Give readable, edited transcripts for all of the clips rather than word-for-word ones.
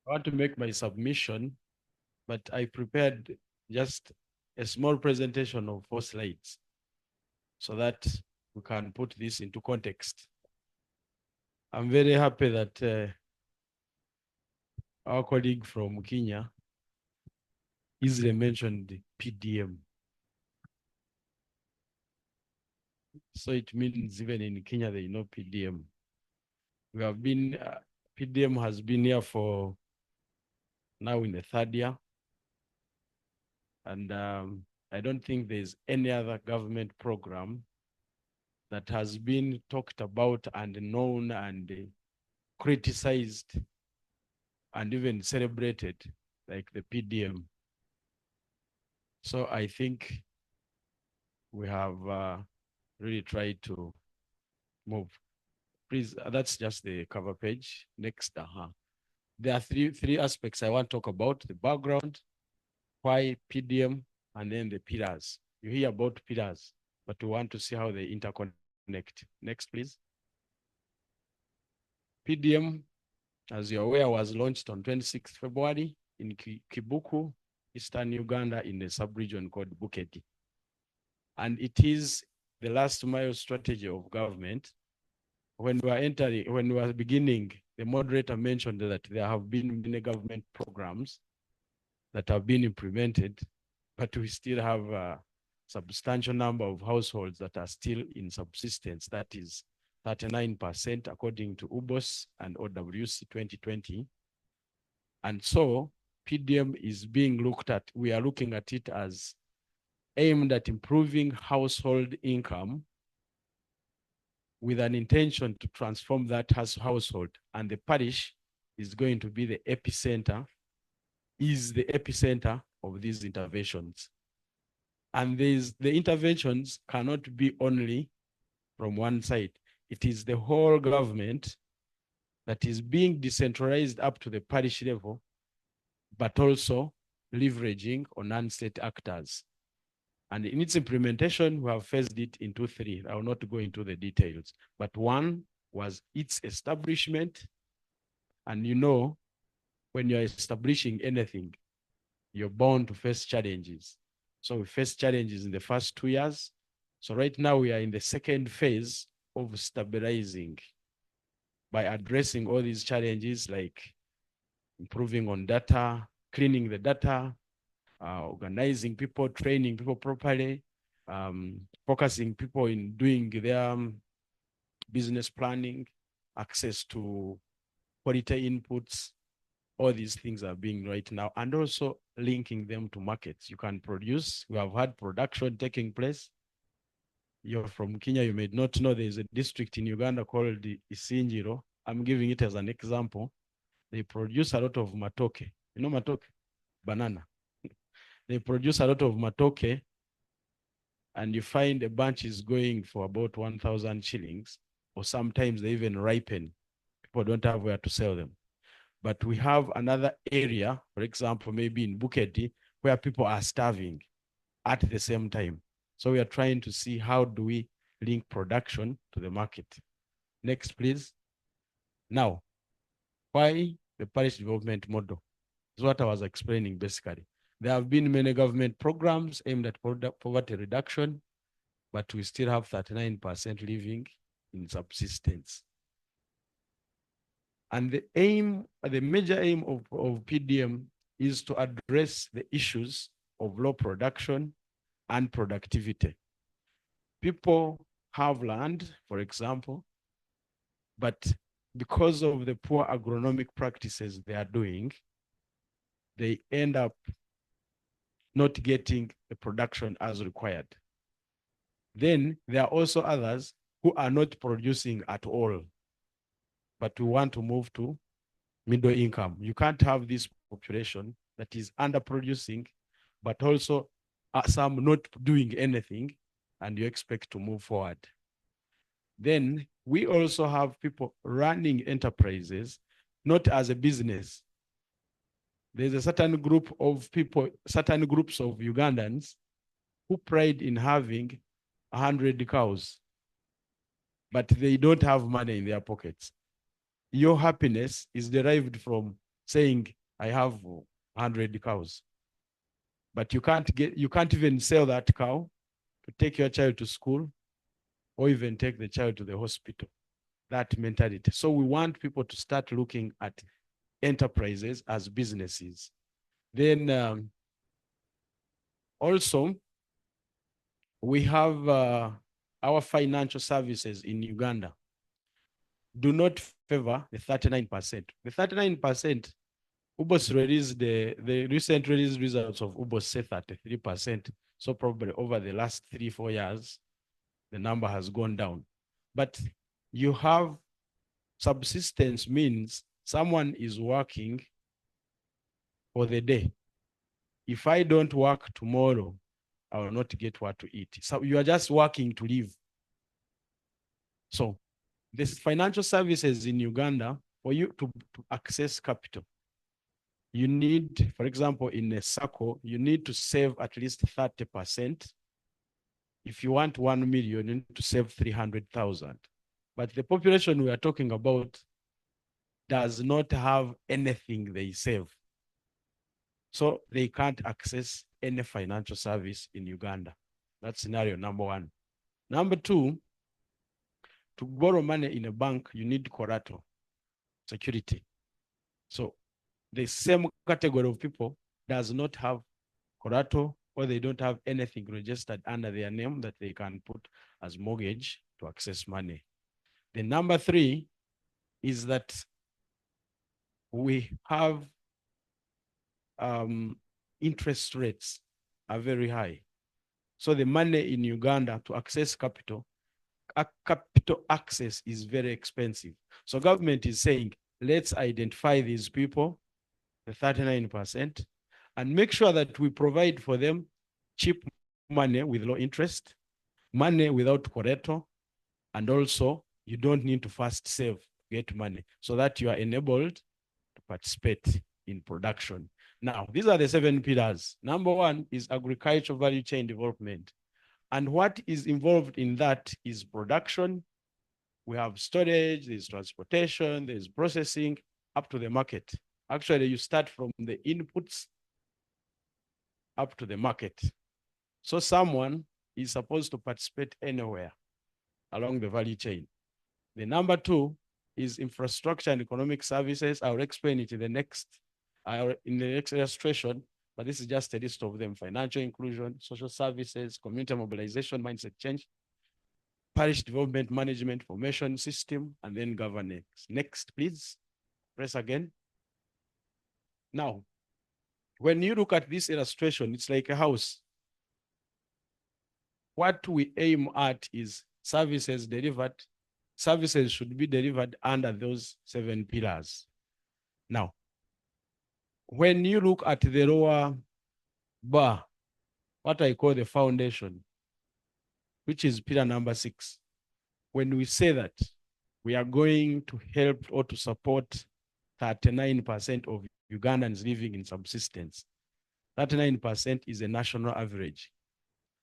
want to make my submission, but I prepared just a small presentation of 4 slides so that we can put this into context. I'm very happy that our colleague from Kenya easily mentioned PDM. So it means even in Kenya, they know PDM. We have been, PDM has been here for now in the 3rd year. And I don't think there's any other government program that has been talked about and known and criticized and even celebrated like the PDM. So I think we have really tried to move. Please, that's just the cover page. Next, there are three aspects I want to talk about: the background, why PDM, and then the pillars. You hear about pillars, but we want to see how they interconnect. Next, please. PDM, as you're aware, was launched on 26th February in Kibuku, Eastern Uganda, in a sub-region called Buketi. And it is the last mile strategy of government. When we were beginning, the moderator mentioned that there have been many government programs that have been implemented, but we still have a substantial number of households that are still in subsistence. That is 39% according to UBOS and OWC 2020. And so PDM is being looked at, we are looking at it as aimed at improving household income with an intention to transform that household. And the parish is going to be the epicenter, of these interventions. And the interventions cannot be only from one side. It is the whole government that is being decentralized up to the parish level, but also leveraging on non-state actors. And in its implementation, we have phased it into 3. I will not go into the details, but 1 was its establishment. And you know, when you're establishing anything, you're bound to face challenges. So we faced challenges in the first 2 years. So right now we are in the 2nd phase of stabilizing by addressing all these challenges, like improving on data, cleaning the data, organizing people, training people properly, focusing people in doing their business planning, access to quality inputs. All these things are being right now, and also linking them to markets. You can produce. We have had production taking place. You're from Kenya, you may not know there's a district in Uganda called the Isinjiro. I'm giving it as an example. They produce a lot of matoke. You know matoke? Banana. They produce a lot of matoke, and you find a bunch is going for about 1,000 shillings, or sometimes they even ripen. People don't have where to sell them. But we have another area, for example, maybe in Buketi, where people are starving at the same time. So we are trying to see how do we link production to the market. Next, please. Now, why the Parish Development Model? Is what I was explaining basically. There have been many government programs aimed at poverty reduction, but we still have 39% living in subsistence. And the major aim of PDM is to address the issues of low production and productivity. People have land, for example, but because of the poor agronomic practices they are doing, they end up not getting the production as required. Then there are also others who are not producing at all, but we want to move to middle income. You can't have this population that is underproducing, but also some not doing anything, and you expect to move forward. Then we also have people running enterprises, not as a business. There's a certain group of people, certain groups of Ugandans who pride in having 100 cows, but they don't have money in their pockets. your happiness is derived from saying, I have 100 cows, but you can't even sell that cow to take your child to school or even take the child to the hospital. That mentality. So we want people to start looking at enterprises as businesses. Then also, we have our financial services in Uganda do not favor the 39%. The 39%, UBOS released the recent released results of UBOS say 33%. So probably over the last 3-4 years, the number has gone down. But you have subsistence means someone is working for the day. If I don't work tomorrow, I will not get what to eat. So you are just working to live. So this financial services in Uganda, for you to access capital, you need, for example, in a circle, you need to save at least 30%. If you want 1 million, you need to save 300,000. But the population we are talking about does not have anything they save. So they can't access any financial service in Uganda. That's scenario number one. Number two, to borrow money in a bank, you need collateral, security. So the same category of people does not have collateral, or they don't have anything registered under their name that they can put as mortgage to access money. The number three is that we have interest rates are very high. So the money in Uganda to access capital access is very expensive. So government is saying, let's identify these people, the 39%, and make sure that we provide for them cheap money with low interest, money without collateral, and also you don't need to first save to get money, so that you are enabled to participate in production. Now, these are the 7 pillars. Number one is agricultural value chain development. And what is involved in that is production. We have storage, there's transportation, there's processing, up to the market. Actually, you start from the inputs up to the market. So someone is supposed to participate anywhere along the value chain. The number two is infrastructure and economic services. I'll explain it in the next illustration, but this is just a list of them: financial inclusion, social services, community mobilization, mindset change, parish development management, formation system, and then governance. Next, please. Press again. Now, when you look at this illustration, it's like a house. What we aim at is services delivered. Services should be delivered under those 7 pillars. Now, when you look at the lower bar, what I call the foundation, which is pillar number 6, when we say that we are going to help or to support 39% of Ugandans living in subsistence, 39% is a national average.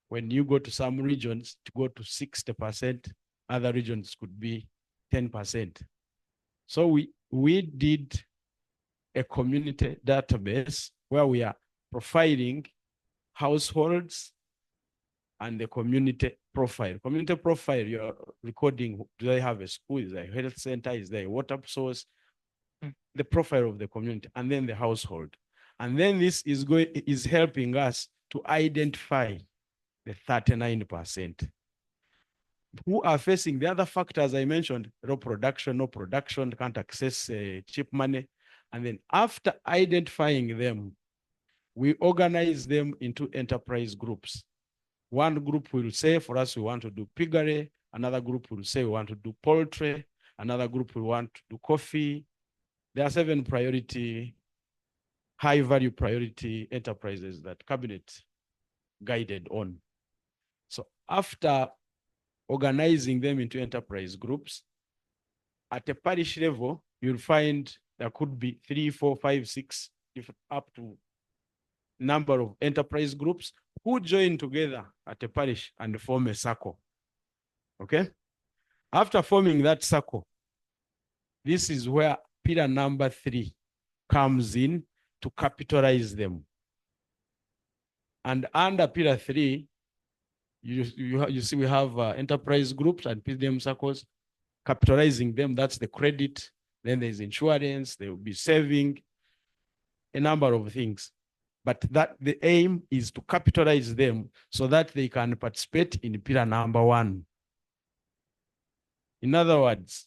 When you go to some regions, to go to 60%, other regions could be 10%. So we did a community database where we are profiling households and the community profile. Community profile, you're recording, do they have a school, is there a health center, is there a water source, the profile of the community, and then the household. And then this is helping us to identify the 39% who are facing the other factors I mentioned: low production, no production, can't access cheap money. And then after identifying them, we organize them into enterprise groups. One group will say, for us, we want to do piggery. Another group will say, we want to do poultry. Another group will want to do coffee. There are 7 priority, high value priority enterprises that cabinet guided on. So after organizing them into enterprise groups, at a parish level, you'll find there could be 3, 4, 5, 6, up to number of enterprise groups who join together at a parish and form a circle. Okay? After forming that circle, This is where pillar number 3 comes in to capitalize them. And under pillar 3, you see we have enterprise groups and PDM circles. Capitalizing them, that's the credit. Then there's insurance, there will be saving, a number of things. But that the aim is to capitalize them so that they can participate in pillar number 1. In other words,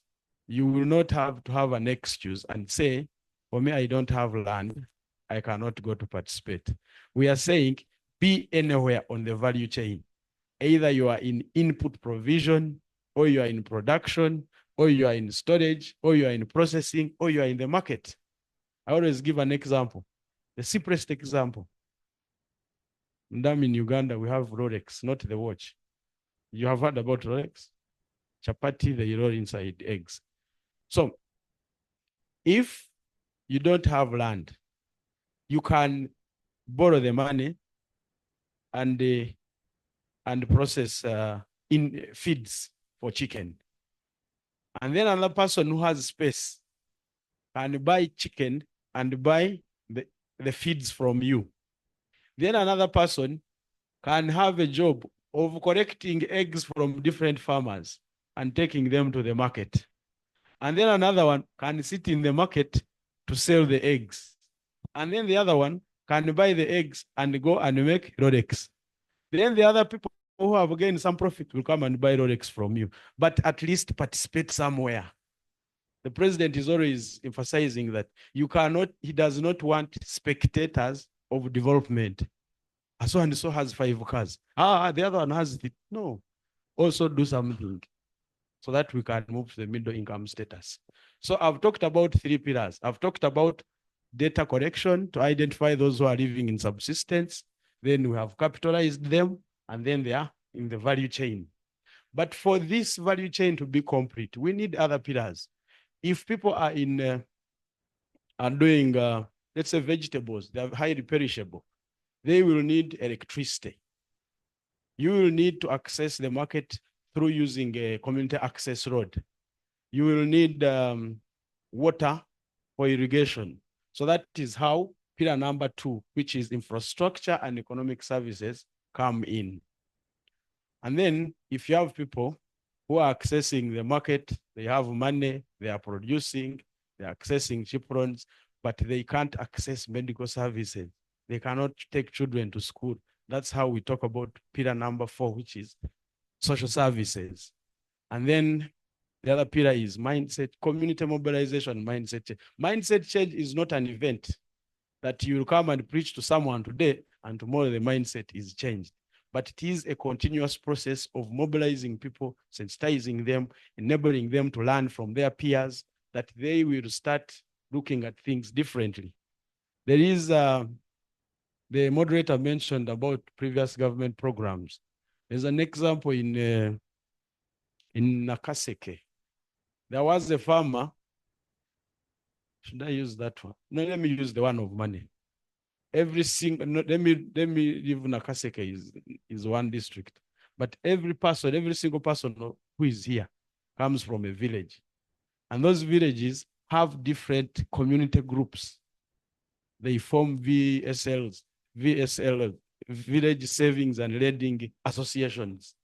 you will not have to have an excuse and say, for me, I don't have land, I cannot go to participate. We are saying, be anywhere on the value chain. Either you are in input provision, or you are in production, or you are in storage, or you are in processing, or you are in the market. I always give an example, the simplest example. In Uganda, we have Rolex, not the watch. You have heard about Rolex? Chapati, they roll inside eggs. So if you don't have land, you can borrow the money and process in feeds for chicken. And then another person who has space can buy chicken and buy the feeds from you. Then another person can have a job of collecting eggs from different farmers and taking them to the market. And then another one can sit in the market to sell the eggs. And then the other one can buy the eggs and go and make Rolex. Then the other people who have gained some profit will come and buy Rolex from you, but at least participate somewhere. The president is always emphasizing that he does not want spectators of development. So and so has 5 cars. The other one has it. No. Also do something so that we can move to the middle income status. So I've talked about 3 pillars. I've talked about data collection to identify those who are living in subsistence. Then we have capitalized them, and then they are in the value chain. But for this value chain to be complete, we need other pillars. If people are doing, let's say, vegetables, they are highly perishable, they will need electricity. You will need to access the market through using a community access road. You will need water for irrigation. So that is how pillar number 2, which is infrastructure and economic services, come in. And then if you have people who are accessing the market, they have money, they are producing, they're accessing cheap loans, but they can't access medical services. They cannot take children to school. That's how we talk about pillar number 4, which is social services. And then the other pillar is mindset, community mobilization, mindset change. Mindset change is not an event that you will come and preach to someone today and tomorrow the mindset is changed. But it is a continuous process of mobilizing people, sensitizing them, enabling them to learn from their peers, that they will start looking at things differently. There is, the moderator mentioned about previous government programs. There's an example in Nakaseke. There was a farmer. Should I use that one? No, let me use the one of money. Every single, no, let me leave Nakaseke is one district, but every single person who is here comes from a village, and those villages have different community groups. They form VSL, Village Savings and Lending Associations,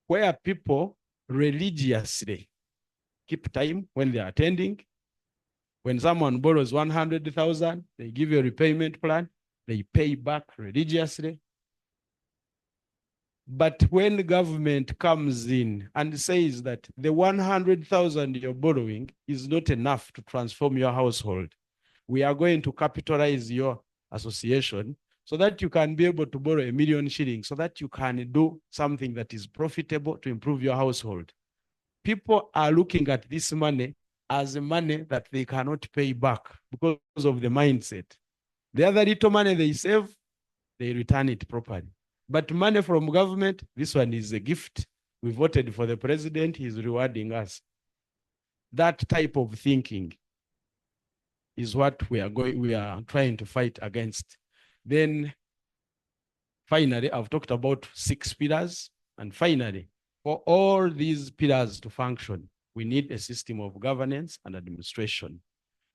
where people religiously keep time when they are attending. When someone borrows 100,000, they give you a repayment plan, they pay back religiously. But when the government comes in and says that the 100,000 you're borrowing is not enough to transform your household, we are going to capitalize your association so that you can be able to borrow 1 million shillings so that you can do something that is profitable to improve your household. People are looking at this money as money that they cannot pay back because of the mindset. The other little money they save, they return it properly. But money from government, this one is a gift. We voted for the president, he's rewarding us. That type of thinking is what we are trying to fight against. Then finally, I've talked about 6 pillars. And finally, for all these pillars to function, We need a system of governance and administration.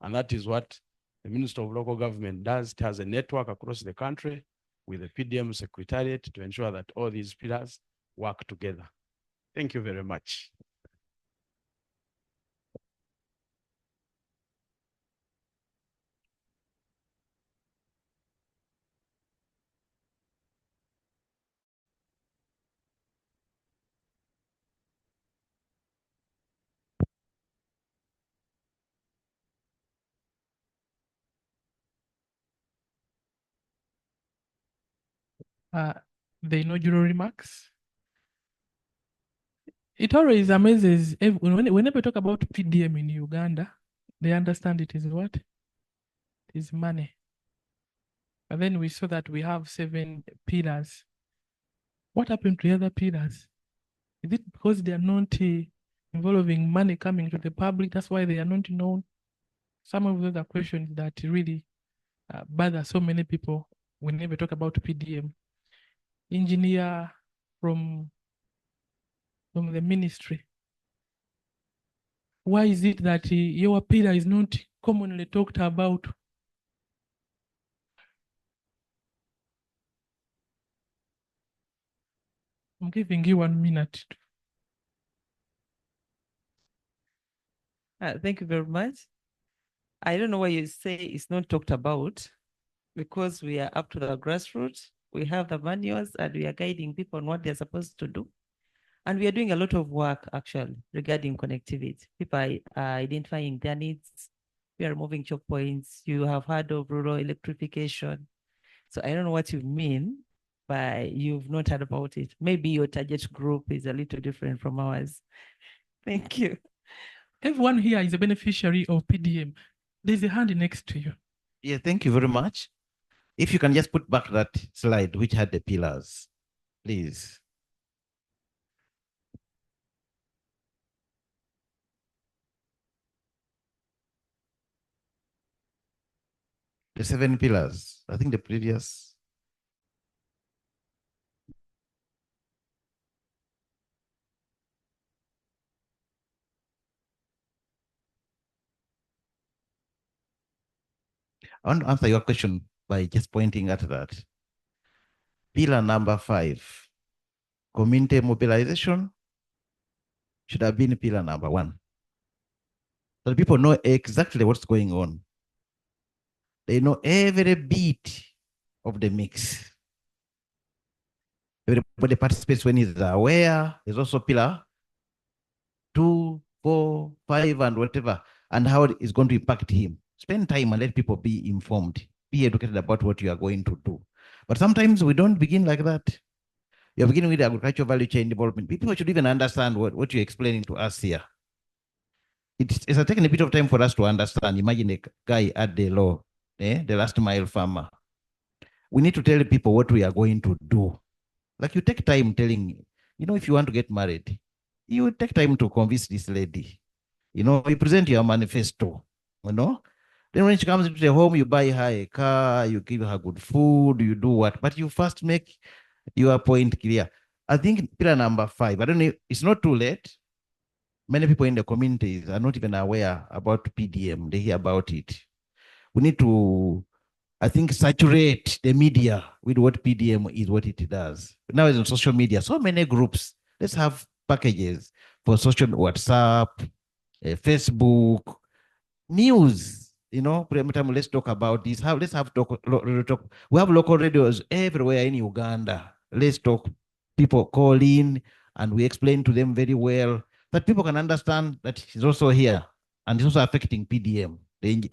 And that is what the Minister of Local Government does. It has a network across the country with the PDM Secretariat to ensure that all these pillars work together. Thank you very much. The inaugural remarks. It always amazes, whenever we talk about PDM in Uganda, they understand it is what? It is money. But then we saw that we have 7 pillars. What happened to the other pillars? Is it because they are not involving money coming to the public? That's why they are not known? Some of those are questions that really bother so many people whenever we talk about PDM. Engineer from the ministry, why is it that your pillar is not commonly talked about? I'm giving you 1 minute. Thank you very much. I don't know why you say it's not talked about, because we are up to the grassroots. We have the manuals and we are guiding people on what they're supposed to do. And we are doing a lot of work actually regarding connectivity. People are identifying their needs. We are removing choke points. You have heard of rural electrification. So I don't know what you mean by you've not heard about it. Maybe your target group is a little different from ours. Thank you. Everyone here is a beneficiary of PDM. There's a hand next to you. Yeah, thank you very much. If you can just put back that slide which had the pillars, please. The 7 pillars, I think the previous. I want to answer your question by just pointing at that. Pillar number 5, community mobilization, should have been pillar number 1. So people know exactly what's going on. They know every bit of the mix. Everybody participates when he's aware. There's also pillar 2, 4, 5, and whatever, and how it's going to impact him. Spend time and let people be informed, be educated about what you are going to do. But sometimes we don't begin like that. You're beginning with agricultural value chain development. People should even understand what you're explaining to us here. It's taken a bit of time for us to understand. Imagine a guy at the law, the last mile farmer. We need to tell people what we are going to do. Like you take time telling, if you want to get married, you take time to convince this lady. You present your manifesto, Then when she comes into the home, you buy her a car, you give her good food, you do what? But you first make your point clear. I think pillar number 5, I don't know, it's not too late. Many people in the communities are not even aware about PDM. They hear about it. We need to, I think, saturate the media with what PDM is, what it does. But now it's on social media, so many groups. Let's have packages for social, WhatsApp, Facebook, news. Let's talk about this. Let's have talk. We have local radios everywhere in Uganda. Let's talk. People call in and we explain to them very well that people can understand that it's also here and it's also affecting PDM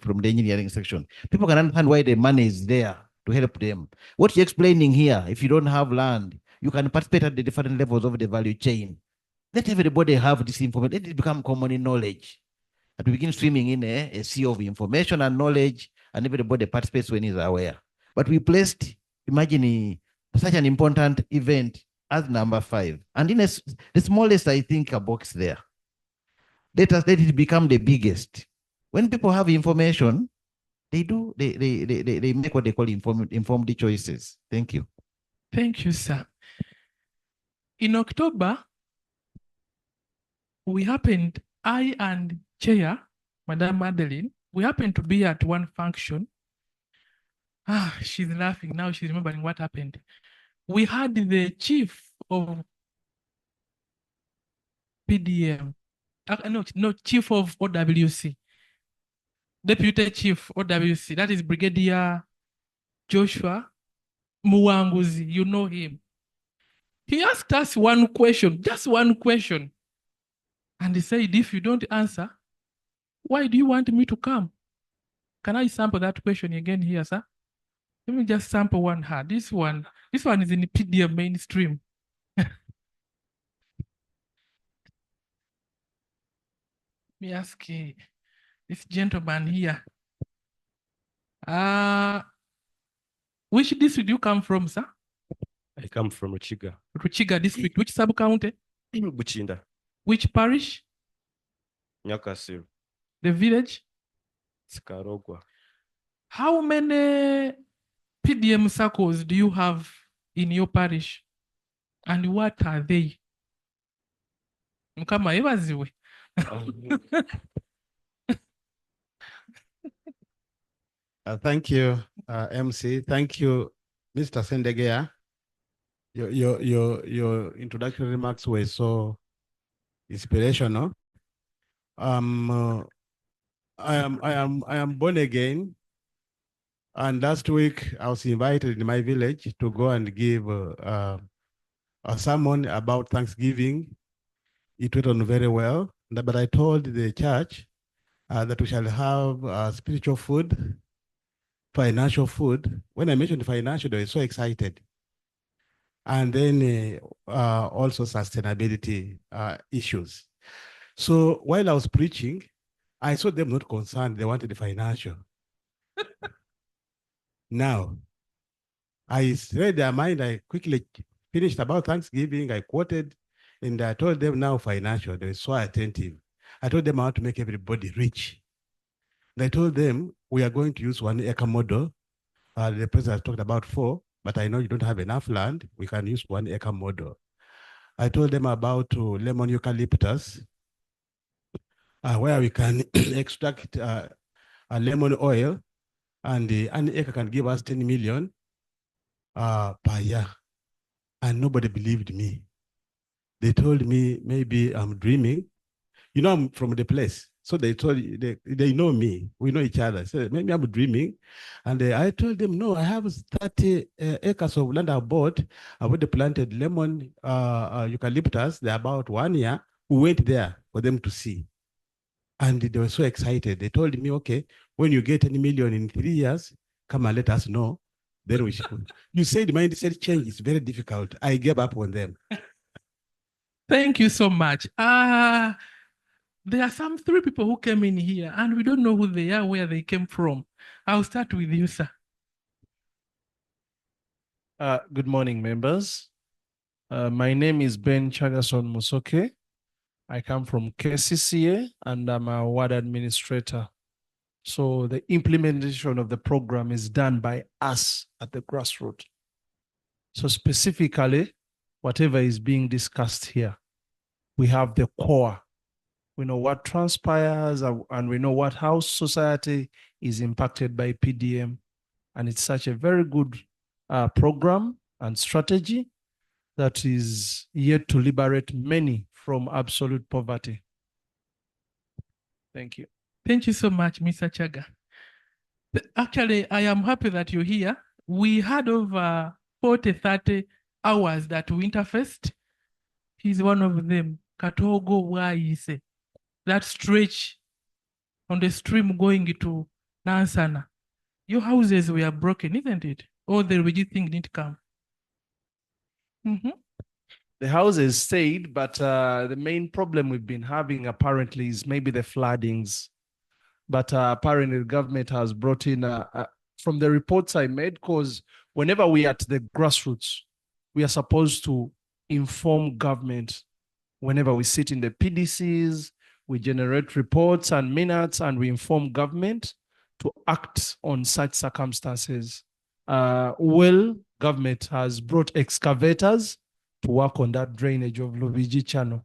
from the engineering section. People can understand why the money is there to help them. What you're explaining here, if you don't have land, you can participate at the different levels of the value chain. Let everybody have this information. Let it become common knowledge. And we begin swimming in a sea of information and knowledge, and everybody participates when he's aware. But we placed, imagine such an important event as number 5. And in the smallest, I think, a box there. Let it become the biggest. When people have information, they make what they call informed choices. Thank you. Thank you, sir. In October, we happened I and Chair, Madame Madeline, we happened to be at one function. Ah, she's laughing now. She's remembering what happened. We had the chief of PDM, no, chief of OWC, deputy chief OWC, that is Brigadier Joshua Muwanguzi, you know him. He asked us one question, just one question. And he said, if you don't answer, why do you want me to come? Can I sample that question again here, sir? Let me just sample one. This one is in the PDM mainstream. Let me ask this gentleman here. Which district do you come from, sir? I come from Ruchiga. Ruchiga district. Which sub-county? Buchinda. Which parish? Nyakasiru. The village? Sikarogwa. How many PDM circles do you have in your parish? And what are they? Mukama ebaziwe. Thank you, MC. Thank you, Mr. Sendegea. Your introductory remarks were so inspirational. I am born again, and last week I was invited in my village to go and give a sermon about Thanksgiving. It went on very well, but I told the church that we shall have spiritual food, financial food. When I mentioned financial, they were so excited. And then also sustainability issues. So while I was preaching, I saw them not concerned. They wanted the financial. Now, I read their mind. I quickly finished about Thanksgiving. I quoted, and I told them now financial. They were so attentive. I told them how to make everybody rich. And I told them we are going to use 1 acre model. The president talked about 4, but I know you don't have enough land. We can use 1 acre model. I told them about lemon eucalyptus, where we can extract a lemon oil, and an acre can give us 10 million per year. And nobody believed me. They told me maybe I'm dreaming. You know, I'm from the place. So they told they know me. We know each other. So maybe I'm dreaming. And I told them, no, I have 30 acres of land I bought. I already planted lemon eucalyptus. They're about 1 year. We went there for them to see. And they were so excited. They told me, okay, when you get 10 million in 3 years, come and let us know. Then we should. You said mindset change is very difficult. I gave up on them. Thank you so much. There are some 3 people who came in here and we don't know who they are, where they came from. I'll start with you, sir. Good morning, members. My name is Ben Chagason Musoke. I come from KCCA and I'm a ward administrator. So the implementation of the program is done by us at the grassroots. So specifically, whatever is being discussed here, we have the core. We know what transpires and we know how society is impacted by PDM. And it's such a very good program and strategy that is yet to liberate many from absolute poverty. Thank you. Thank you so much, Mr. Chaga. Actually, I am happy that you're here. We had over 40, 30 hours that we interfaced. He's one of them. Katogo Waise. That stretch on the stream going to Nansana. Your houses were broken, isn't it? Or the refugee thing didn't come. The houses stayed, but the main problem we've been having apparently is maybe the floodings. But apparently the government has brought in, from the reports I made, because whenever we are at the grassroots, we are supposed to inform government. Whenever we sit in the PDCs, we generate reports and minutes and we inform government to act on such circumstances. Government has brought excavators to work on that drainage of Lubiji channel.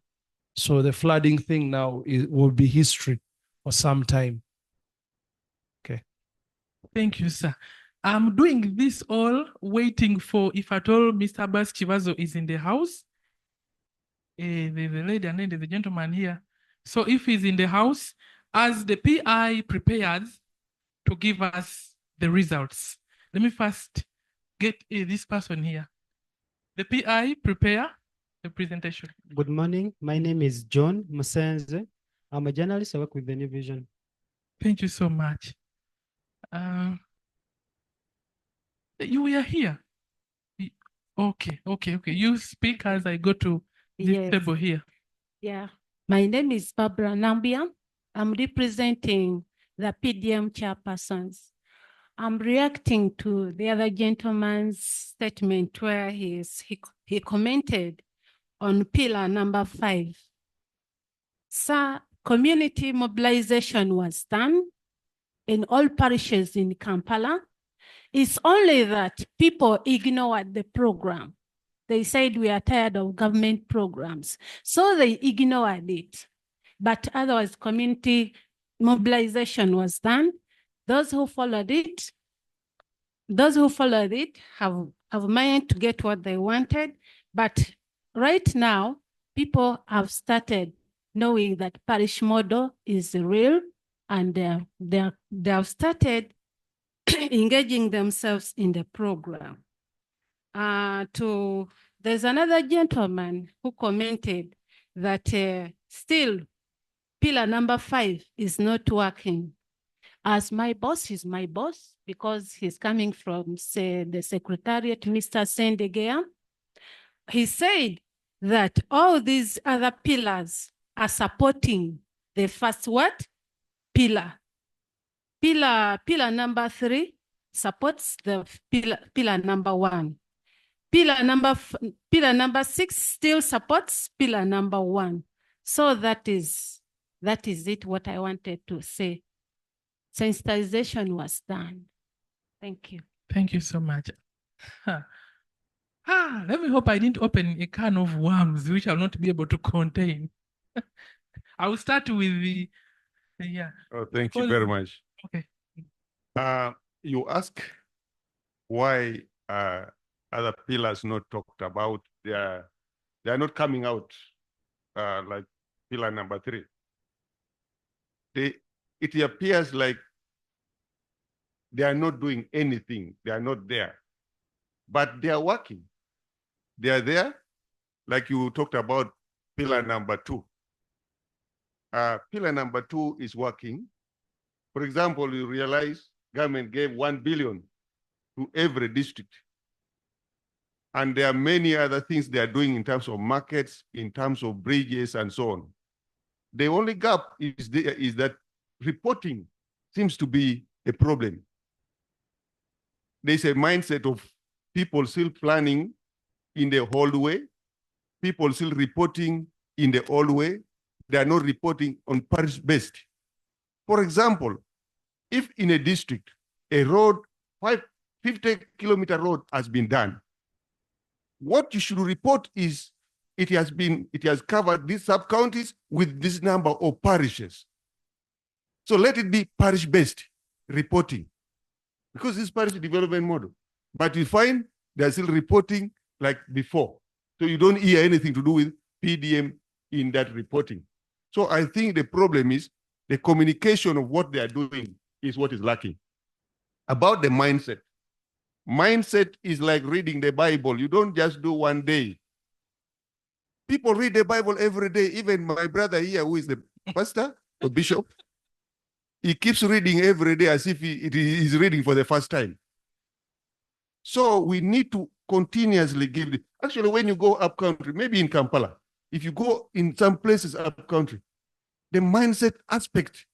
So the flooding thing now will be history for some time. Okay. Thank you, sir. I'm doing this all waiting for if at all Mr. Bas Chivazo is in the house. The lady and then the gentleman here. So if he's in the house, as the PI prepares to give us the results, let me first get this person here. The PI prepare the presentation. Good morning. My name is John Musenze. I'm a journalist. I work with the New Vision. Thank you so much. You were here. Okay. You speak as I go to this table here. Yeah. My name is Barbara Nambia. I'm representing the PDM chairpersons. I'm reacting to the other gentleman's statement where he commented on pillar number 5. Sir, community mobilization was done in all parishes in Kampala. It's only that people ignored the program. They said we are tired of government programs. So they ignored it. But otherwise, community mobilization was done. Those who followed it have managed to get what they wanted. But right now, people have started knowing that parish model is real, and they have started engaging themselves in the program. There's another gentleman who commented that still pillar number 5 is not working. As my boss is my boss, because he's coming from, say, the Secretariat, Mr. Sendegea, he said that all these other pillars are supporting the first what? Pillar. Pillar number 3 supports the pillar number 1. Pillar number 6 still supports pillar number 1. So that is it, what I wanted to say. Sensitization was done. Thank you. Thank you so much. Let me hope I didn't open a can of worms which I'll not be able to contain. I will start with the yeah. Oh, thank you very much. Okay. You ask why other pillars not talked about. They are not coming out like pillar number 3. It appears like they are not doing anything. They are not there, but they are working. They are there, like you talked about pillar number 2. Pillar number 2 is working. For example, you realize government gave 1 billion to every district. And there are many other things they are doing in terms of markets, in terms of bridges, and so on. The only gap is that reporting seems to be a problem. There's a mindset of people still planning in the old way, people still reporting in the old way. They are not reporting on parish-based. For example, if in a district, a road, 50-kilometer road has been done, what you should report is it has covered these sub-counties with this number of parishes. So let it be parish-based reporting, because this parish development model. But you find they're still reporting like before. So you don't hear anything to do with PDM in that reporting. So I think the problem is the communication of what they are doing is what is lacking. About the mindset. Mindset is like reading the Bible. You don't just do one day. People read the Bible every day. Even my brother here, who is the pastor or bishop, he keeps reading every day as if he is reading for the first time. So we need to continuously give it. Actually, when you go up country, maybe in Kampala, if you go in some places up country, the mindset aspect,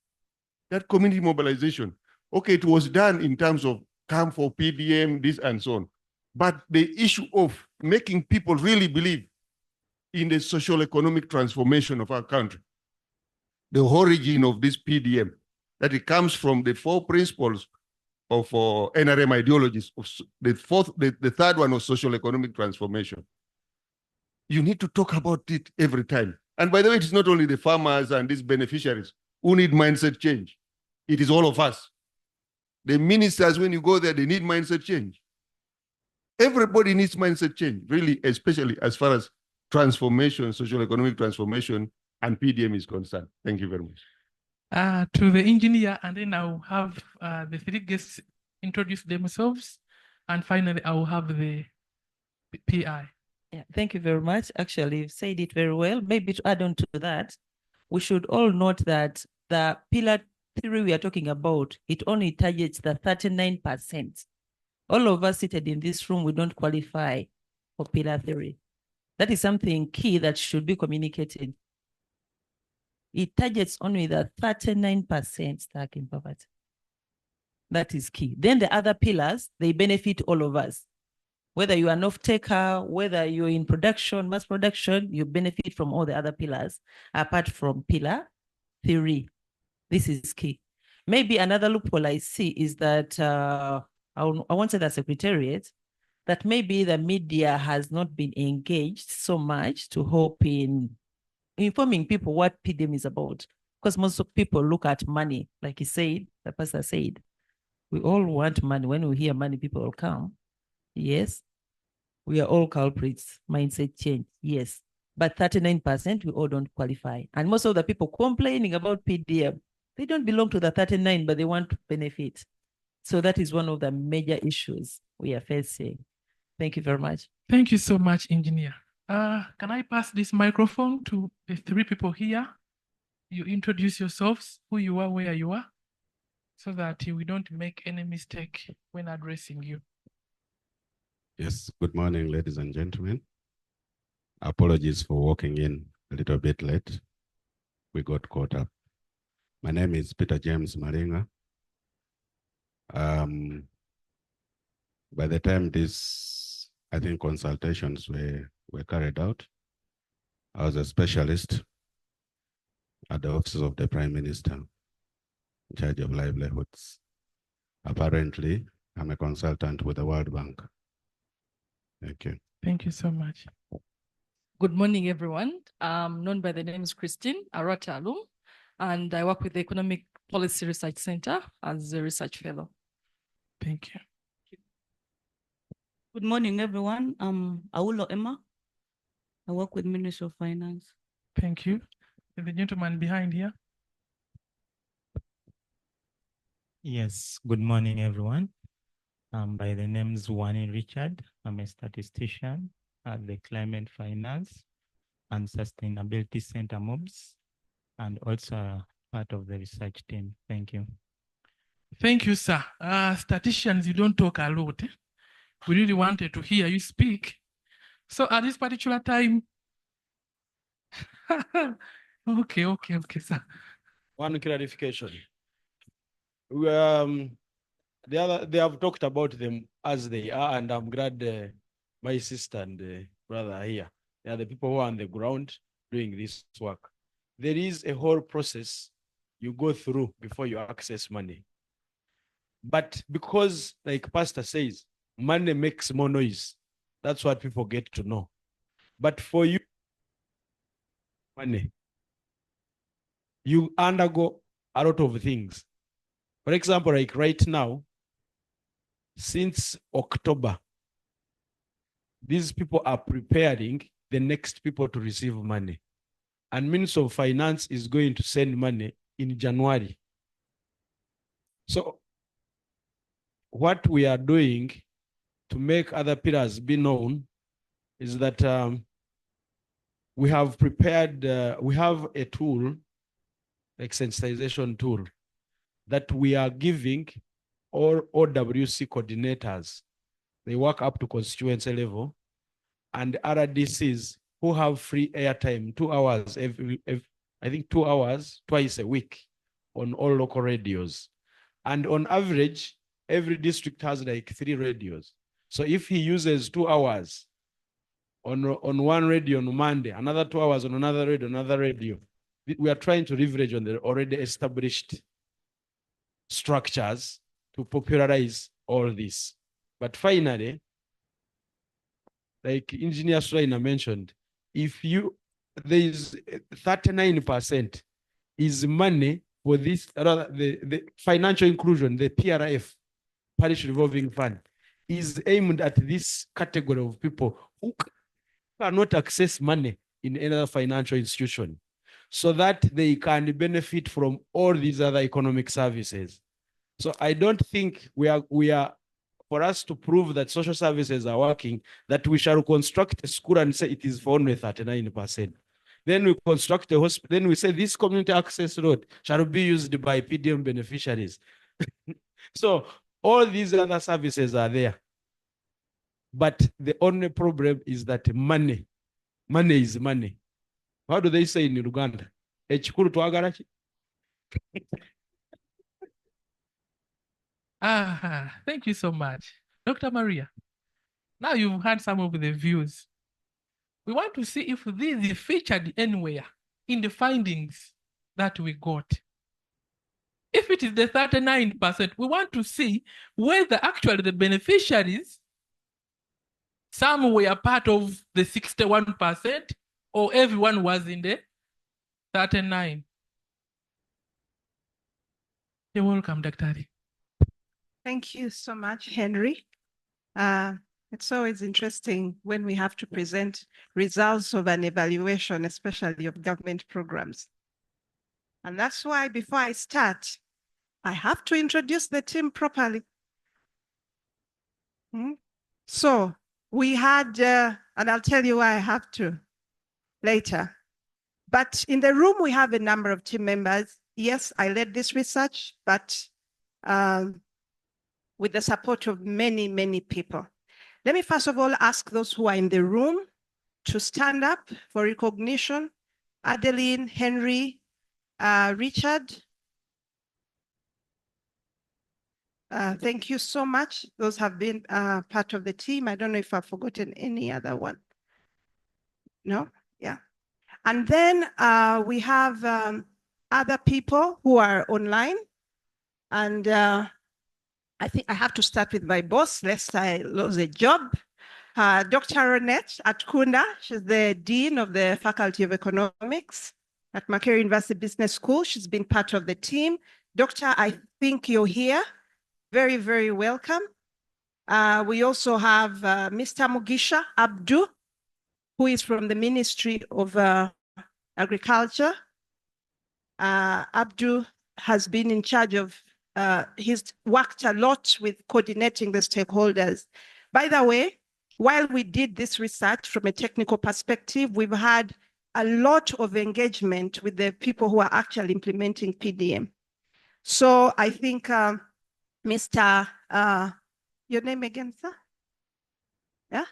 that community mobilization, okay, it was done in terms of camp for PDM, this and so on. But the issue of making people really believe in the social economic transformation of our country, the origin of this PDM, that it comes from the 4 principles of NRM ideologies, of the third one of social economic transformation. You need to talk about it every time. And by the way, it is not only the farmers and these beneficiaries who need mindset change. It is all of us. The ministers, when you go there, they need mindset change. Everybody needs mindset change, really, especially as far as transformation, social economic transformation, and PDM is concerned. Thank you very much. To the engineer, and then I'll have the three guests introduce themselves, and finally I will have the PI. Yeah, thank you very much. Actually, you've said it very well. Maybe to add on to that, we should all note that the pillar 3 we are talking about, it only targets the 39%. All of us seated in this room, we don't qualify for pillar 3. That is something key that should be communicated. It targets only the 39% stuck in poverty. That is key. Then the other pillars, they benefit all of us. Whether you are an off-taker, whether you're in production, mass production, you benefit from all the other pillars, apart from pillar 3. This is key. Maybe another loophole I see is that, I won't say the secretariat, that maybe the media has not been engaged so much to help in informing people what PDM is about. Because most of people look at money, like he said, the pastor said, we all want money. When we hear money, people will come. Yes, we are all culprits, mindset change, yes. But 39%, we all don't qualify. And most of the people complaining about PDM, they don't belong to the 39, but they want to benefit. So that is one of the major issues we are facing. Thank you very much. Thank you so much, engineer. Can I pass this microphone to the three people here? You introduce yourselves, who you are, where you are, so that we don't make any mistake when addressing you. Yes, good morning, ladies and gentlemen. Apologies for walking in a little bit late. We got caught up. My name is Peter James Maringa. By the time this, I think, consultations were carried out, I was a specialist at the offices of the Prime Minister in charge of livelihoods. Apparently, I'm a consultant with the World Bank. Thank you. Thank you so much. Good morning, everyone. I'm known by the name is Christine Aratalu, and I work with the Economic Policy Research Center as a research fellow. Thank you. Good morning, everyone. I'm Aulo Emma. I work with Ministry of Finance. Thank you. The gentleman behind here. Yes, good morning, everyone. By the name is Wani Richard. I'm a statistician at the Climate Finance and Sustainability Center MOBS, and also part of the research team. Thank you. Thank you, sir. Statisticians, you don't talk a lot. Eh? We really wanted to hear you speak. So at this particular time, okay, sir. One clarification. They have talked about them as they are, and I'm glad my sister and brother are here. They are the people who are on the ground doing this work. There is a whole process you go through before you access money. But because, like Pastor says, money makes more noise, that's what people get to know. But for you, money, you undergo a lot of things. For example, like right now, since October, these people are preparing the next people to receive money. And Ministry of Finance is going to send money in January. So what we are doing to make other pillars be known is that we have prepared, we have a tool, like sensitization tool, that we are giving all OWC coordinators. They work up to constituency level, and RDCs who have free airtime, 2 hours I think 2 hours twice a week on all local radios. And on average, every district has like 3 radios. So if he uses 2 hours on one radio on Monday, another 2 hours on another radio, we are trying to leverage on the already established structures to popularize all this. But finally, like Engineer Sulaina mentioned, if you there is 39% is money for this, rather the financial inclusion, the PRF, Parish Revolving Fund, is aimed at this category of people who cannot access money in another financial institution, so that they can benefit from all these other economic services. So I don't think we are for us to prove that social services are working, that we shall construct a school and say it is for only 39%. Then we construct a hospital, then we say this community access road shall be used by PDM beneficiaries. So all these other services are there. But the only problem is that money is money. How do they say in Uganda? Ekikulu twagala ki? Thank you so much. Dr. Maria, now you've had some of the views. We want to see if this is featured anywhere in the findings that we got. If it is the 39%, we want to see whether actually the beneficiaries, some were part of the 61%, or everyone was in the 39%. You're welcome, Dr. Ali. Thank you so much, Henry. It's always interesting when we have to present results of an evaluation, especially of government programs. And that's why before I start, I have to introduce the team properly. So we had, and I'll tell you why I have to later. But in the room, we have a number of team members. Yes, I led this research, but with the support of many, many people. Let me first of all ask those who are in the room to stand up for recognition. Adeline, Henry, Richard. Thank you so much. Those have been part of the team. I don't know if I've forgotten any other one. No? Yeah. And then we have other people who are online. And I think I have to start with my boss, lest I lose a job. Dr. Ronette Atkunda, she's the Dean of the Faculty of Economics at Makerere University Business School. She's been part of the team. Doctor, I think you're here. Very, very welcome. We also have Mr. Mugisha Abdu, who is from the Ministry of Agriculture. Abdu has been in charge of, he's worked a lot with coordinating the stakeholders. By the way, while we did this research from a technical perspective, we've had a lot of engagement with the people who are actually implementing PDM. So I think Mr. Your name again, sir? Yeah?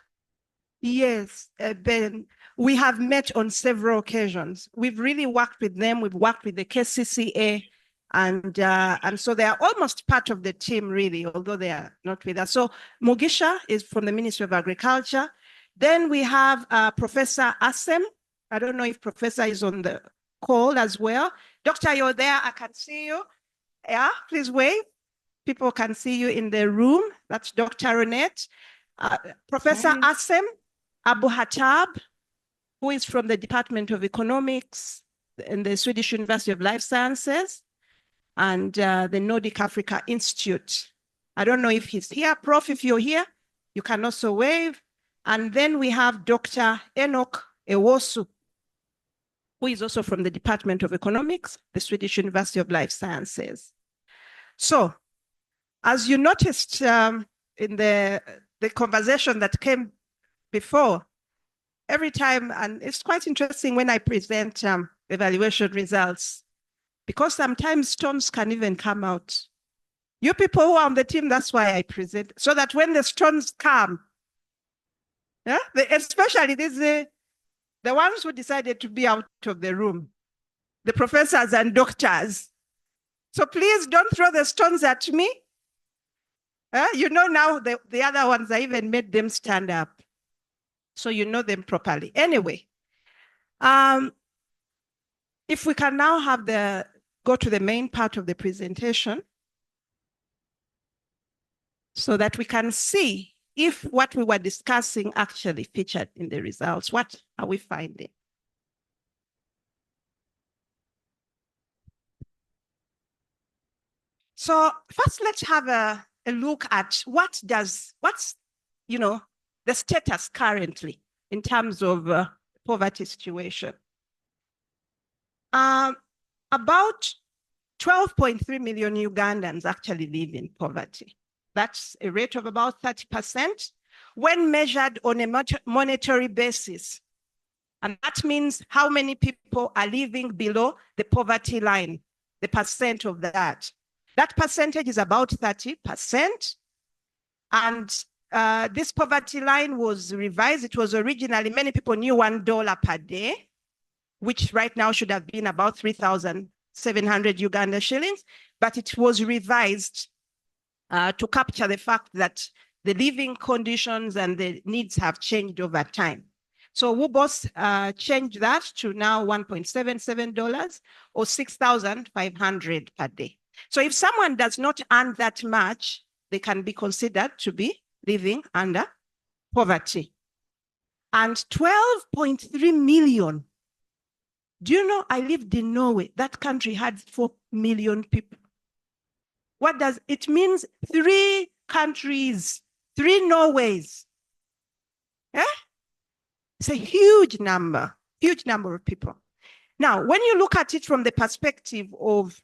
Yes, Ben. We have met on several occasions. We've really worked with them. We've worked with the KCCA, and so they are almost part of the team, really, although they are not with us. So Mugisha is from the Ministry of Agriculture. Then we have Professor Asem. I don't know if Professor is on the call as well. Doctor, you're there. I can see you. Yeah, please wave. People can see you in the room. That's Dr. Ronette. Professor Asem Abu Hatab, who is from the Department of Economics in the Swedish University of Life Sciences and the Nordic Africa Institute. I don't know if he's here. Prof, if you're here, you can also wave. And then we have Dr. Enoch Ewosu, who is also from the Department of Economics, the Swedish University of Life Sciences. So, as you noticed in the conversation that came before, every time, and it's quite interesting when I present evaluation results, because sometimes storms can even come out. You people who are on the team, that's why I present, so that when the storms come, yeah, especially the ones who decided to be out of the room, the professors and doctors. So please don't throw the stones at me. You know now the other ones, I even made them stand up. So you know them properly. Anyway, if we can now have go to the main part of the presentation so that we can see if what we were discussing actually featured in the results. What are we finding? So first, let's have a look at what's the status currently in terms of poverty situation. About 12.3 million Ugandans actually live in poverty. That's a rate of about 30% when measured on a monetary basis. And that means how many people are living below the poverty line, the percent of that. That percentage is about 30%. And this poverty line was revised. It was originally, many people knew $1 per day, which right now should have been about 3,700 Uganda shillings, but it was revised to capture the fact that the living conditions and the needs have changed over time. So WUBOS changed that to now $1.77 or 6,500 per day. So if someone does not earn that much, they can be considered to be living under poverty. And 12.3 million. Do you know, I lived in Norway. That country had 4 million people. What does it mean? 3 countries, 3 Norways. Eh? It's a huge number of people. Now, when you look at it from the perspective of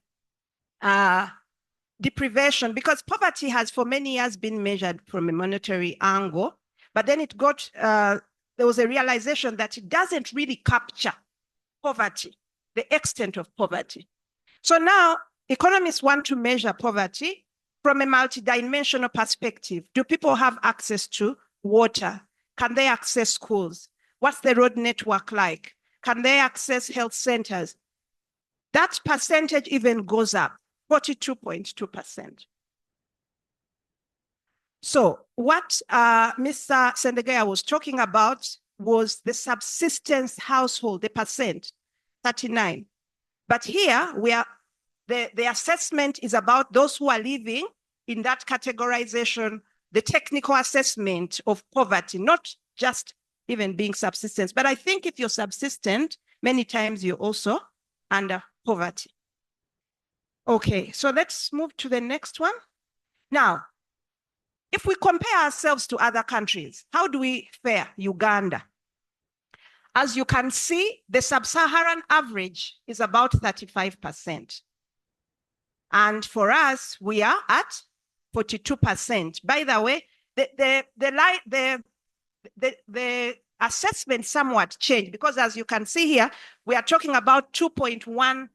deprivation, because poverty has for many years been measured from a monetary angle, but then it got, there was a realization that it doesn't really capture poverty, the extent of poverty. So now economists want to measure poverty from a multidimensional perspective. Do people have access to water? Can they access schools? What's the road network like? Can they access health centers? That percentage even goes up, 42.2%. So what Mr. Sendegeya was talking about was the subsistence household, the percent, 39. But here we are, the assessment is about those who are living in that categorization, the technical assessment of poverty, not just even being subsistence. But I think if you're subsistent, many times you're also under poverty. Okay, so let's move to the next one. Now, if we compare ourselves to other countries, how do we fare? Uganda. As you can see, the sub-Saharan average is about 35%. And for us, we are at 42%. By the way, the assessment somewhat changed because as you can see here, we are talking about 2.15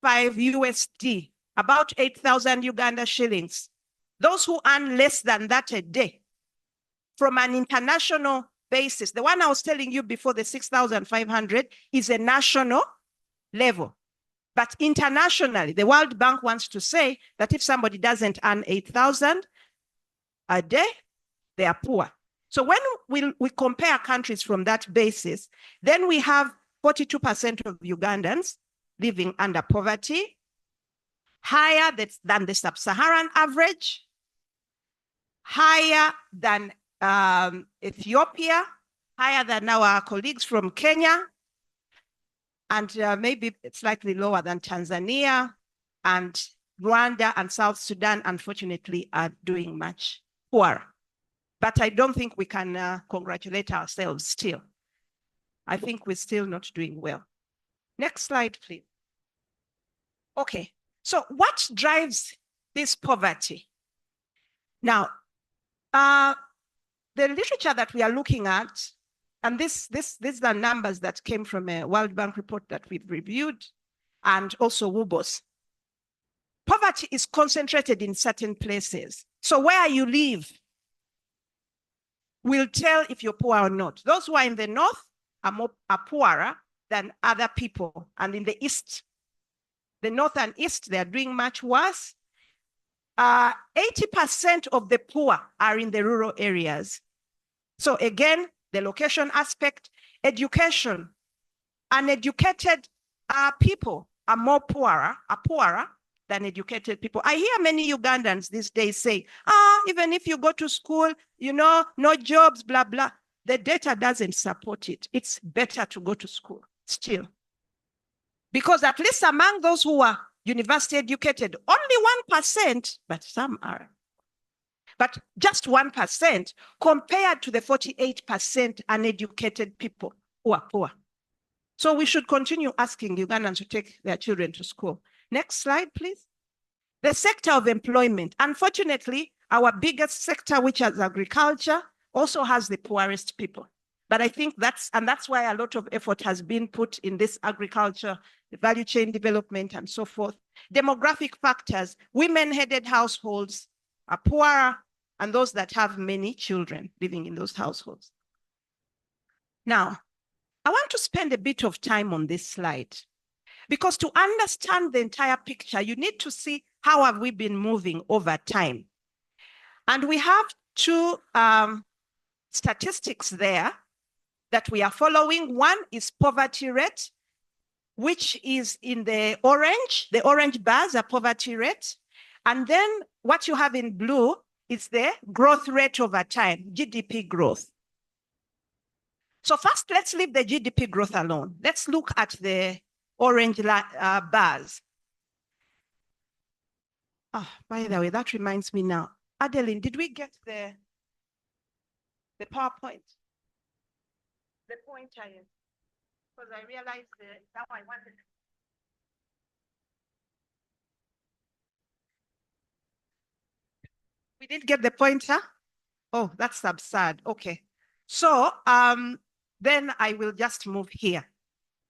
USD, about 8,000 Uganda shillings. Those who earn less than that a day from an international basis, the one I was telling you before, the 6,500 is a national level. But internationally, the World Bank wants to say that if somebody doesn't earn 8,000 a day, they are poor. So when we compare countries from that basis, then we have 42% of Ugandans living under poverty, higher than the sub-Saharan average, higher than Ethiopia, higher than our colleagues from Kenya, and maybe slightly lower than Tanzania, and Rwanda and South Sudan, unfortunately, are doing much poorer. But I don't think we can congratulate ourselves still. I think we're still not doing well. Next slide, please. Okay, so what drives this poverty? Now, the literature that we are looking at, and these are numbers that came from a World Bank report that we've reviewed, and also WUBOS. Poverty is concentrated in certain places. So where you live will tell if you're poor or not. Those who are in the north are poorer than other people. And in the east, the north and east, they are doing much worse. 80% of the poor are in the rural areas. So again, the location aspect, education, uneducated people are poorer than educated people. I hear many Ugandans these days say, even if you go to school, you know, no jobs, blah, blah. The data doesn't support it. It's better to go to school still. Because at least among those who are university educated, only 1%, but some are. But just 1% compared to the 48% uneducated people who are poor. So we should continue asking Ugandans to take their children to school. Next slide, please. The sector of employment. Unfortunately, our biggest sector, which is agriculture, also has the poorest people. But I think that's why a lot of effort has been put in this agriculture, the value chain development, and so forth. Demographic factors, women-headed households are poorer, and those that have many children living in those households. Now, I want to spend a bit of time on this slide, because to understand the entire picture, you need to see how have we been moving over time. And we have two statistics there that we are following. One is poverty rate, which is in the orange bars are poverty rate. And then what you have in blue is the growth rate over time, GDP growth. So first, let's leave the GDP growth alone. Let's look at the orange bars. Oh, by the way, that reminds me now. Adeline, did we get the PowerPoint? The pointer, yes. Because I realized that I wanted. We did get the pointer? Oh, that's absurd. Okay. So then I will just move here.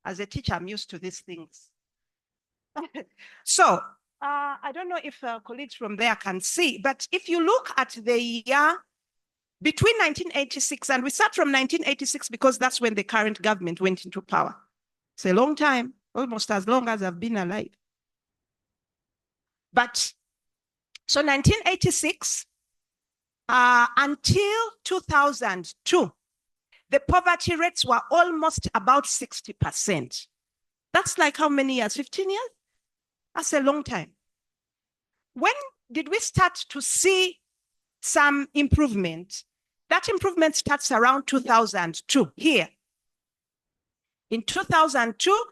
As a teacher, I'm used to these things. So I don't know if colleagues from there can see, but if you look at the year between 1986, and we start from 1986 because that's when the current government went into power. It's a long time, almost as long as I've been alive. But so 1986 until 2002, the poverty rates were almost about 60%. That's like how many years? 15 years? That's a long time. When did we start to see some improvement? That improvement starts around 2002 here. In 2002,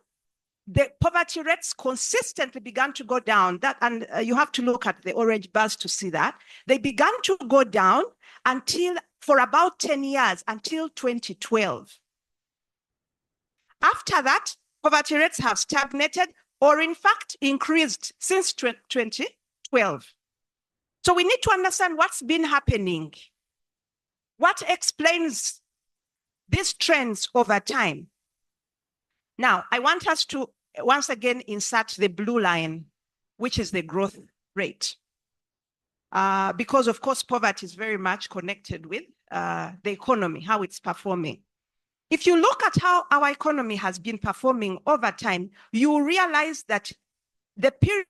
the poverty rates consistently began to go down. And you have to look at the orange bars to see that. They began to go down for about 10 years, until 2012. After that, poverty rates have stagnated or in fact increased since 2012. So we need to understand what's been happening. What explains these trends over time? Now, I want us to once again insert the blue line, which is the growth rate. Because of course, poverty is very much connected with the economy, how it's performing. If you look at how our economy has been performing over time, you realize that the period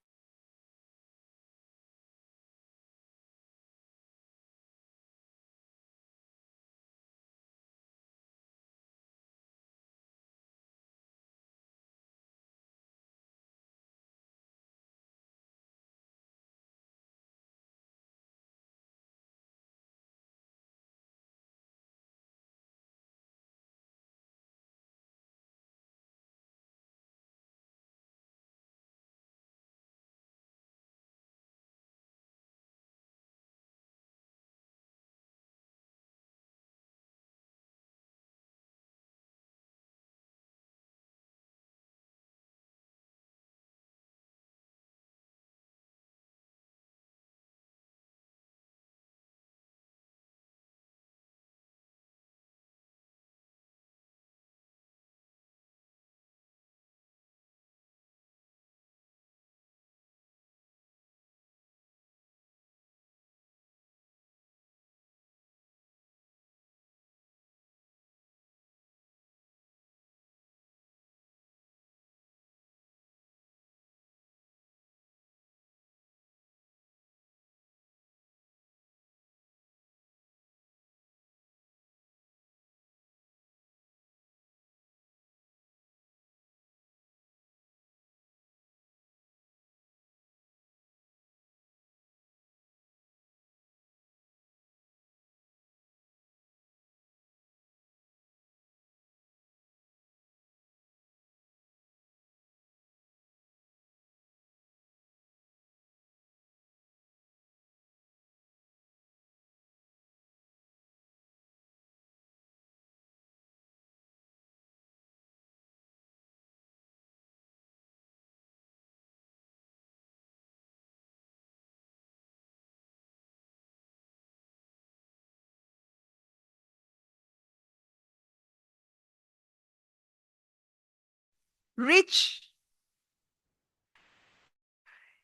reach.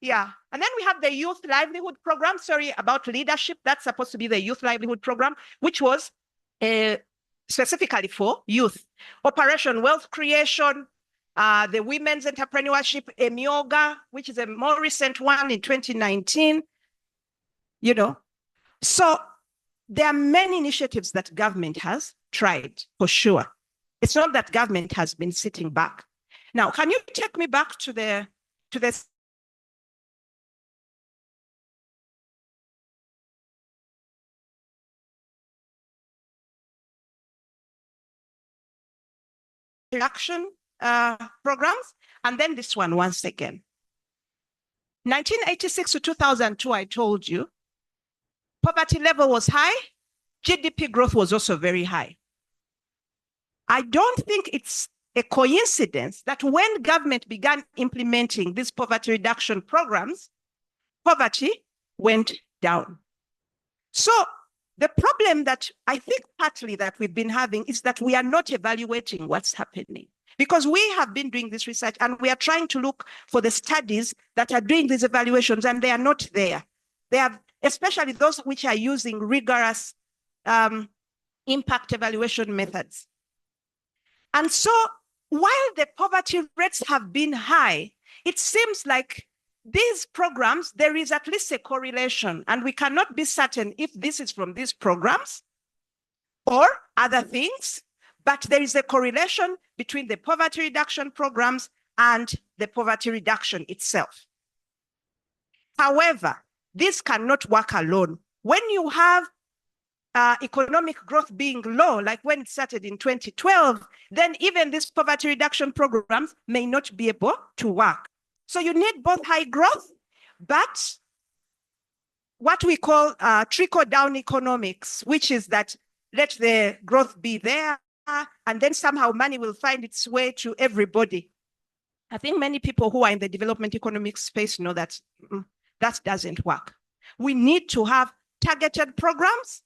Yeah, and then we have the youth livelihood program. Sorry, about leadership. That's supposed to be the youth livelihood program, which was specifically for youth. Operation Wealth Creation, the Women's Entrepreneurship, EMIOGA, which is a more recent one in 2019. You know, so there are many initiatives that government has tried, for sure. It's not that government has been sitting back. Now, can you take me back to the action programs, and then this one once again. 1986 to 2002, I told you, poverty level was high, GDP growth was also very high. I don't think it's a coincidence that when government began implementing these poverty reduction programs, poverty went down. So the problem that I think partly that we've been having is that we are not evaluating what's happening, because we have been doing this research and we are trying to look for the studies that are doing these evaluations, and they are not there. They have, especially those which are using rigorous impact evaluation methods. And so while the poverty rates have been high, it seems like these programs, there is at least a correlation, and we cannot be certain if this is from these programs or other things, but there is a correlation between the poverty reduction programs and the poverty reduction itself. However, this cannot work alone. When you have economic growth being low, like when it started in 2012, then even these poverty reduction programs may not be able to work. So you need both high growth, but what we call trickle-down economics, which is that let the growth be there, and then somehow money will find its way to everybody. I think many people who are in the development economics space know that that doesn't work. We need to have targeted programs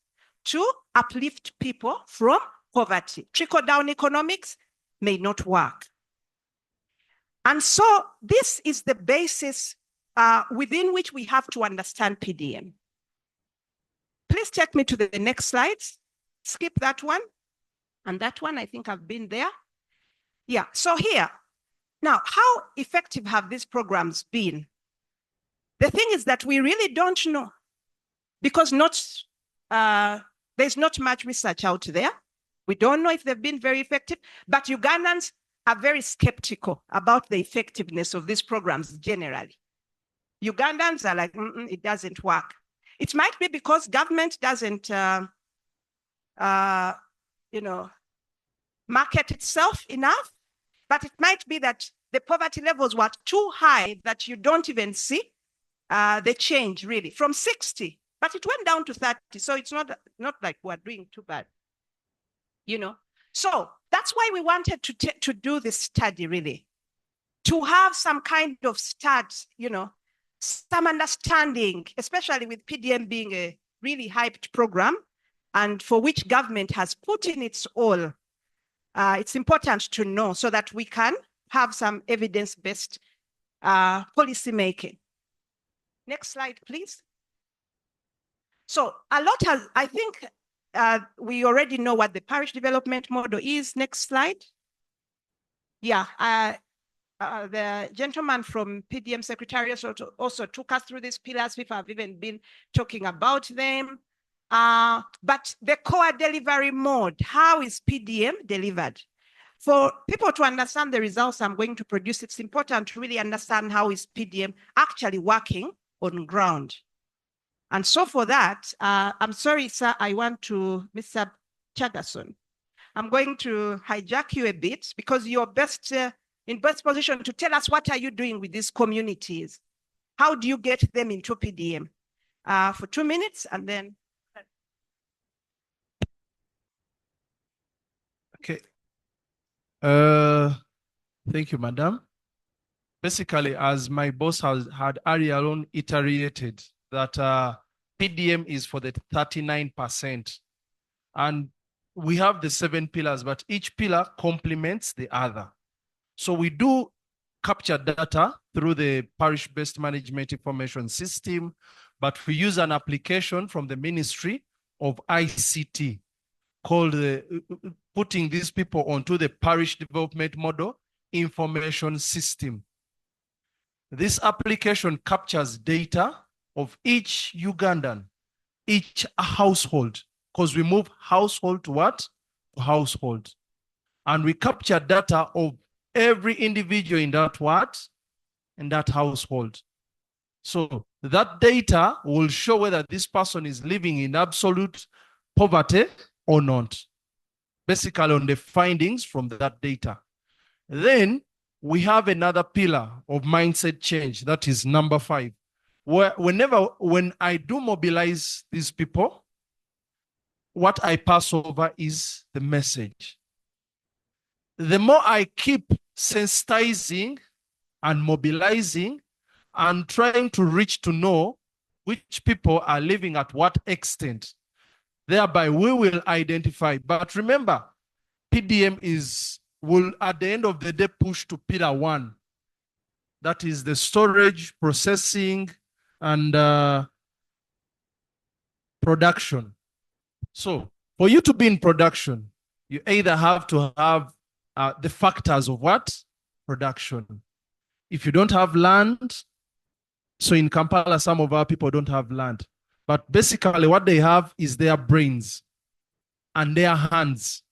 to uplift people from poverty. Trickle-down economics may not work. And so this is the basis within which we have to understand PDM. Please take me to the next slides. Skip that one. And that one, I think I've been there. Yeah, so here. Now, how effective have these programs been? The thing is that we really don't know, because there's not much research out there. We don't know if they've been very effective, but Ugandans are very skeptical about the effectiveness of these programs generally. Ugandans are like, it doesn't work. It might be because government doesn't, market itself enough, but it might be that the poverty levels were too high that you don't even see the change really from 60, but it went down to 30. So it's not like we're doing too bad, So that's why we wanted to do this study really, to have some kind of start, some understanding, especially with PDM being a really hyped program and for which government has put in its all. It's important to know so that we can have some evidence-based policy making. Next slide, please. So a lot has, I think we already know what the Parish Development Model is. Next slide. Yeah, the gentleman from PDM Secretariat also took us through these pillars. We have even been talking about them. But the core delivery mode, how is PDM delivered? For people to understand the results I'm going to produce, it's important to really understand how is PDM actually working on ground. And so for that, I'm sorry, sir, I want to, Mr. Chagason, I'm going to hijack you a bit because you're in best position to tell us what are you doing with these communities? How do you get them into PDM? For 2 minutes and then. Okay. Thank you, madam. Basically, as my boss had earlier on iterated that PDM is for the 39%. And we have the 7 pillars, but each pillar complements the other. So we do capture data through the parish-based management information system, but we use an application from the Ministry of ICT called putting these people onto the Parish Development Model information system. This application captures data of each Ugandan, each household, because we move household to what? To household. And we capture data of every individual in that what? In that household. So that data will show whether this person is living in absolute poverty or not, basically on the findings from that data. Then we have another pillar of mindset change, that is number 5, where when I do mobilize these people, what I pass over is the message. The more I keep sensitizing and mobilizing and trying to reach to know which people are living at what extent, thereby we will identify. But remember, PDM will at the end of the day push to pillar 1. That is the storage, processing, and production. So for you to be in production, you either have to have the factors of what? Production. If you don't have land, so in Kampala, some of our people don't have land. But basically what they have is their brains and their hands,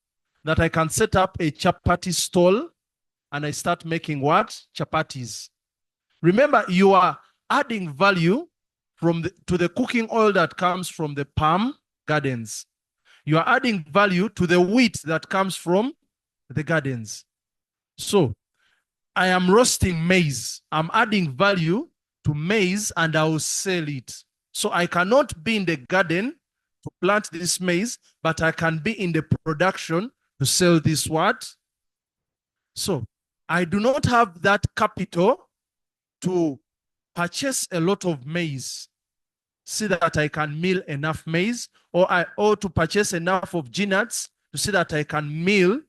that I can set up a chapati stall and I start making what? Chapatis. Remember, you are adding value to the cooking oil that comes from the palm gardens. You are adding value to the wheat that comes from the gardens. So I am roasting maize. I'm adding value to maize and I will sell it. So I cannot be in the garden to plant this maize, but I can be in the production to sell this what? So I do not have that capital to purchase a lot of maize, see that I can mill enough maize, or to purchase enough of nuts to see that I can mill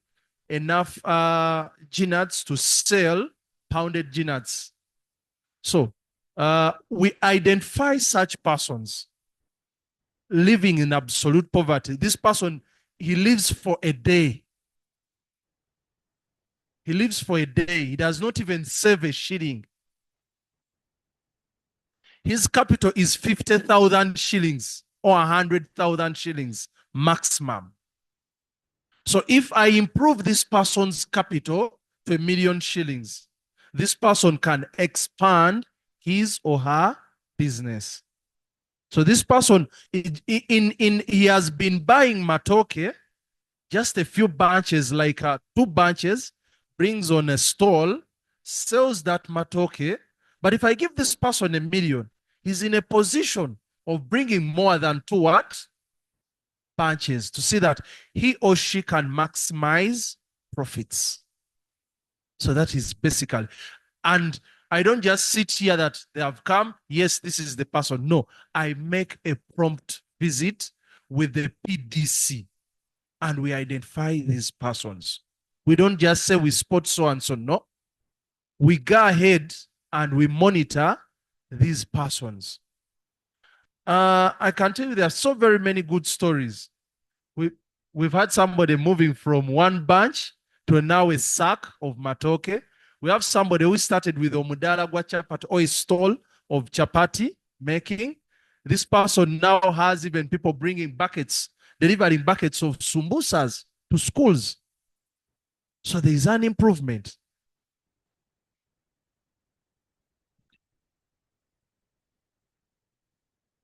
enough nuts to sell pounded nuts. So we identify such persons living in absolute poverty. This person, he lives for a day. He lives for a day. He does not even save a shilling. His capital is 50,000 shillings or 100,000 shillings maximum. So if I improve this person's capital to 1 million shillings, this person can expand his or her business. So this person, he has been buying matoke, just a few bunches, like 2 bunches, brings on a stall, sells that matoke. But if I give this person 1 million, he's in a position of bringing more than 2 what? Bunches, to see that he or she can maximize profits. So that is basically. And I don't just sit here that they have come, yes, this is the person. No, I make a prompt visit with the PDC and we identify these persons. We don't just say we spot so and so. No, we go ahead and we monitor these persons. I can tell you there are so very many good stories. We've had somebody moving from 1 bunch to now a sack of matoke. We have somebody who started with omudala gwa chapati or a stall of chapati making. This person now has even people bringing buckets, delivering buckets of sumbusas to schools. So there is an improvement.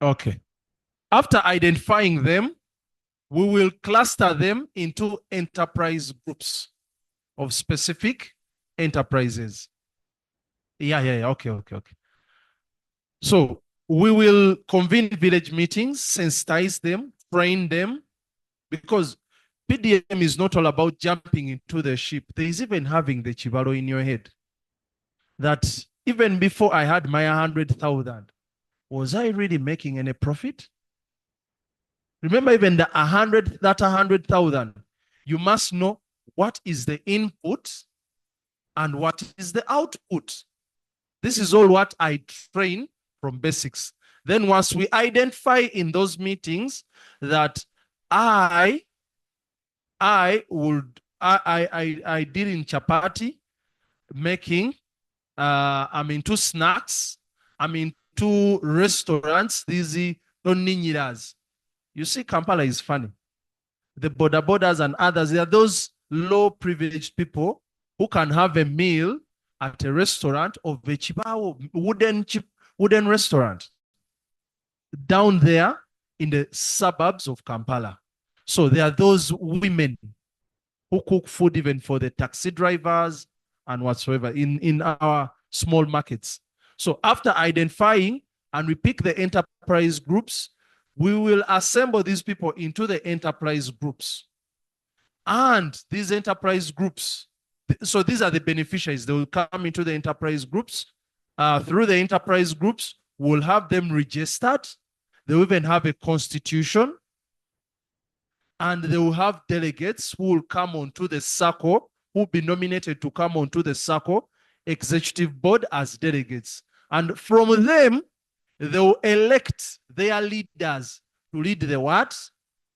Okay. After identifying them, we will cluster them into enterprise groups of specific enterprises. Okay. So we will convene village meetings, sensitize them, train them, because PDM is not all about jumping into the ship. There is even having the chibaro in your head. That even before I had my 100,000, was I really making any profit? Remember, even that 100,000, you must know what is the input and what is the output. This is all what I train from basics. Then once we identify in those meetings that I did in chapati making, I'm into snacks, I'm into restaurants, these non-NIERAs. You see, Kampala is funny. The borders and others, they are those low privileged people who can have a meal at a restaurant of a chibao wooden restaurant down there in the suburbs of Kampala. So there are those women who cook food even for the taxi drivers and whatsoever in our small markets. So after identifying and we pick the enterprise groups, we will assemble these people into the enterprise groups. And these enterprise groups, so these are the beneficiaries. They will come into the enterprise groups. Through the enterprise groups, we'll have them registered. They will even have a constitution. And they will have delegates who will come onto the circle, who will be nominated to come onto the circle executive board as delegates. And from them, they will elect their leaders to lead the what?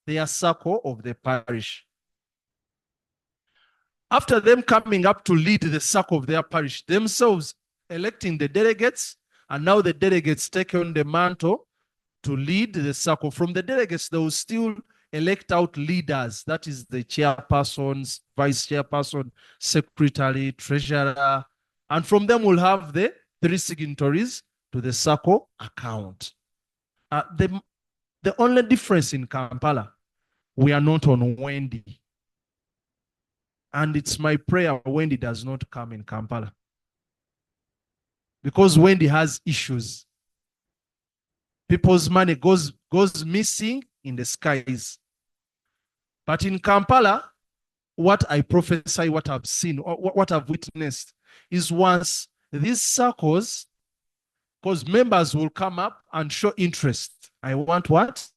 Their circle of the parish. After them coming up to lead the circle of their parish, themselves electing the delegates, and now the delegates take on the mantle to lead the circle. From the delegates, they will still elect out leaders. That is the chairpersons, vice chairperson, secretary, treasurer. And from them, we'll have the 3 signatories to the circle account. The only difference in Kampala, we are not on Wendy. And it's my prayer Wendy does not come in Kampala. Because Wendy has issues. People's money goes missing in the skies. But in Kampala, what I prophesy, what I've seen, or what I've witnessed is once these circles, because members will come up and show interest. I want what?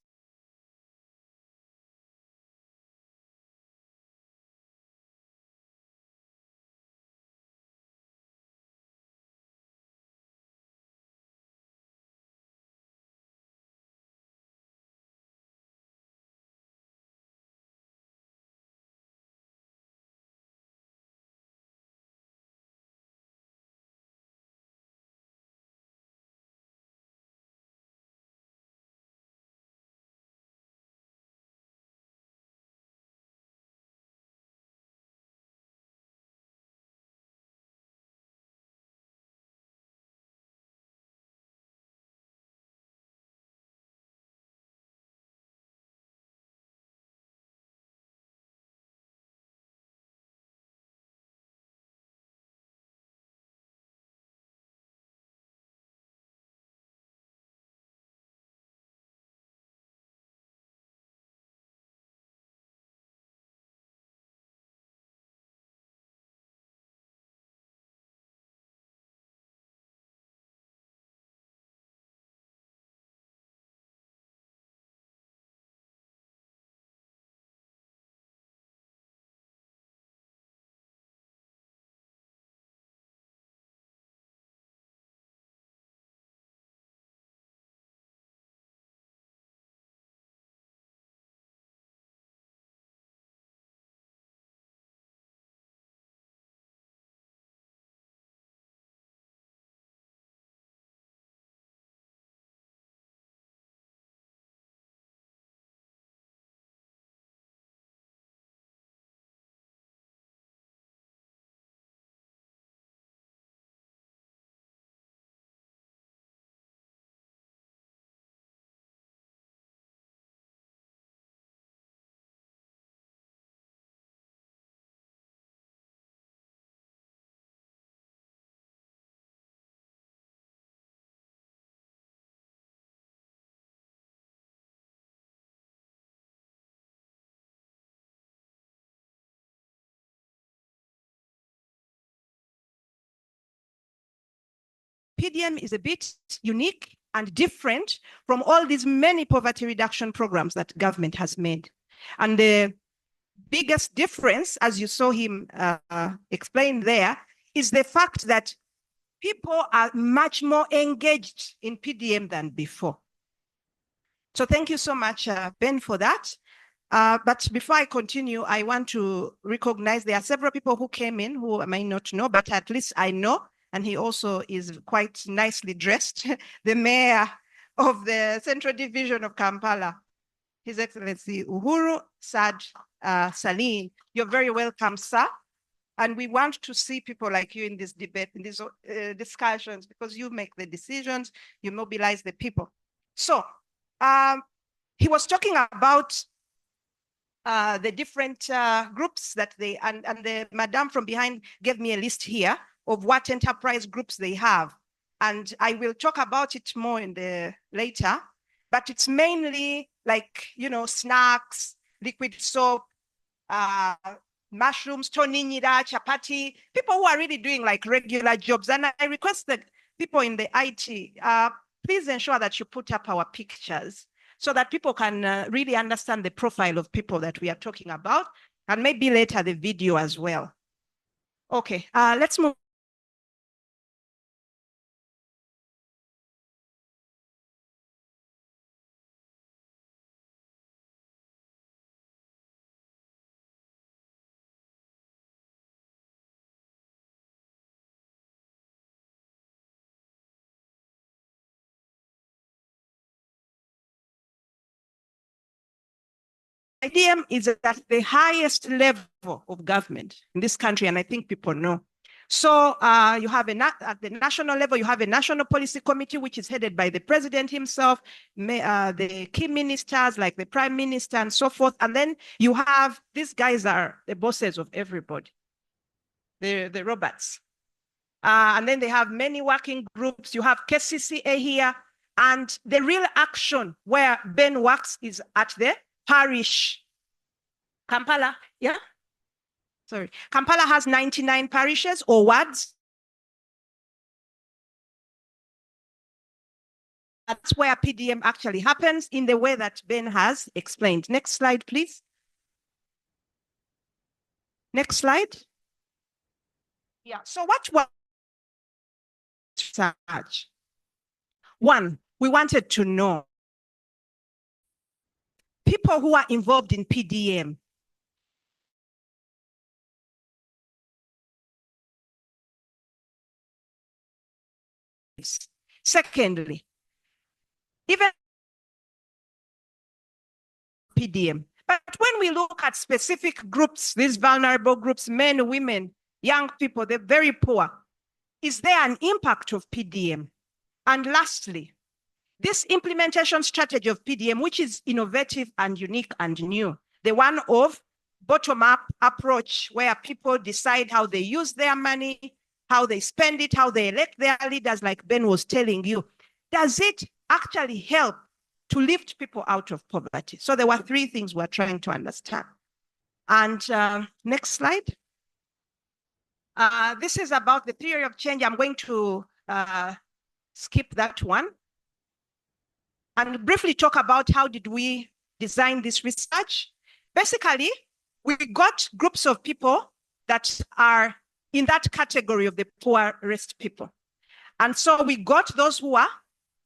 PDM is a bit unique and different from all these many poverty reduction programs that government has made. And the biggest difference, as you saw him explain there, is the fact that people are much more engaged in PDM than before. So thank you so much, Ben, for that. But before I continue, I want to recognize there are several people who came in who I may not know, but at least I know, and he also is quite nicely dressed, the mayor of the Central Division of Kampala, His Excellency Uhuru Salim. You're very welcome, sir. And we want to see people like you in this debate, in these discussions, because you make the decisions, you mobilize the people. So he was talking about the different groups that they, and the madam from behind gave me a list here of what enterprise groups they have. And I will talk about it more in the later, but it's mainly like, you know, snacks, liquid soap, mushrooms, toninyira, chapati, people who are really doing like regular jobs. And I request that people in the IT, please ensure that you put up our pictures so that people can really understand the profile of people that we are talking about, and maybe later the video as well. Okay, let's move. PDM is at the highest level of government in this country, and I think people know. So you have at the national level, you have a national policy committee, which is headed by the president himself, the key ministers like the prime minister and so forth. And then you have, these guys are the bosses of everybody, the robots. And then they have many working groups. You have KCCA here, and the real action where Ben works is at the parish. Kampala, yeah? Sorry. Kampala has 99 parishes or wards. That's where PDM actually happens in the way that Ben has explained. Next slide, please. Next slide. Yeah, so what was research? One, we wanted to know people who are involved in PDM. Secondly, even PDM. But when we look at specific groups, these vulnerable groups, men, women, young people, they're very poor, is there an impact of PDM? And lastly, this implementation strategy of PDM, which is innovative and unique and new, the one of bottom-up approach where people decide how they use their money, how they spend it, how they elect their leaders, like Ben was telling you, does it actually help to lift people out of poverty? So there were three things we're trying to understand. And next slide. This is about the theory of change. I'm going to skip that one and briefly talk about how did we design this research. Basically, we got groups of people that are in that category of the poorest people. And so we got those who are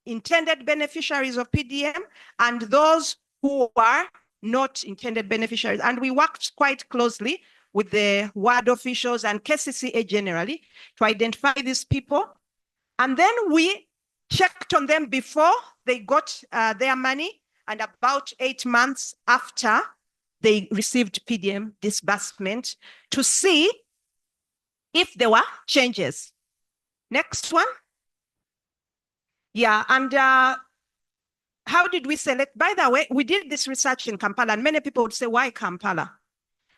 intended beneficiaries of PDM and those who are not intended beneficiaries. And we worked quite closely with the ward officials and KCCA generally to identify these people. And then we checked on them before they got their money and about 8 months after they received PDM disbursement to see if there were changes. Next one. Yeah, and how did we select? By the way, we did this research in Kampala, and many people would say, why Kampala?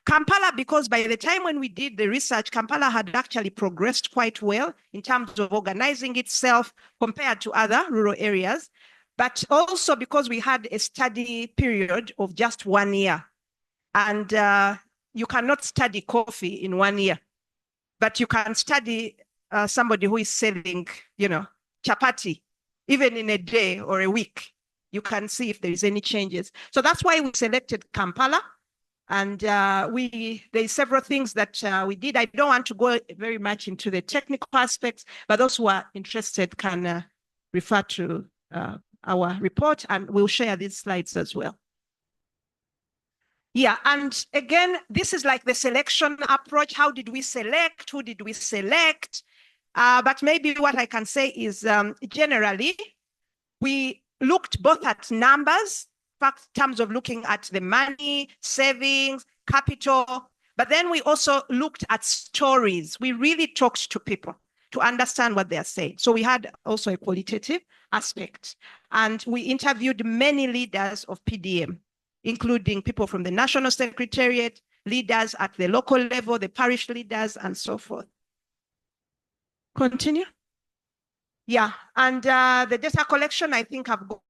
Kampala, because by the time when we did the research, Kampala had actually progressed quite well in terms of organizing itself compared to other rural areas, but also because we had a study period of just 1 year. And you cannot study coffee in 1 year, but you can study somebody who is selling, you know, chapati, even in a day or a week. You can see if there is any changes. So that's why we selected Kampala. And there's several things that we did. I don't want to go very much into the technical aspects, but those who are interested can refer to our report, and we'll share these slides as well. Yeah, and again, this is like the selection approach. How did we select? Who did we select? But maybe what I can say is generally, we looked both at numbers, in terms of looking at the money, savings, capital, but then we also looked at stories. We really talked to people to understand what they're saying. So we had also a qualitative aspect, and we interviewed many leaders of PDM, including people from the National Secretariat, leaders at the local level, the parish leaders, and so forth. Continue. Yeah, and the data collection, I think I've got.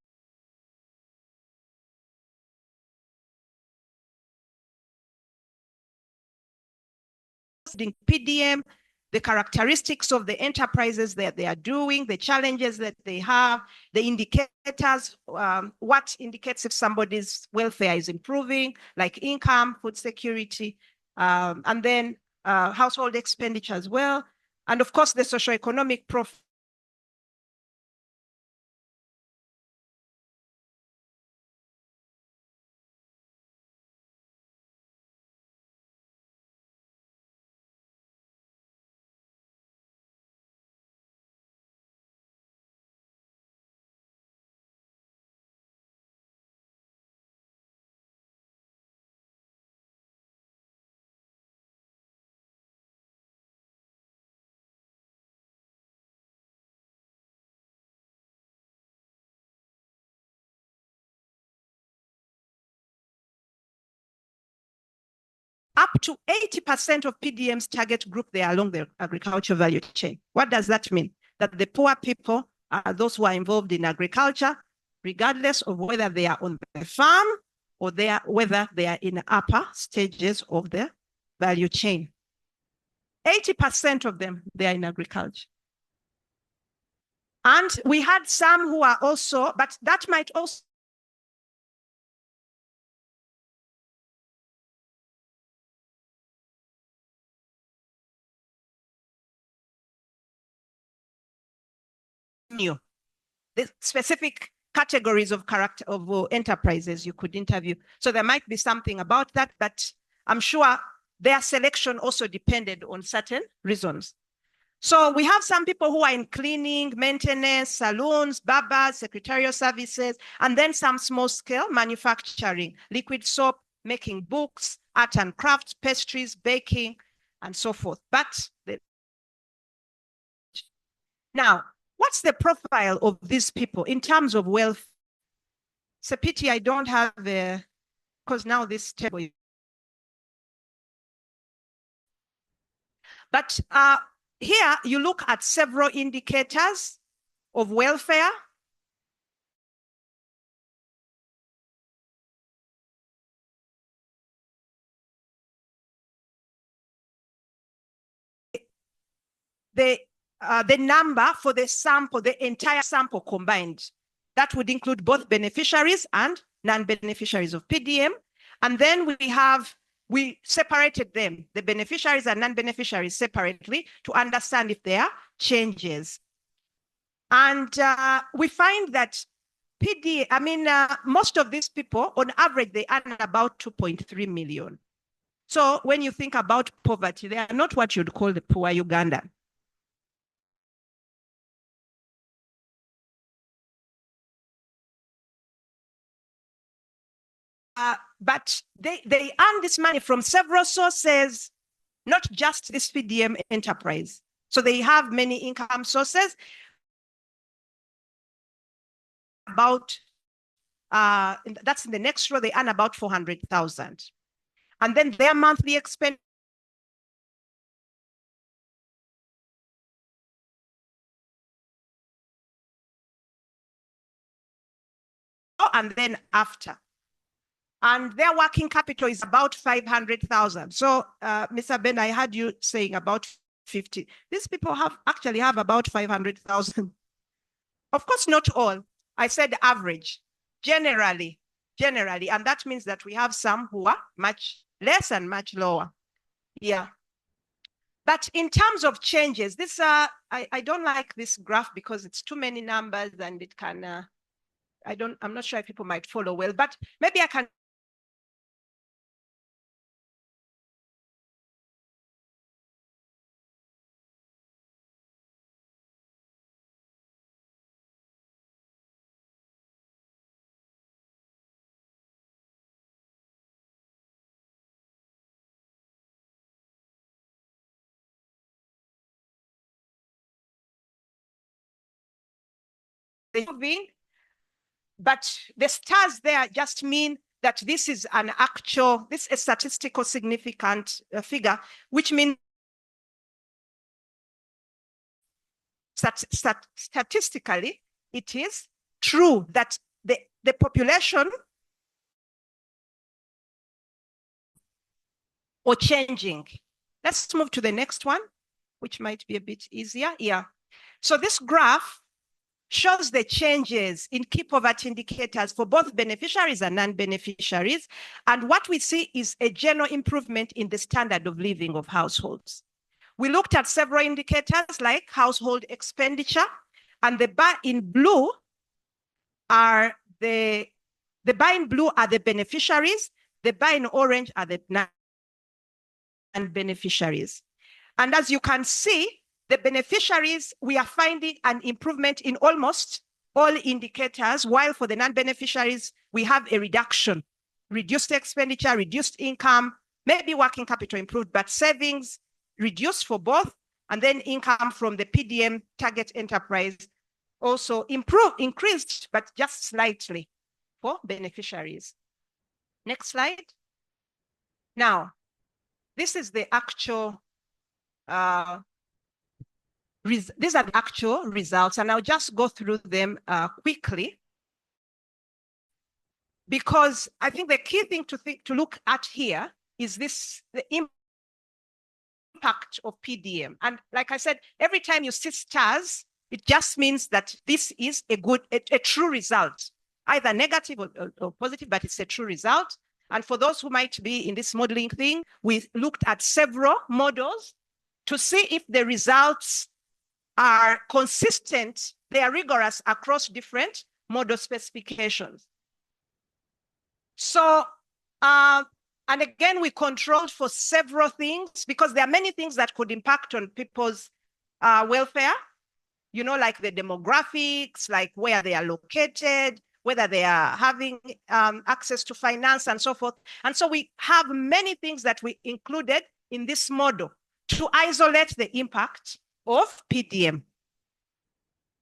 PDM, the characteristics of the enterprises that they are doing, the challenges that they have, the indicators, what indicates if somebody's welfare is improving, like income, food security, and then household expenditure as well. And of course, the socioeconomic profile. Up to 80% of PDM's target group, they are along the agriculture value chain. What does that mean? That the poor people are those who are involved in agriculture, regardless of whether they are on the farm or whether they are in the upper stages of the value chain. 80% of them, they are in agriculture. And we had some who are also, but that might also new. The specific categories of character of enterprises you could interview. So there might be something about that, but I'm sure their selection also depended on certain reasons. So we have some people who are in cleaning, maintenance, salons, barbers, secretarial services, and then some small scale manufacturing, liquid soap, making books, art and crafts, pastries, baking, and so forth. But now, what's the profile of these people in terms of wealth? It's a pity I don't have because now this table. But here you look at several indicators of welfare. The number for the sample, the entire sample combined, that would include both beneficiaries and non-beneficiaries of PDM. And then we separated them, the beneficiaries and non-beneficiaries separately to understand if there are changes. And we find that most of these people, on average, they earn about 2.3 million. So when you think about poverty, they are not what you'd call the poor Ugandan. But they earn this money from several sources, not just this PDM enterprise. So they have many income sources. About, that's in the next row, they earn about 400,000. And then their monthly expense. And then after. And their working capital is about 500,000. So, Mr. Ben, I heard you saying about 50. These people actually have about 500,000. Of course, not all. I said average, generally. And that means that we have some who are much less and much lower. Yeah. But in terms of changes, this I don't like this graph because it's too many numbers and it can I'm not sure if people might follow well, but maybe I can moving, but the stars there just mean that this is an actual, this is a statistical significant figure, which means statistically, it is true that the population or changing. Let's move to the next one, which might be a bit easier. Yeah. So this graph shows the changes in key poverty indicators for both beneficiaries and non-beneficiaries. And what we see is a general improvement in the standard of living of households. We looked at several indicators like household expenditure, and the bar in blue are the beneficiaries, the bar in orange are the non-beneficiaries. And as you can see, the beneficiaries, we are finding an improvement in almost all indicators, while for the non-beneficiaries, we have a reduction, reduced expenditure, reduced income, maybe working capital improved, but savings reduced for both, and then income from the PDM target enterprise also increased, but just slightly for beneficiaries. Next slide. Now, this is the actual these are the actual results, and I'll just go through them quickly, because I think the key thing to look at here is the impact of PDM. And like I said, every time you see stars, it just means that this is a true result, either negative or positive, but it's a true result. And for those who might be in this modeling thing, we looked at several models to see if the results are consistent, they are rigorous across different model specifications. So, and again, we controlled for several things because there are many things that could impact on people's welfare, you know, like the demographics, like where they are located, whether they are having access to finance and so forth. And so we have many things that we included in this model to isolate the impact of PDM.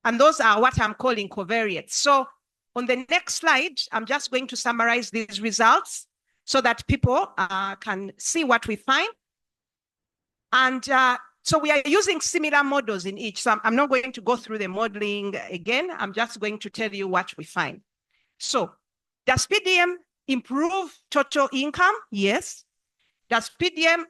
And those are what I'm calling covariates. So on the next slide, I'm just going to summarize these results so that people can see what we find. And so we are using similar models in each. So I'm not going to go through the modeling again. I'm just going to tell you what we find. So does PDM improve total income? Yes. Does PDM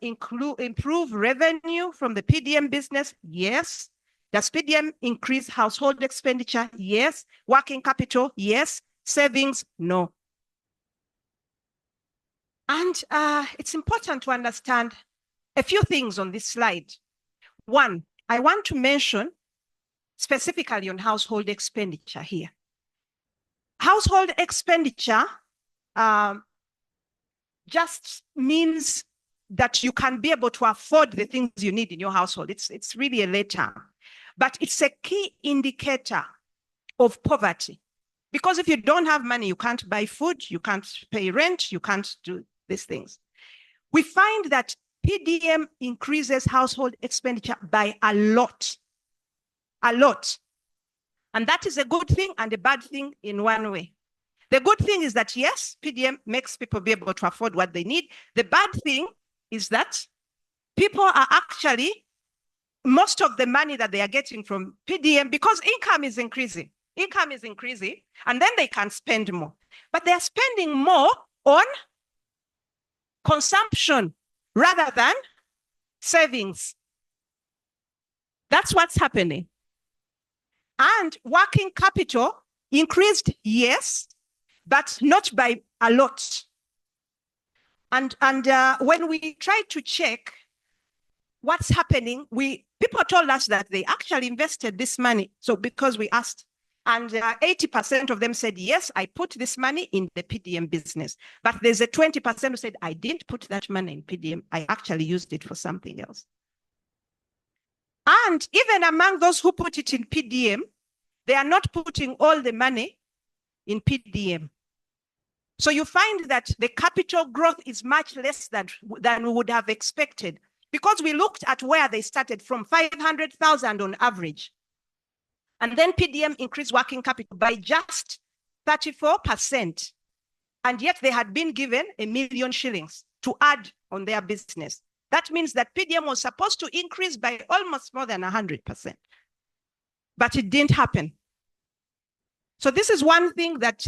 improve revenue from the PDM business? Yes. Does PDM increase household expenditure? Yes. Working capital? Yes. Savings? No. And it's important to understand a few things on this slide. One, I want to mention specifically on household expenditure here. Household expenditure just means that you can be able to afford the things you need in your household. It's really a lay term, but it's a key indicator of poverty. Because if you don't have money, you can't buy food, you can't pay rent, you can't do these things. We find that PDM increases household expenditure by a lot. And that is a good thing and a bad thing in one way. The good thing is that, yes, PDM makes people be able to afford what they need. The bad thing is that people are actually, most of the money that they are getting from PDM, because income is increasing, and then they can spend more. But they are spending more on consumption rather than savings. That's what's happening. And working capital increased, yes, but not by a lot. And when we tried to check what's happening, people told us that they actually invested this money. So because we asked, and 80% of them said, yes, I put this money in the PDM business. But there's a 20% who said, I didn't put that money in PDM. I actually used it for something else. And even among those who put it in PDM, they are not putting all the money in PDM. So you find that the capital growth is much less than we would have expected, because we looked at where they started from 500,000 on average. And then PDM increased working capital by just 34%. And yet they had been given 1 million shillings to add on their business. That means that PDM was supposed to increase by almost more than 100%. But it didn't happen. So this is one thing that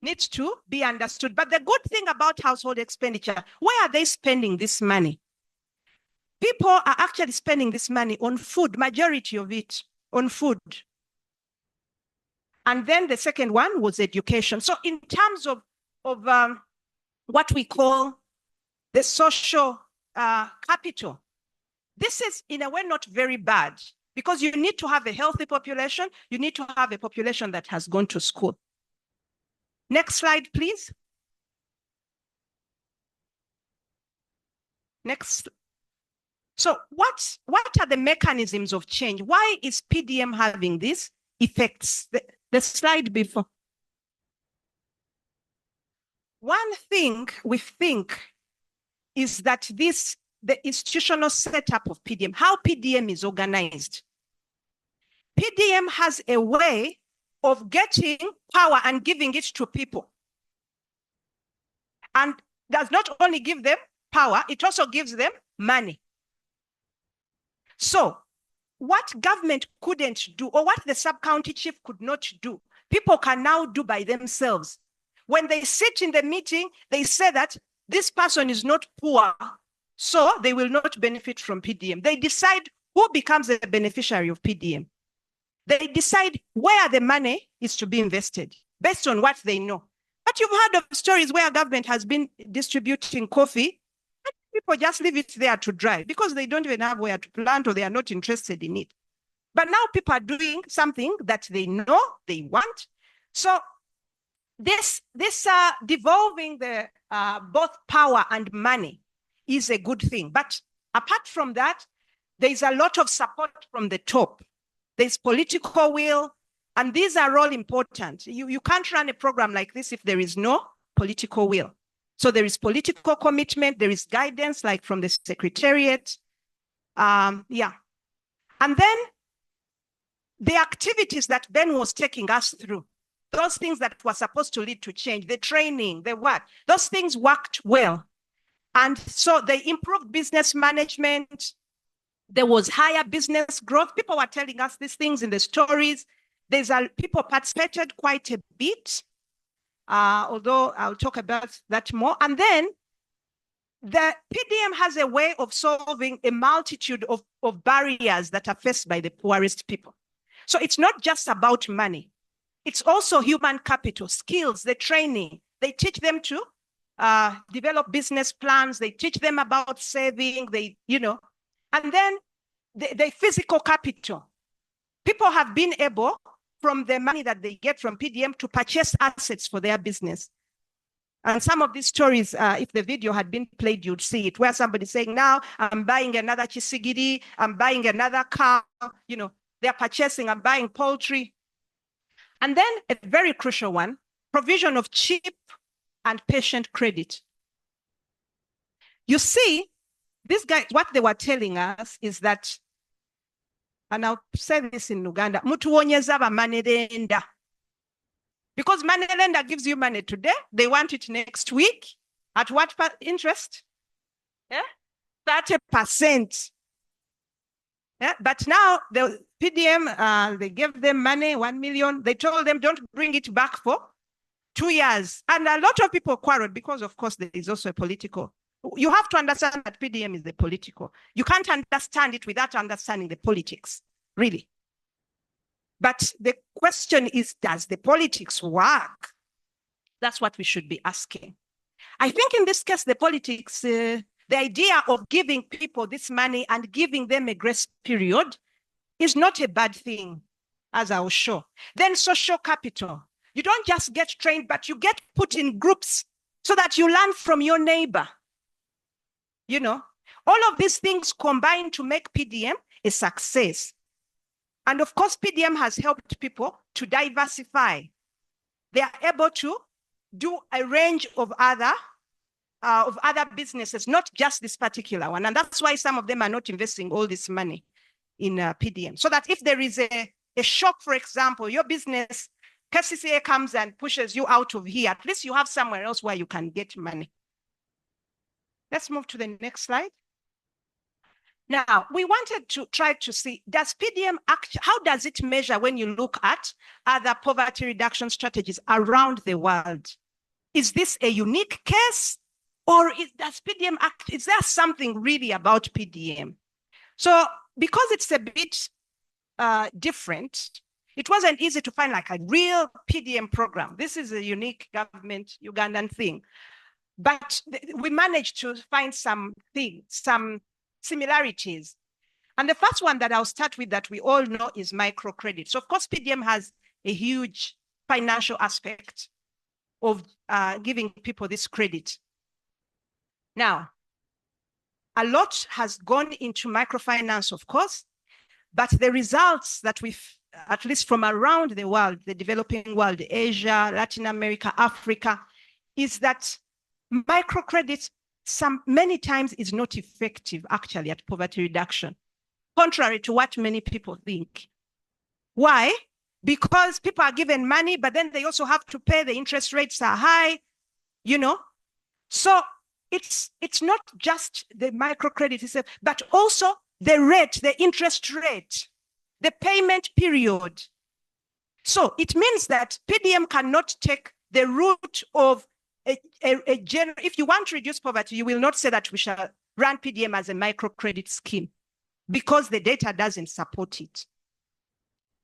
needs to be understood. But the good thing about household expenditure, where are they spending this money? People are actually spending this money on food, majority of it on food. And then the second one was education. So in terms of what we call the social capital, this is in a way not very bad, because you need to have a healthy population. You need to have a population that has gone to school. Next slide, please. Next. So what are the mechanisms of change? Why is PDM having these effects? The slide before. One thing we think is that the institutional setup of PDM, how PDM is organized. PDM has a way of getting power and giving it to people. And does not only give them power, it also gives them money. So what government couldn't do, or what the sub-county chief could not do, people can now do by themselves. When they sit in the meeting, they say that this person is not poor, so they will not benefit from PDM. They decide who becomes a beneficiary of PDM. They decide where the money is to be invested based on what they know. But you've heard of stories where government has been distributing coffee, and people just leave it there to dry because they don't even have where to plant, or they are not interested in it. But now people are doing something that they know they want. So this devolving the both power and money is a good thing. But apart from that, there is a lot of support from the top. There's political will, and these are all important. You can't run a program like this if there is no political will. So there is political commitment, there is guidance like from the Secretariat. Yeah. And then the activities that Ben was taking us through, those things that were supposed to lead to change, the training, the what, those things worked well. And so they improved business management. There was higher business growth. People were telling us these things in the stories. People participated quite a bit, although I'll talk about that more. And then the PDM has a way of solving a multitude of barriers that are faced by the poorest people. So it's not just about money. It's also human capital, skills, the training. They teach them to develop business plans. They teach them about saving, and then the physical capital. People have been able, from the money that they get from PDM, to purchase assets for their business. And some of these stories, if the video had been played, you'd see it, where somebody's saying, now I'm buying another chisigiri, I'm buying another car, they're purchasing, I'm buying poultry. And then a very crucial one, provision of cheap and patient credit. You see, these guys, what they were telling us is that, and I'll say this in Uganda, mutuonyeza ba money lender. Because money lender gives you money today, they want it next week. At what interest? Yeah? 30%. Yeah? But now the PDM, they gave them money, 1 million. They told them, don't bring it back for 2 years. And a lot of people quarreled because, of course, there is also a political. You have to understand that PDM is the political. You can't understand it without understanding the politics, really. But the question is, does the politics work? That's what we should be asking. I think in this case, the politics, the idea of giving people this money and giving them a grace period is not a bad thing, as I will show. Then social capital. You don't just get trained, but you get put in groups so that you learn from your neighbor. You know, all of these things combine to make PDM a success. And of course, PDM has helped people to diversify. They are able to do a range of other businesses, not just this particular one. And that's why some of them are not investing all this money in PDM. So that if there is a shock, for example, your business, KCCA comes and pushes you out of here, at least you have somewhere else where you can get money. Let's move to the next slide. Now, we wanted to try to see, does PDM how does it measure when you look at other poverty reduction strategies around the world? Is this a unique case? Or does PDM is there something really about PDM? So because it's a bit different, it wasn't easy to find like a real PDM program. This is a unique government Ugandan thing. But we managed to find some similarities. And the first one that I'll start with that we all know is microcredit. So of course, PDM has a huge financial aspect of giving people this credit. Now, a lot has gone into microfinance, of course, but the results that we've, at least from around the world, the developing world, Asia, Latin America, Africa, is that microcredit many times is not effective actually at poverty reduction, contrary to what many people think. Why? Because people are given money, but then they also have to pay, the interest rates are high, you know? So it's not just the microcredit itself, but also the rate, the interest rate, the payment period. So it means that PDM cannot take the route of a general, if you want to reduce poverty, you will not say that we shall run PDM as a microcredit scheme because the data doesn't support it.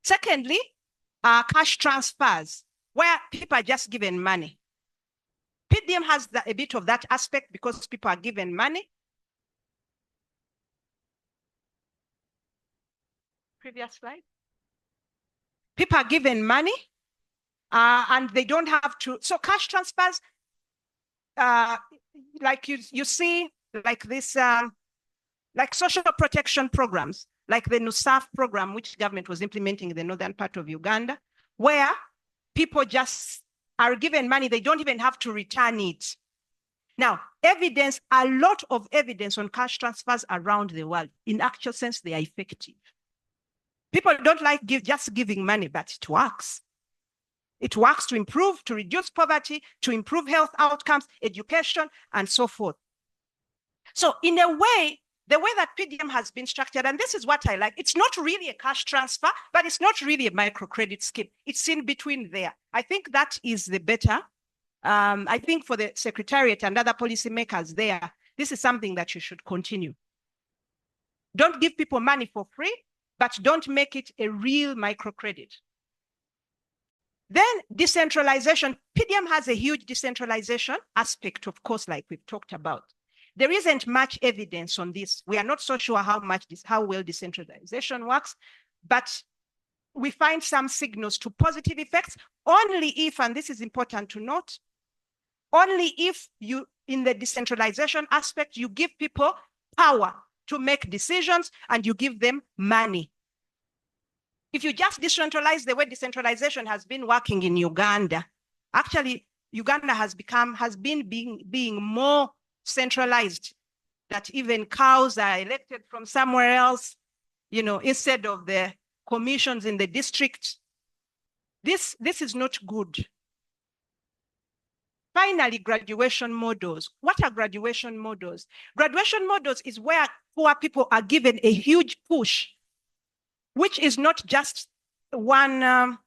Secondly, cash transfers, where people are just given money. PDM has a bit of that aspect because people are given money. Previous slide. People are given money and they don't have to, so cash transfers, like you see, like this, like social protection programs, like the NUSAF program, which government was implementing in the northern part of Uganda, where people just are given money, they don't even have to return it. Now, evidence, a lot of evidence on cash transfers around the world, in actual sense, they are effective. People don't like just giving money, but it works. It works to improve, to reduce poverty, to improve health outcomes, education, and so forth. So in a way, the way that PDM has been structured, and this is what I like, it's not really a cash transfer, but it's not really a microcredit scheme. It's in between there. I think that is the better. I think for the Secretariat and other policymakers there, this is something that you should continue. Don't give people money for free, but don't make it a real microcredit. Then decentralization. PDM has a huge decentralization aspect, of course, like we've talked about. There isn't much evidence on this. We are not so sure how well decentralization works, but we find some signals to positive effects only if, and this is important to note, only if you, in the decentralization aspect, you give people power to make decisions and you give them money. If you just decentralize the way decentralization has been working in Uganda, actually Uganda has been being more centralized, that even cows are elected from somewhere else, you know, instead of the commissions in the district. This is not good. Finally, graduation models. What are graduation models? Graduation models is where poor people are given a huge push, which is not just one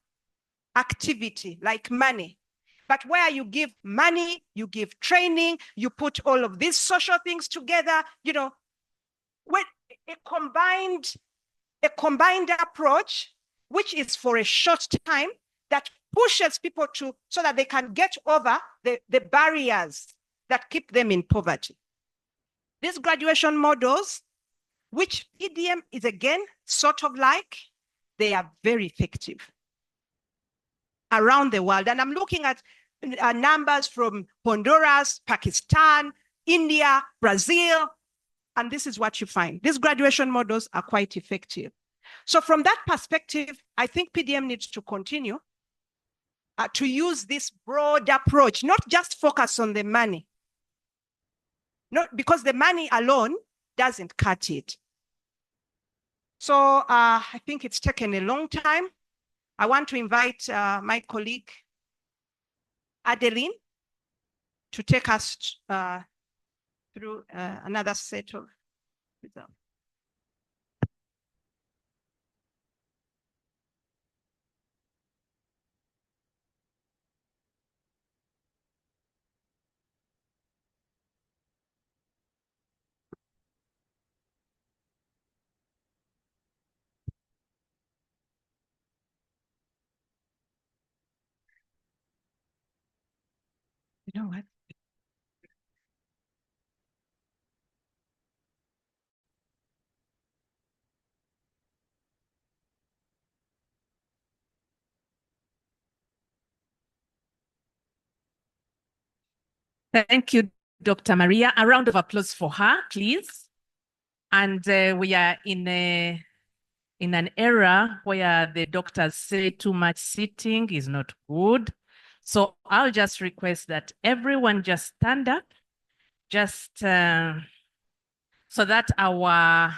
activity like money, but where you give money, you give training, you put all of these social things together, you know, with a combined approach, which is for a short time, that pushes people to, so that they can get over the barriers that keep them in poverty. These graduation models, which PDM is again sort of like, they are very effective around the world. And I'm looking at numbers from Honduras, Pakistan, India, Brazil, and this is what you find. These graduation models are quite effective. So from that perspective, I think PDM needs to continue to use this broad approach, not just focus on the money. Not because the money alone doesn't cut it. So I think it's taken a long time. I want to invite my colleague, Adeline, to take us through another set of results. You know what? Thank you, Dr. Maria. A round of applause for her, please. And we are in an era where the doctors say too much sitting is not good. So I'll just request that everyone just stand up, just so that our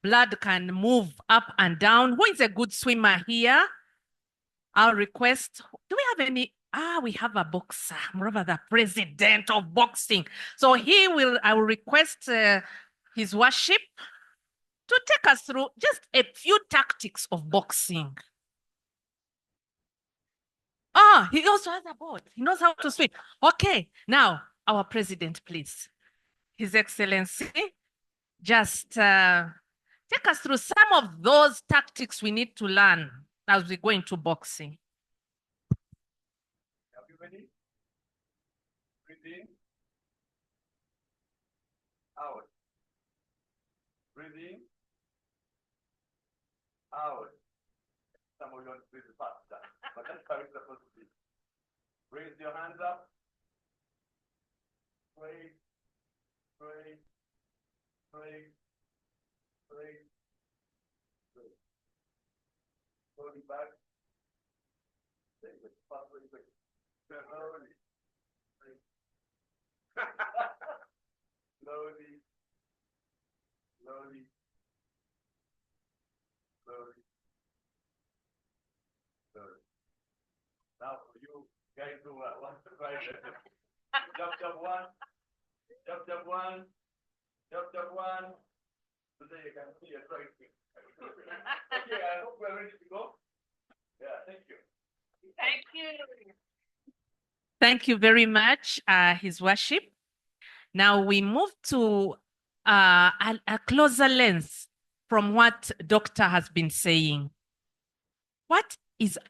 blood can move up and down. Who is a good swimmer here? I'll request, do we have any? We have a boxer, moreover, the president of boxing. So I will request his worship to take us through just a few tactics of boxing. He also has a board. He knows how to swim. Okay, now our president, please. His Excellency, just take us through some of those tactics we need to learn as we go into boxing. Are you ready? Breathe in. Out. Breathe in. Out. Some of you want to breathe faster, but that's how it's supposed to be. Raise your hands up. Pray, pray, pray, pray, pray. Slowly back. Take it, slowly back. Slowly. Slowly. Slowly. Slowly. Slowly. Now for you guys who want to try that. Jump, jump one. Jump, jump one. Jump, jump one. Today you can see a right thing. Okay, I hope we're ready to go. Yeah, thank you. Thank you. Thank you very much, His Worship. Now we move to a closer lens from what Doctor has been saying.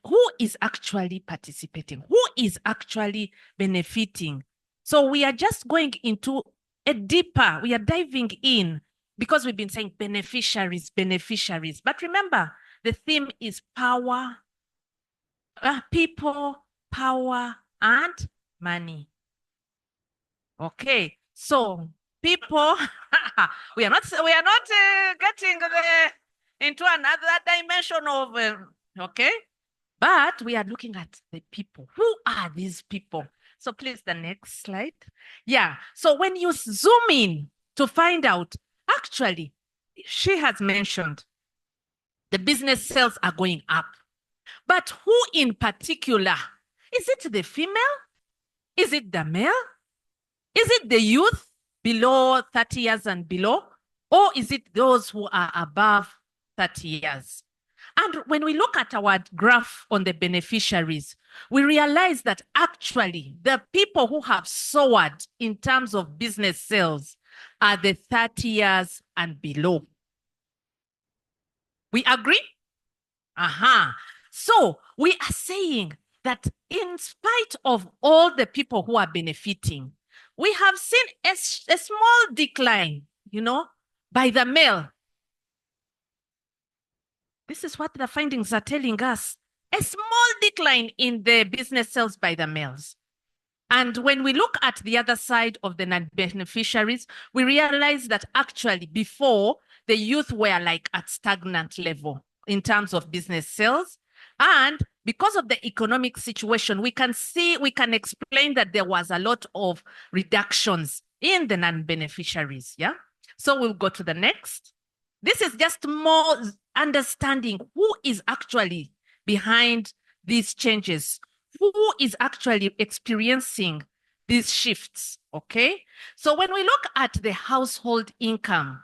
Who is actually participating? Who is actually benefiting? So we are just going into a deeper, we are diving in because we've been saying beneficiaries, beneficiaries. But remember, the theme is power, people, power, and money. Okay, so people, we are not getting into another dimension of, okay? But we are looking at the people. Who are these people? So please, the next slide. Yeah, so when you zoom in to find out, actually, she has mentioned the business sales are going up. But who in particular? Is it the female? Is it the male? Is it the youth below 30 years and below? Or is it those who are above 30 years? And when we look at our graph on the beneficiaries, we realize that actually the people who have soared in terms of business sales are the 30 years and below. We agree? So we are saying that in spite of all the people who are benefiting, we have seen a small decline, by the male. This is what the findings are telling us. A small decline in the business sales by the males. And when we look at the other side of the non-beneficiaries, we realize that actually before, the youth were like at stagnant level in terms of business sales. And because of the economic situation, we can explain that there was a lot of reductions in the non-beneficiaries, yeah? So we'll go to the next. This is just more understanding who is actually behind these changes, who is actually experiencing these shifts, okay? So when we look at the household income,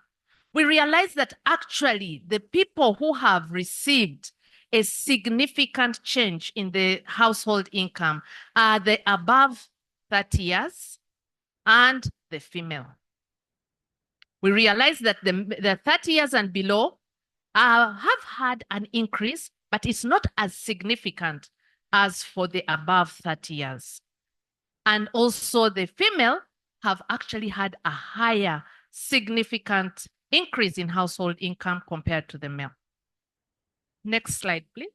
we realize that actually the people who have received a significant change in the household income are the above 30 years and the female. We realize that the 30 years and below have had an increase, but it's not as significant as for the above 30 years. And also the female have actually had a higher significant increase in household income compared to the male. Next slide, please.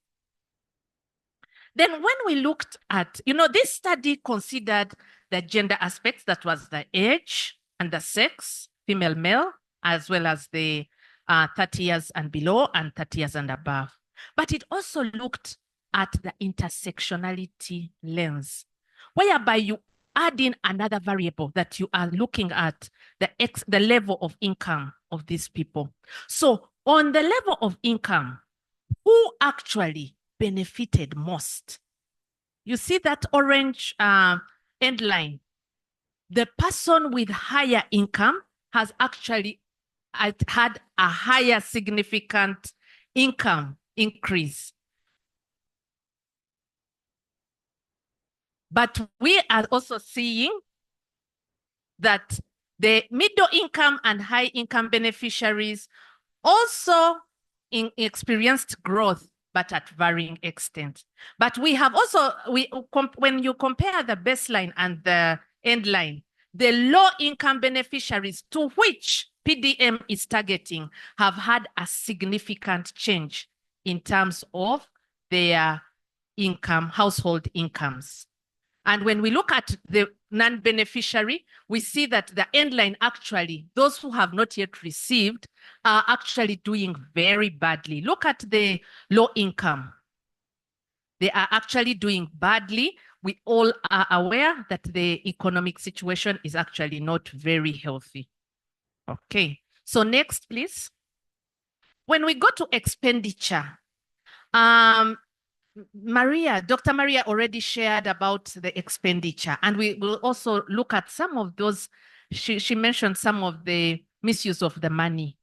Then when we looked at, this study considered the gender aspects, that was the age and the sex, female, male, as well as the 30 years and below and 30 years and above. But it also looked at the intersectionality lens, whereby you add in another variable that you are looking at the level of income of these people. So on the level of income, who actually benefited most? You see that orange end line. The person with higher income has actually had a higher significant income increase. But we are also seeing that the middle income and high income beneficiaries also experienced growth, but at varying extent. But we have also, when you compare the baseline and the end line, the low income beneficiaries to which PDM is targeting have had a significant change in terms of their income, household incomes. And when we look at the non-beneficiary, we see that the end line actually, those who have not yet received are actually doing very badly. Look at the low income. They are actually doing badly. We all are aware that the economic situation is actually not very healthy. Okay, so next, please. When we go to expenditure, Dr. Maria already shared about the expenditure, and we will also look at some of those. She mentioned some of the misuse of the money,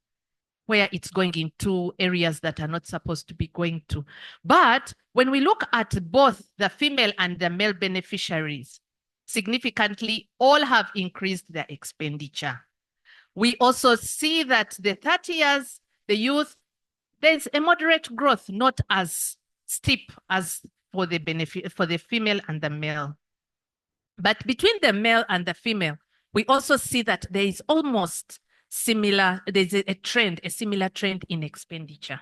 where it's going into areas that are not supposed to be going to. But when we look at both the female and the male beneficiaries, significantly, all have increased their expenditure. We also see that the 30 years, the youth, there's a moderate growth, not as steep as for the female and the male. But between the male and the female, we also see that there is almost similar, there's a trend, a similar trend in expenditure.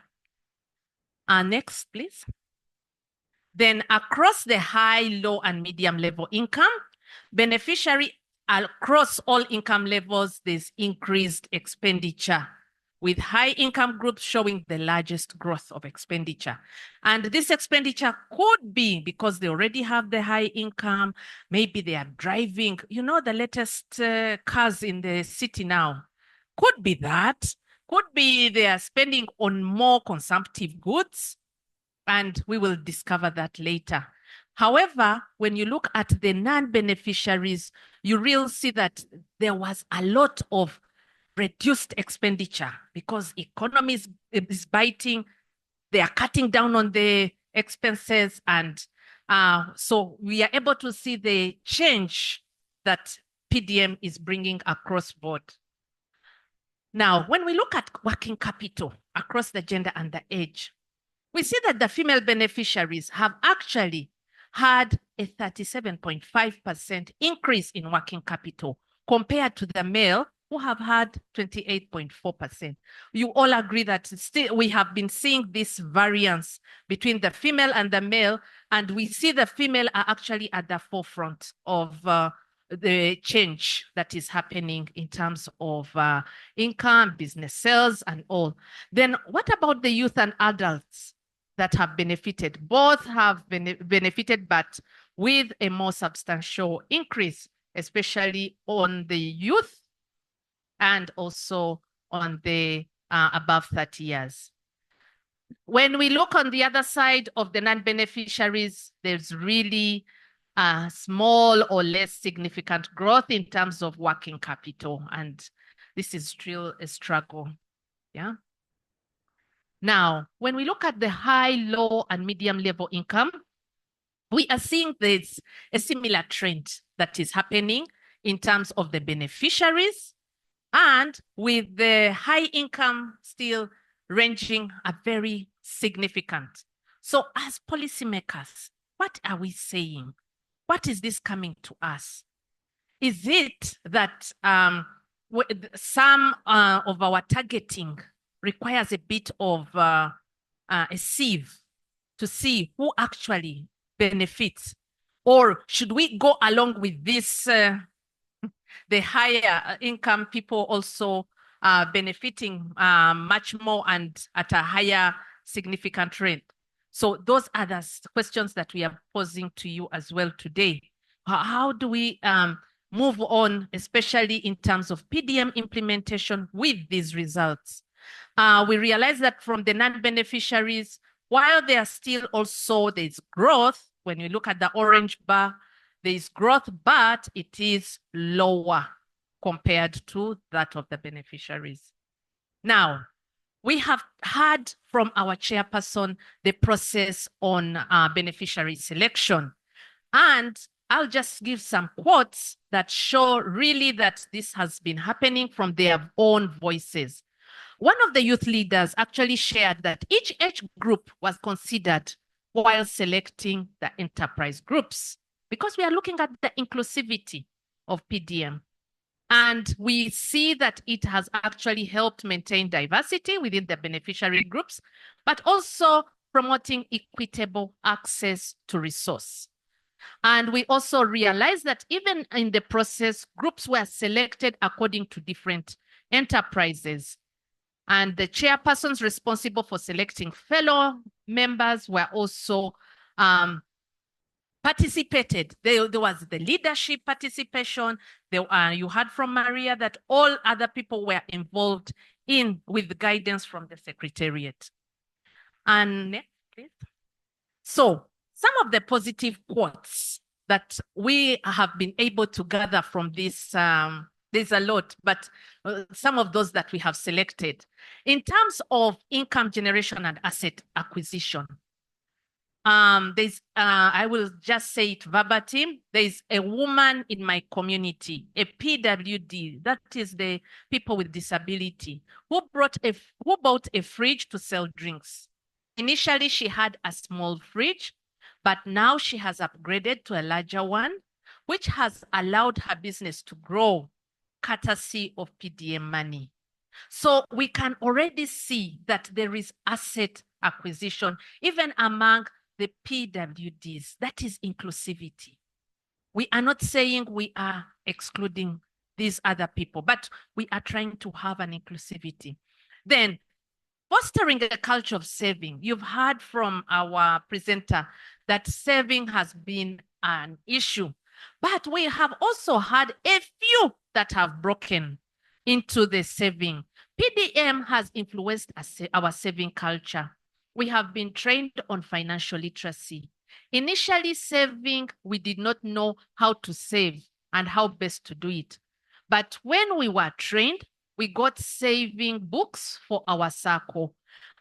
Next, please. Then across the high, low, and medium level income, beneficiary across all income levels, there's increased expenditure, with high income groups showing the largest growth of expenditure. And this expenditure could be because they already have the high income, maybe they are driving, the latest cars in the city now. Could be that, could be they are spending on more consumptive goods, and we will discover that later. However, when you look at the non-beneficiaries, you really see that there was a lot of reduced expenditure because economy is biting, they are cutting down on the expenses, and so we are able to see the change that PDM is bringing across board. Now, when we look at working capital across the gender and the age, we see that the female beneficiaries have actually had a 37.5% increase in working capital compared to the male, who have had 28.4%. You all agree that still we have been seeing this variance between the female and the male, and we see the female are actually at the forefront of the change that is happening in terms of income, business sales, and all. Then what about the youth and adults that have benefited? Both have benefited, but with a more substantial increase, especially on the youth and also on the above 30 years. When we look on the other side of the non-beneficiaries, there's really small or less significant growth in terms of working capital, and this is still a struggle. Yeah. Now, when we look at the high, low, and medium level income, we are seeing there's a similar trend that is happening in terms of the beneficiaries, and with the high income still ranging a very significant. So as policymakers, what are we saying? What is this coming to us? Is it that some of our targeting requires a bit of a sieve to see who actually benefits? Or should we go along with this, the higher income people also benefiting much more and at a higher significant rate? So those are the questions that we are posing to you as well today. How do we move on, especially in terms of PDM implementation with these results? We realize that from the non-beneficiaries, while there are still also there's growth, when you look at the orange bar, there is growth, but it is lower compared to that of the beneficiaries. Now, we have heard from our chairperson the process on beneficiary selection. And I'll just give some quotes that show really that this has been happening from their own voices. One of the youth leaders actually shared that each age group was considered while selecting the enterprise groups, because we are looking at the inclusivity of PDM. And we see that it has actually helped maintain diversity within the beneficiary groups, but also promoting equitable access to resource. And we also realize that even in the process, groups were selected according to different enterprises. And the chairpersons responsible for selecting fellow members were also participated. There was the leadership participation. You heard from Maria that all other people were involved with the guidance from the Secretariat. And next, please. So some of the positive quotes that we have been able to gather from this, there's a lot, but some of those that we have selected. In terms of income generation and asset acquisition, I will just say it verbatim. There's a woman in my community, a PWD, that is the people with disability, who bought a fridge to sell drinks. Initially, she had a small fridge, but now she has upgraded to a larger one, which has allowed her business to grow, courtesy of PDM money. So we can already see that there is asset acquisition, even among the PWDs. That is inclusivity. We are not saying we are excluding these other people, but we are trying to have an inclusivity. Then, fostering a culture of saving. You've heard from our presenter that saving has been an issue, but we have also had a few that have broken into the saving. PDM has influenced our saving culture. We have been trained on financial literacy. Initially saving, we did not know how to save and how best to do it. But when we were trained, we got saving books for our circle.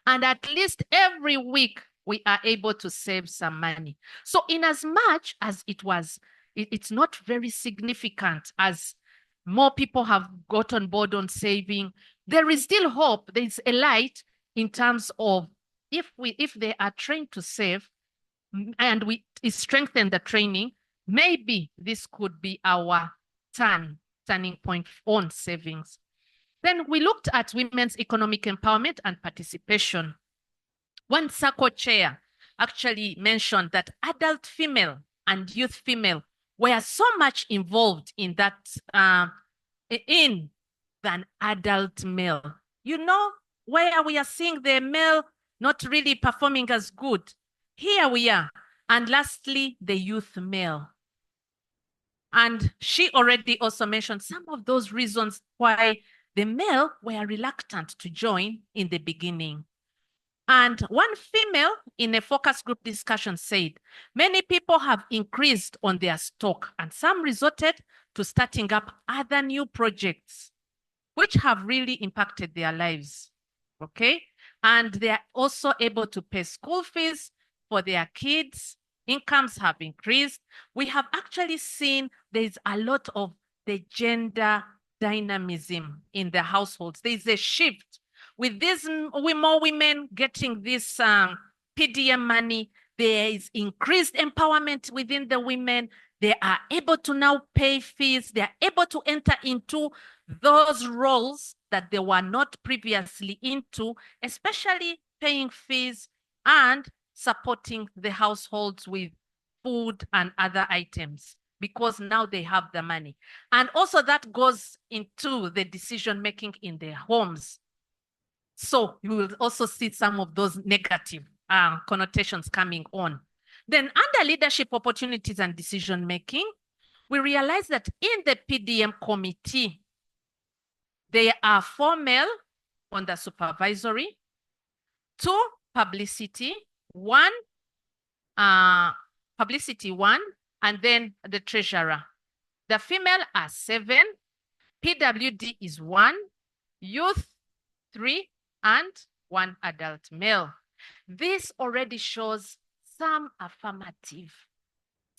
And at least every week, we are able to save some money. So in as much as it's not very significant as more people have got on board on saving, there is still hope. There is a light in terms of if they are trained to save, and we strengthen the training, maybe this could be our turning point on savings. Then we looked at women's economic empowerment and participation. One circle chair actually mentioned that adult female and youth female were so much involved in that than adult male. You know, where we are seeing the male not really performing as good. Here we are. And lastly, the youth male. And she already also mentioned some of those reasons why the male were reluctant to join in the beginning. And one female in a focus group discussion said, many people have increased on their stock and some resorted to starting up other new projects, which have really impacted their lives, okay? And they are also able to pay school fees for their kids. Incomes have increased. We have actually seen there's a lot of the gender dynamism in the households. There's a shift. With these more women getting this PDM money, there is increased empowerment within the women. They are able to now pay fees. They are able to enter into those roles that they were not previously into, especially paying fees and supporting the households with food and other items, because now they have the money. And also that goes into the decision-making in their homes. So you will also see some of those negative connotations coming on. Then under leadership opportunities and decision-making, we realize that in the PDM committee, there are 4 male on the supervisory, 2 publicity, 1 publicity 1, and then the treasurer. The female are 7, PWD is 1, youth 3, and 1 adult male. This already shows some affirmative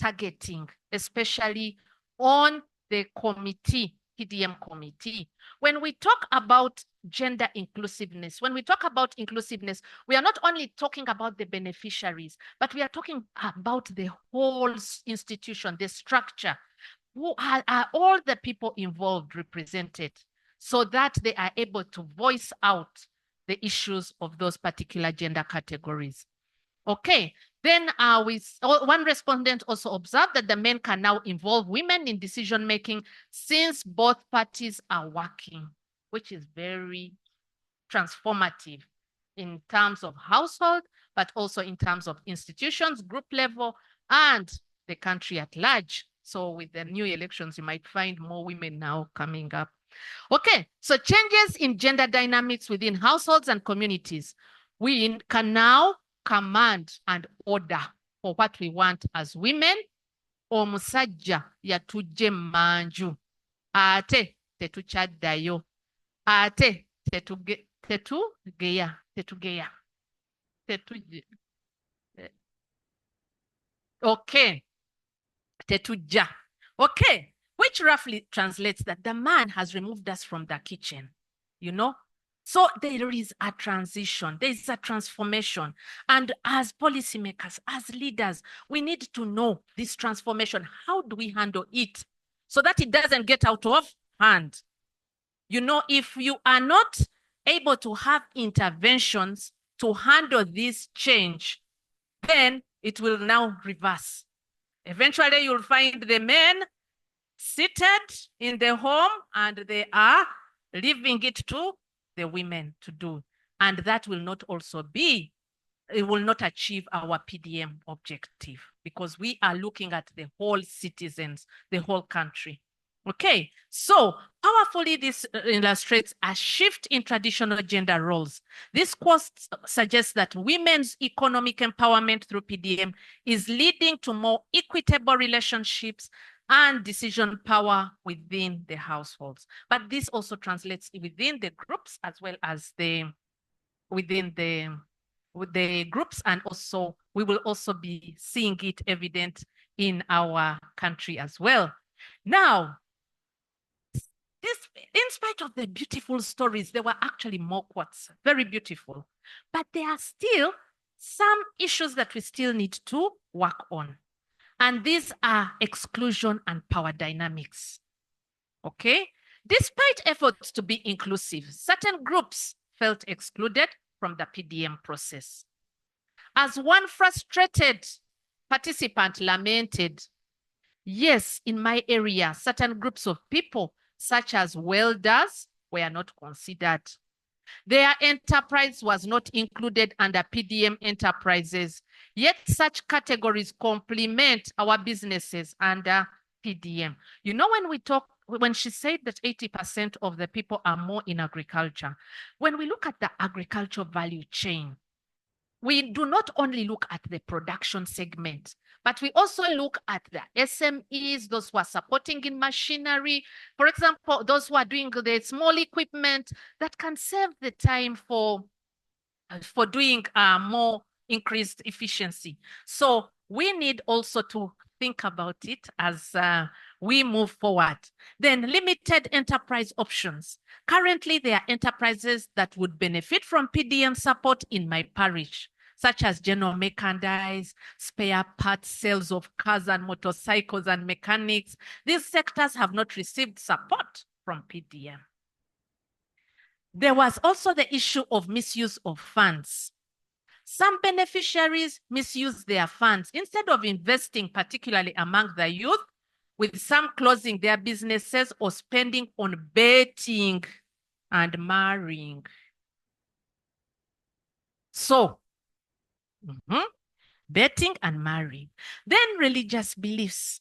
targeting, especially on the committee, PDM committee. When we talk about gender inclusiveness, when we talk about inclusiveness, we are not only talking about the beneficiaries, but we are talking about the whole institution, the structure. Who are all the people involved represented, so that they are able to voice out the issues of those particular gender categories. Okay, then one respondent also observed that the men can now involve women in decision-making since both parties are working, which is very transformative in terms of household, but also in terms of institutions, group level, and the country at large. So with the new elections, you might find more women now coming up. Okay, so changes in gender dynamics within households and communities. We can now command and order for what we want as women. Omusajja yatujje manju. Ate tetuchaddayo. Ate tetugeya. Okay. Tetuja. Okay, which roughly translates that the man has removed us from the kitchen, you know? So there is a transition, there is a transformation. And as policymakers, as leaders, we need to know this transformation. How do we handle it so that it doesn't get out of hand? You know, if you are not able to have interventions to handle this change, then it will now reverse. Eventually, you'll find the men seated in the home and they are leaving it to the women to do. And that will not also be, it will not achieve our PDM objective, because we are looking at the whole citizens, the whole country. Okay, so powerfully this illustrates a shift in traditional gender roles. This quote suggests that women's economic empowerment through PDM is leading to more equitable relationships and decision power within the households. But this also translates within the groups as well as within the groups, and also we will also be seeing it evident in our country as well. Now, in spite of the beautiful stories, there were actually more quotes, very beautiful. But there are still some issues that we still need to work on. And these are exclusion and power dynamics. Okay? Despite efforts to be inclusive, certain groups felt excluded from the PDM process. As one frustrated participant lamented, yes, in my area, certain groups of people, such as welders, were not considered. Their enterprise was not included under PDM enterprises, yet such categories complement our businesses under PDM. You know, when she said that 80% of the people are more in agriculture, when we look at the agriculture value chain, we do not only look at the production segment, but we also look at the SMEs, those who are supporting in machinery. For example, those who are doing the small equipment that can save the time for doing more increased efficiency. So we need also to think about it as we move forward. Then limited enterprise options. Currently, there are enterprises that would benefit from PDM support in my parish, such as general merchandise, spare parts, sales of cars and motorcycles and mechanics. These sectors have not received support from PDM. There was also the issue of misuse of funds. Some beneficiaries misuse their funds instead of investing, particularly among the youth, with some closing their businesses or spending on betting and marrying. So, betting and marrying. Then religious beliefs.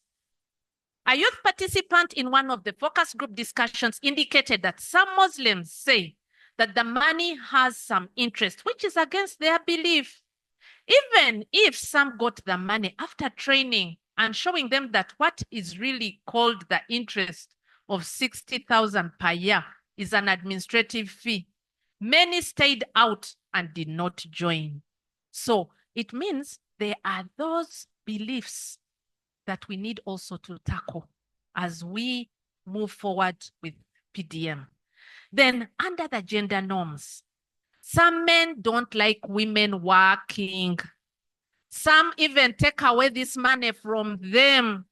A youth participant in one of the focus group discussions indicated that some Muslims say that the money has some interest, which is against their belief. Even if some got the money after training and showing them that what is really called the interest of 60,000 per year is an administrative fee, many stayed out and did not join. So it means there are those beliefs that we need also to tackle as we move forward with PDM. Then under the gender norms, some men don't like women working. Some even take away this money from them.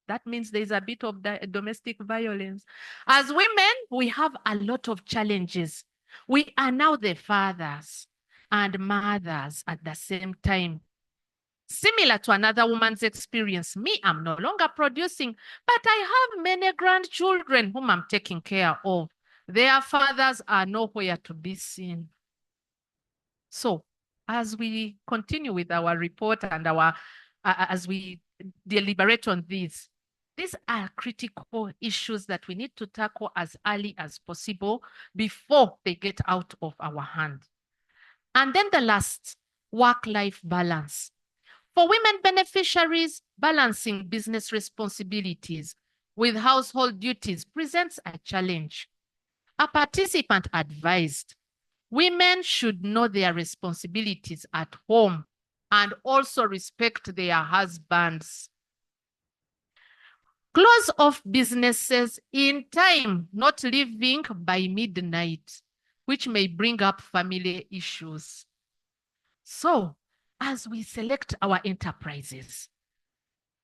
That means there's a bit of domestic violence. As women, we have a lot of challenges. We are now the fathers and mothers at the same time. Similar to another woman's experience, me, I'm no longer producing, but I have many grandchildren whom I'm taking care of. Their fathers are nowhere to be seen. So as we continue with our report and as we deliberate on these are critical issues that we need to tackle as early as possible before they get out of our hand. And then the last, work-life balance. For women beneficiaries, balancing business responsibilities with household duties presents a challenge. A participant advised, women should know their responsibilities at home and also respect their husbands. Close off businesses in time, not leaving by midnight, which may bring up family issues. So, as we select our enterprises,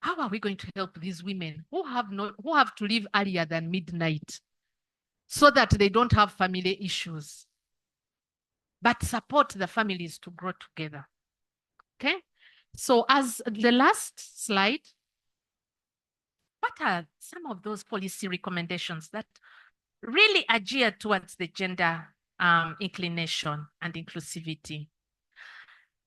how are we going to help these women who have to leave earlier than midnight so that they don't have family issues, but support the families to grow together? Okay, so as the last slide, what are some of those policy recommendations that really are geared towards the gender inclination and inclusivity?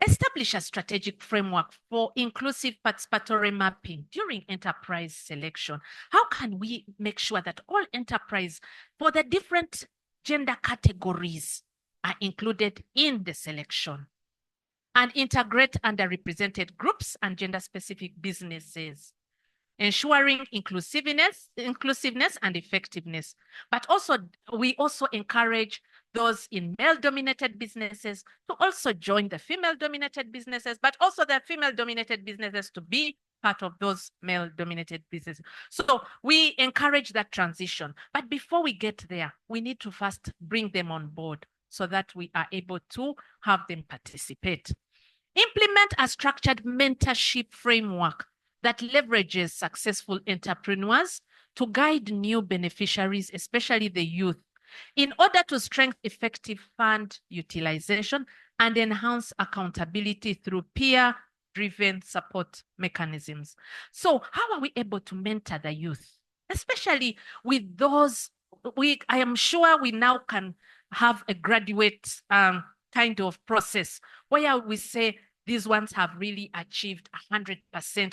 Establish a strategic framework for inclusive participatory mapping during enterprise selection. How can we make sure that all enterprise for the different gender categories are included in the selection? And integrate underrepresented groups and gender-specific businesses, ensuring inclusiveness and effectiveness. But also, we also encourage those in male-dominated businesses to also join the female-dominated businesses, but also the female-dominated businesses to be part of those male-dominated businesses. So we encourage that transition. But before we get there, we need to first bring them on board so that we are able to have them participate. Implement a structured mentorship framework that leverages successful entrepreneurs to guide new beneficiaries, especially the youth, in order to strengthen effective fund utilization and enhance accountability through peer-driven support mechanisms. So how are we able to mentor the youth, especially with those, I am sure we now can have a graduate kind of process where we say these ones have really achieved 100%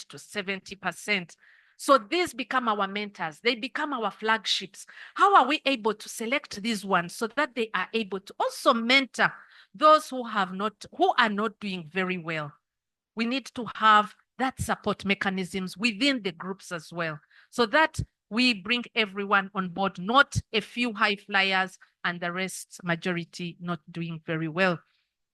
to 70%. So these become our mentors. They become our flagships. How are we able to select these ones so that they are able to also mentor those who are not doing very well? We need to have that support mechanisms within the groups as well, so that we bring everyone on board, not a few high flyers and the rest majority not doing very well.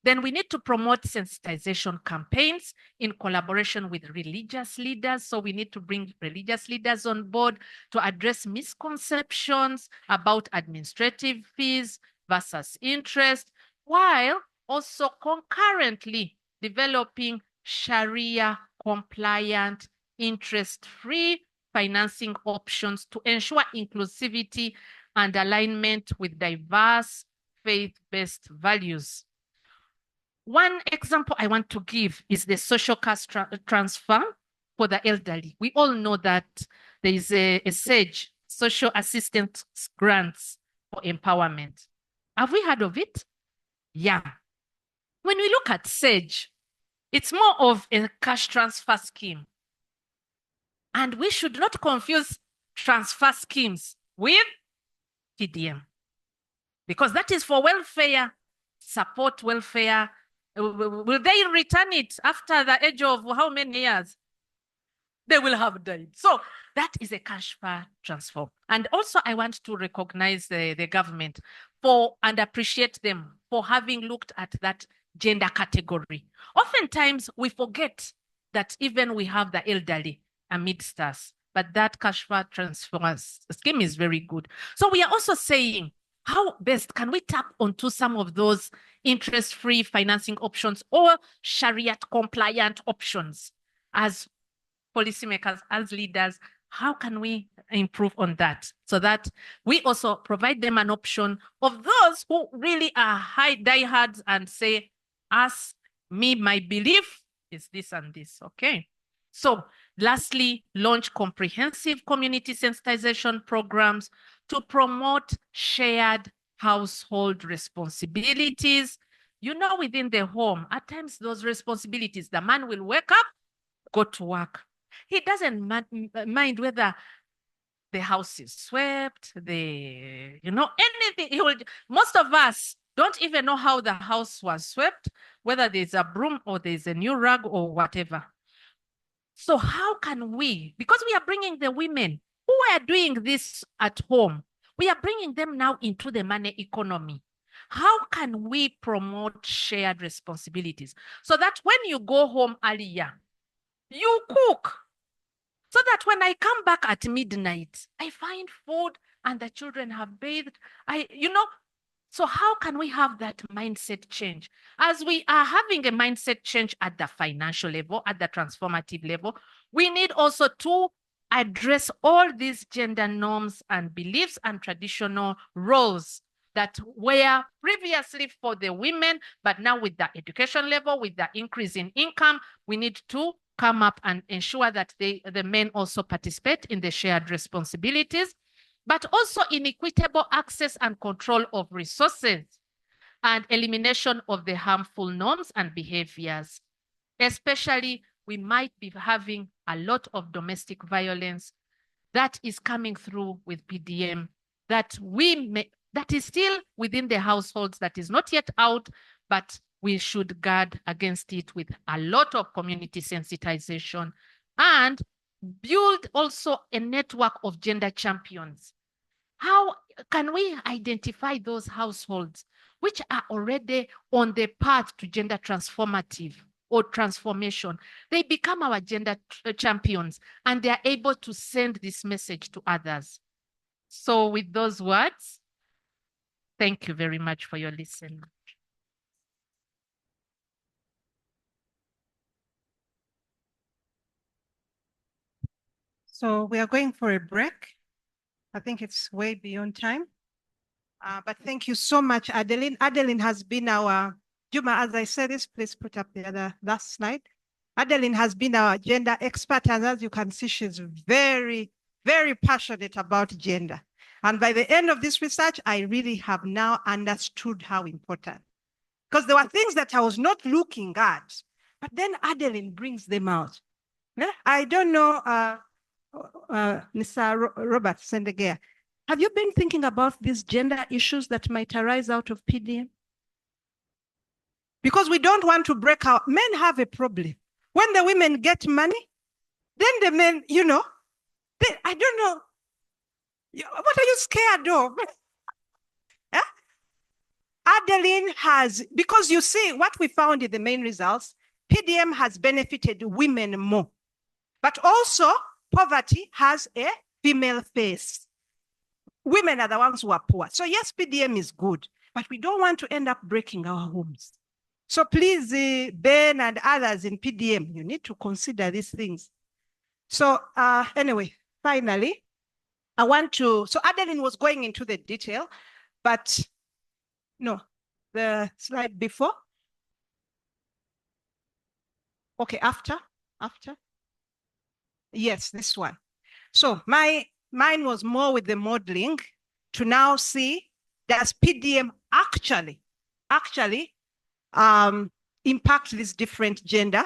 Then we need to promote sensitization campaigns in collaboration with religious leaders. So we need to bring religious leaders on board to address misconceptions about administrative fees versus interest, while also concurrently developing Sharia compliant, interest-free financing options to ensure inclusivity and alignment with diverse faith-based values. One example I want to give is the social cash transfer for the elderly. We all know that there is a SAGE, Social Assistance Grants for Empowerment. Have we heard of it? Yeah. When we look at SAGE, it's more of a cash transfer scheme. And we should not confuse transfer schemes with PDM, because that is for welfare, support welfare. Will they return it after the age of how many years? They will have died. So that is a cash transfer. And also I want to recognize the government and appreciate them for having looked at that gender category. Oftentimes we forget that even we have the elderly amidst us, but that cash transfer scheme is very good. So we are also saying, how best can we tap onto some of those interest-free financing options or Sharia-compliant options as policymakers, as leaders? How can we improve on that so that we also provide them an option of those who really are high diehards and say, my belief is this and this, okay? So lastly, launch comprehensive community sensitization programs to promote shared household responsibilities. You know, within the home, at times those responsibilities, the man will wake up, go to work. He doesn't mind whether the house is swept, anything. Most of us don't even know how the house was swept, whether there's a broom or there's a new rug or whatever. So how can we, because we are bringing the women who are doing this at home, we are bringing them now into the money economy. How can we promote shared responsibilities so that when you go home earlier, you cook, so that when I come back at midnight, I find food and the children have bathed. So how can we have that mindset change? As we are having a mindset change at the financial level, at the transformative level, we need also to address all these gender norms and beliefs and traditional roles that were previously for the women, but now with the education level, with the increase in income, we need to come up and ensure that the men also participate in the shared responsibilities, but also in equitable access and control of resources and elimination of the harmful norms and behaviors. Especially, we might be having a lot of domestic violence that is coming through with PDM that is still within the households, that is not yet out, but we should guard against it with a lot of community sensitization and build also a network of gender champions. How can we identify those households which are already on the path to gender transformative or transformation? They become our gender champions and they are able to send this message to others. So with those words, thank you very much for your listening. So we are going for a break. I think it's way beyond time. But thank you so much, Adeline. Adeline has been our, Juma, as I said this, please put up the last slide. Adeline has been our gender expert, and as you can see, she's very, very passionate about gender. And by the end of this research, I really have now understood how important. Because there were things that I was not looking at, but then Adeline brings them out. Yeah? I don't know, Mr. Robert Sendegea, have you been thinking about these gender issues that might arise out of PDM? Because we don't want to break out. Men have a problem. When the women get money, then the men, you know, they, I don't know. What are you scared of? Yeah? Adeline has, because you see, what we found in the main results, PDM has benefited women more. But also, poverty has a female face. Women are the ones who are poor. So yes, PDM is good, but we don't want to end up breaking our homes. So please, Ben and others in PDM, you need to consider these things. So anyway, finally, I want to, so Adeline was going into the detail, but no, the slide before. Okay, after. Yes, this one. So mine was more with the modeling to now see, does PDM actually impact these different gender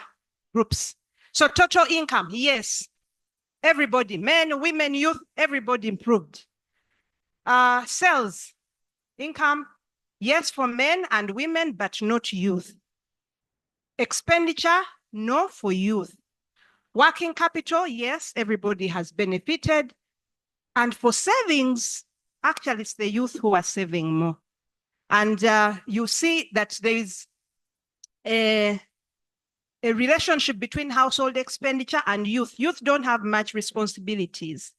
groups? So total income, yes. Everybody, men, women, youth, everybody improved. Sales, income, yes for men and women, but not youth. Expenditure, no for youth. Working capital, yes, everybody has benefited. And for savings, actually it's the youth who are saving more. And you see that there is a relationship between household expenditure and youth. Youth don't have much responsibilities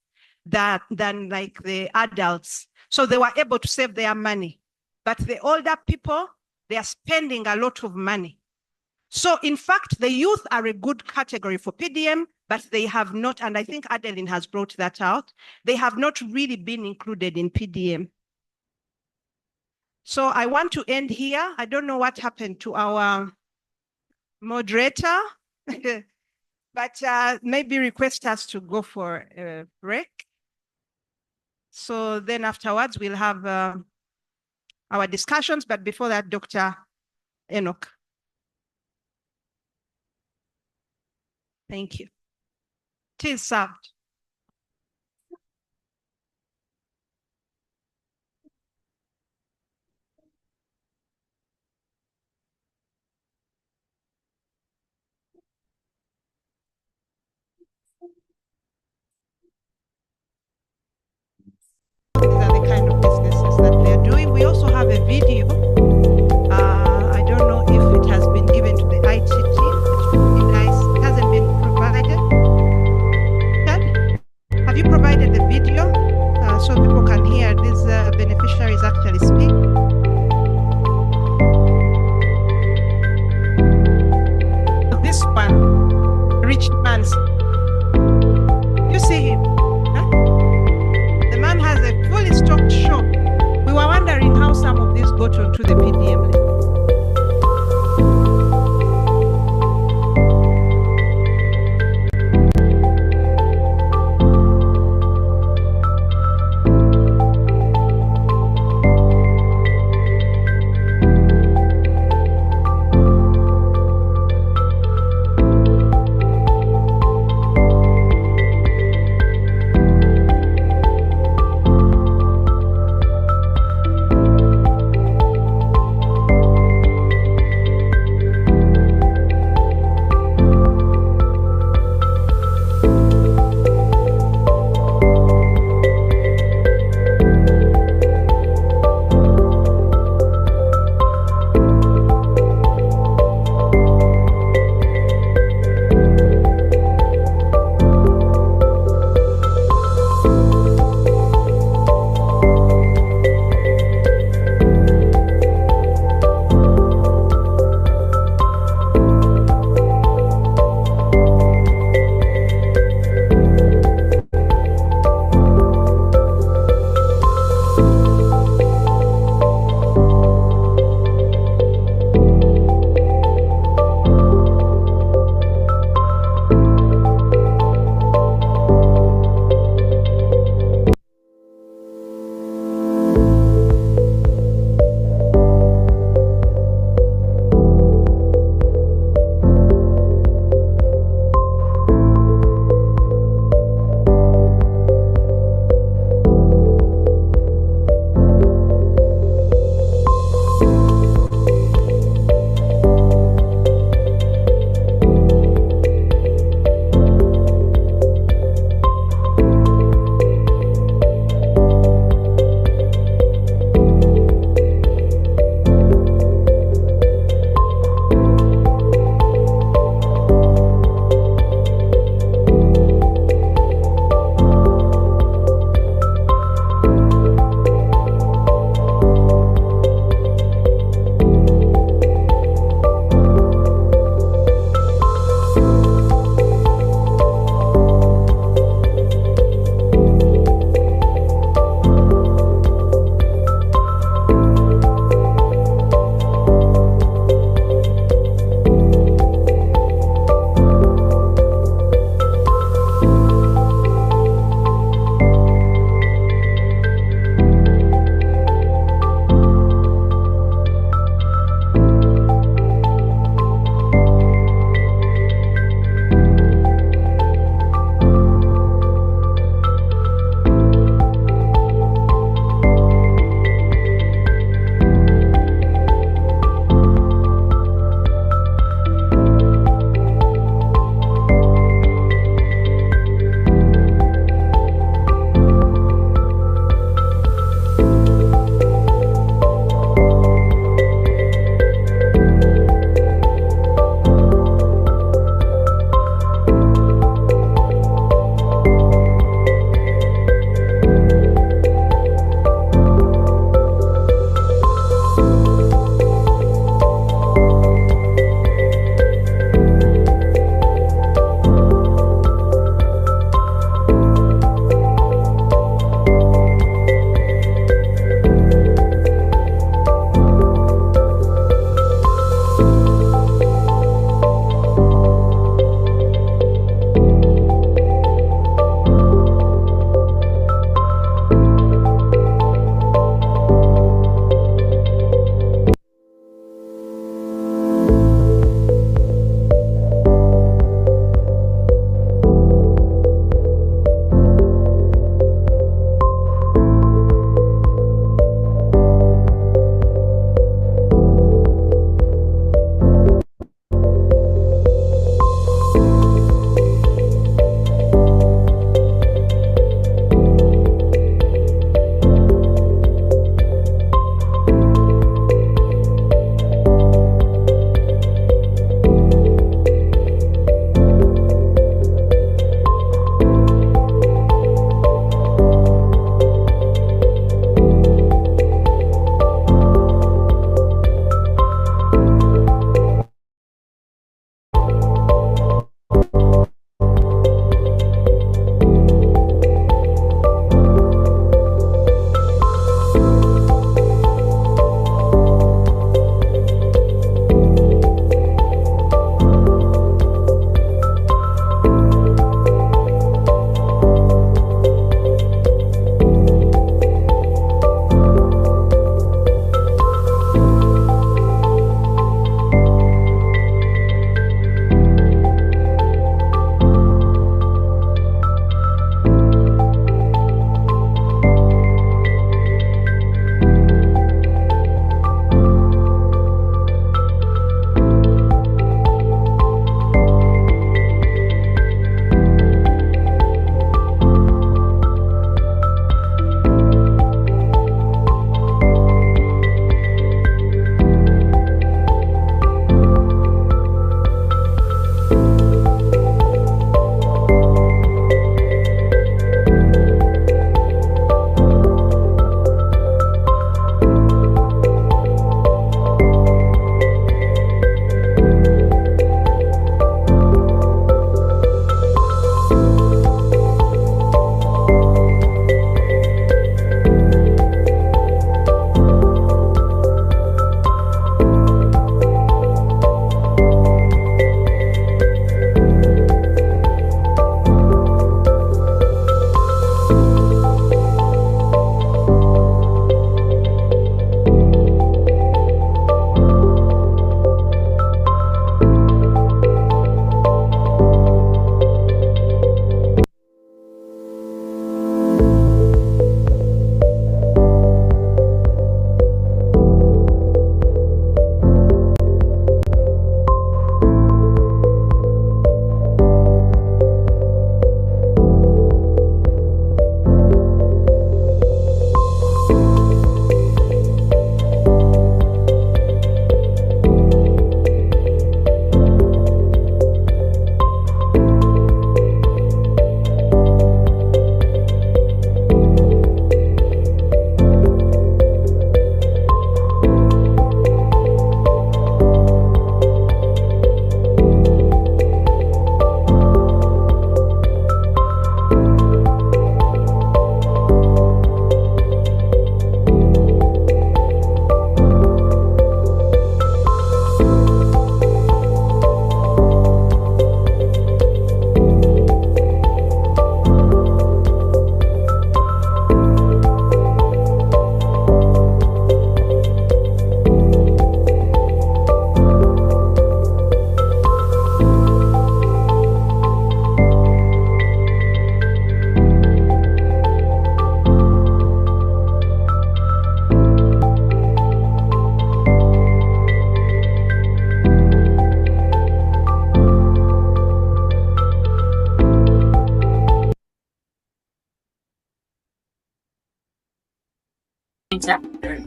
than like the adults. So they were able to save their money. But the older people, they are spending a lot of money. So in fact, the youth are a good category for PDM, but they have not, and I think Adeline has brought that out, they have not really been included in PDM. So I want to end here. I don't know what happened to our moderator, but maybe request us to go for a break. So then afterwards, we'll have our discussions, but before that, Dr. Enoch. Thank you. Tea is served. These are the kind of businesses that they are doing. We also have a video. I don't know if it has been given to the IT team. It hasn't been provided. Have you provided the video so people can hear these beneficiaries actually speak? This one, rich man's. You see him? Huh? The man has a fully stocked shop. We were wondering how some of these got onto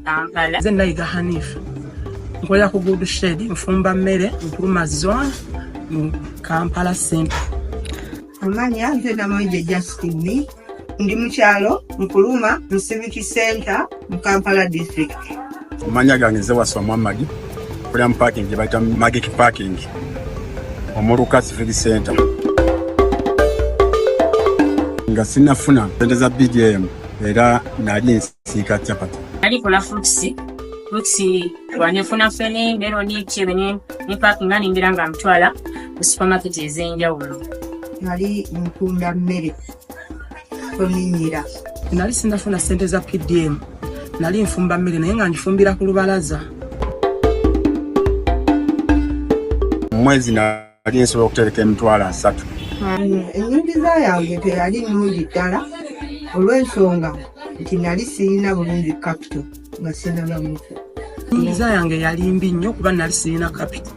Kampala. Nze Nayiga Hanifa nkolera ku Good Shed nfumba mmere Nkuruma Zone mu Kampala Center. Amanya nze Namoje Justine ndi mukyalo Nkuruma mu Civic Center mu Kampala District. Amanya gange nze Waswa Muhammad kulya mu parking gye bayita Magic Parking omuluka Civic Center. Nga sinafuna sente za BDM era nali nsika chapati. Nali kola fruits wanefuna fene meloni chebene ni parking ngani ndiranga mtwala mu supermarket ezenjawulo. Nali ntunda mmere NIERA. Nali sinafuna sente za PDM. Nali nfumba mmere naye nga njifumbira ku lubalaza. Mwezi nali nsobola okutereka emitwalo 3. Enyingiza yange teyali nnungi ddala olw'ensonga nti nali sirina bulungi capital nga sinaba mufu. Enyingiza yange yali mbi nnyo kuba nali sirina capital.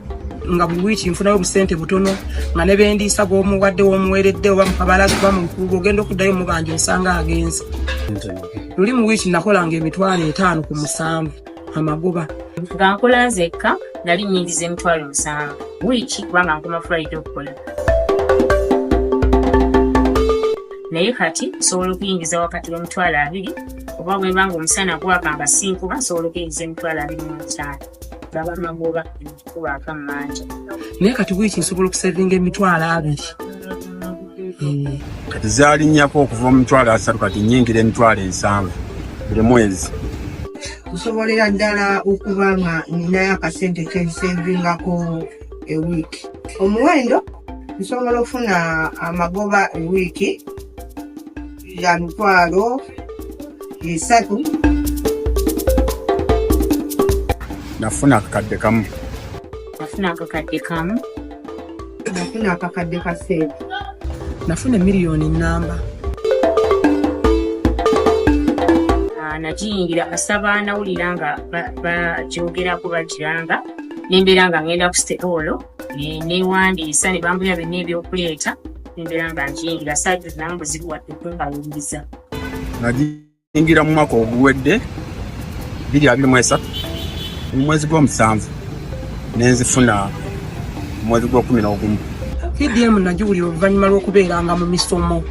Nga buli wiiki nfunayo obusente butono nga ne bendiisa bw'omuwadde w'omuweredde oba mu kabalaza oba mu nkuubo ogenda okuddayo mu banja osanga agenze. Luli mu wiiki nakolanga emitwalo 5 ku 7 amagoba. Nga nkola nzekka nali nnyingiza emitwalo 7 wiiki kubanga nkoma Friday okukola. Naye kati nsobola okuyingiza wakati w'emitwalo 2 oba bwe mbanga omusana gwaka nga sinkuba nsobola okuyingiza emitwalo 25. Baba magoba kuba akamanja. Naye kati wiiki nsobola okusevinga emitwalo 2. Kati zalinnyako okuva mu mitwalo 3 kati nnyingira emitwalo 7 buli mwezi. Nsobolera ddala okuba nga ninayo akasente kensevingako ewiiki. Omuwendo nsobola okufuna amagoba ewiiki ya mitwalo 3. Nafuna akakadde kamu. Nafuna akakadde kamu. Nafuna akakadde ka sente. Nafuna miliyoni namba. Najiyingira asaba nawulira nga bagyogerako bagiranga nembeera nga ngenda ku siteolo newandiisa ne bambulira byonna ebyokuleeta nembeera nga njiyingira saagiro namu buzibu wadde kungalumbiza. Najiyingira mu mwaka oguwedde 2023 mu mwezi gw'omusanvu nenzifuna mu mwezi gw'okumi. PDM nagiwulira oluvannyuma lw'okubeeranga mu misomo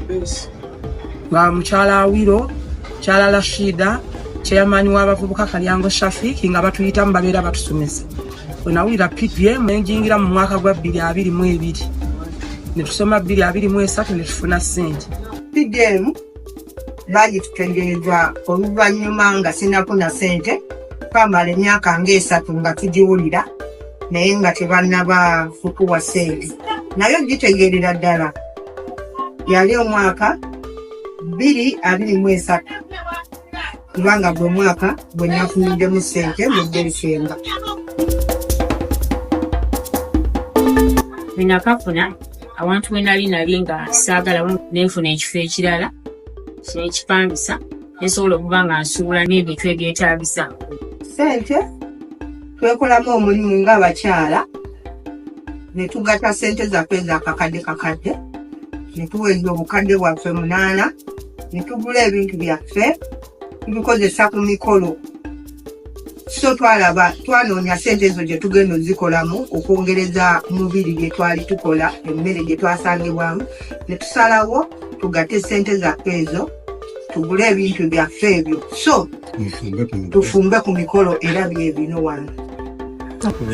nga mukyala Awiro, Kyala Rashida, chairman w'abavubuka Kalyango Shafiki nga batuyitamu babeera batusomesa. Bwe nawulira PDM nenjingira mu mwaka gwa 2022 ne tusoma 2023 ne tufuna ssente. PDM bagitutegeeza oluvannyuma nga sinafuna ssente twamala emyaka nga 3 nga tugiwulira naye nga tebannaba kutuwa ssente. Nayo gitegeerera ddala yali omwaka 2023 kubanga gwe mwaka gwe nafunidemu ssente mu December. Bwe nakafuna awantu we nali nga saagala nenfuna ekifo ekirala kyekipangisa nesobola okuba nga nsuula n'ebintu ebyetaagisa. Ssente twekolamu omulimu ng'abakyala ne tugatta ssente zaffe ez'akakadde ne tuweza obukadde bwaffe 8 ne tugula ebintu byaffe tubikozesa ku mikolo. So twanoonya ssente ezo gye tugenda ozikolamu okwongereza mubiri gye twali tukola emmere gye twasangibwamu ne tusalawo tugatte ssente zaffe ezo tugule ebintu byaffe ebyo so tufumbe ku mikolo era bye bino wano.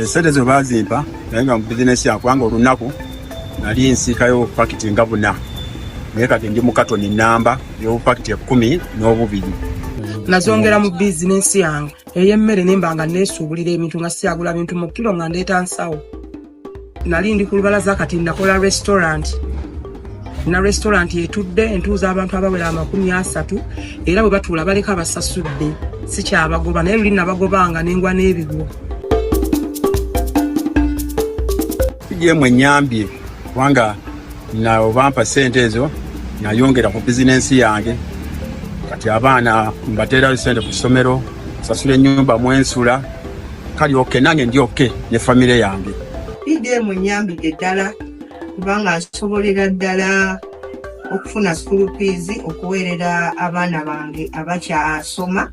Ssente ezo baazimpa naye nga mu bizinesi yange kubanga olunaku nali nsiikayo pakiti nga 4 naye kati ndi mu katoni namba y'obupakiti 10 n'obubiri. Nazongera mu bizinesi yange ey'emmere nemba nga neesuubulira ebintu nga siyagula bintu mu kilo nga ndeeta nsawo. Nali ndi ku lubalaza kati nakola restaurant. Na restaurant etudde entuuza abantu abawera 30 era bwe batuula baleka basasudde si kyabagoba naye luli nabagobanga nengwa n'ebigwo. PDM ennyambye kubanga nawe bampa ssente ezo nayongera ku bizinensi yange kati abaana mbateerayo ssente ku ssomero sasula ennyumba mwensula kali oke nange ndi oke ne famire yange. PDM ennyambye ddala kubanga nsobolera ddala okufuna school fees okuweerera abaana bange abakyasoma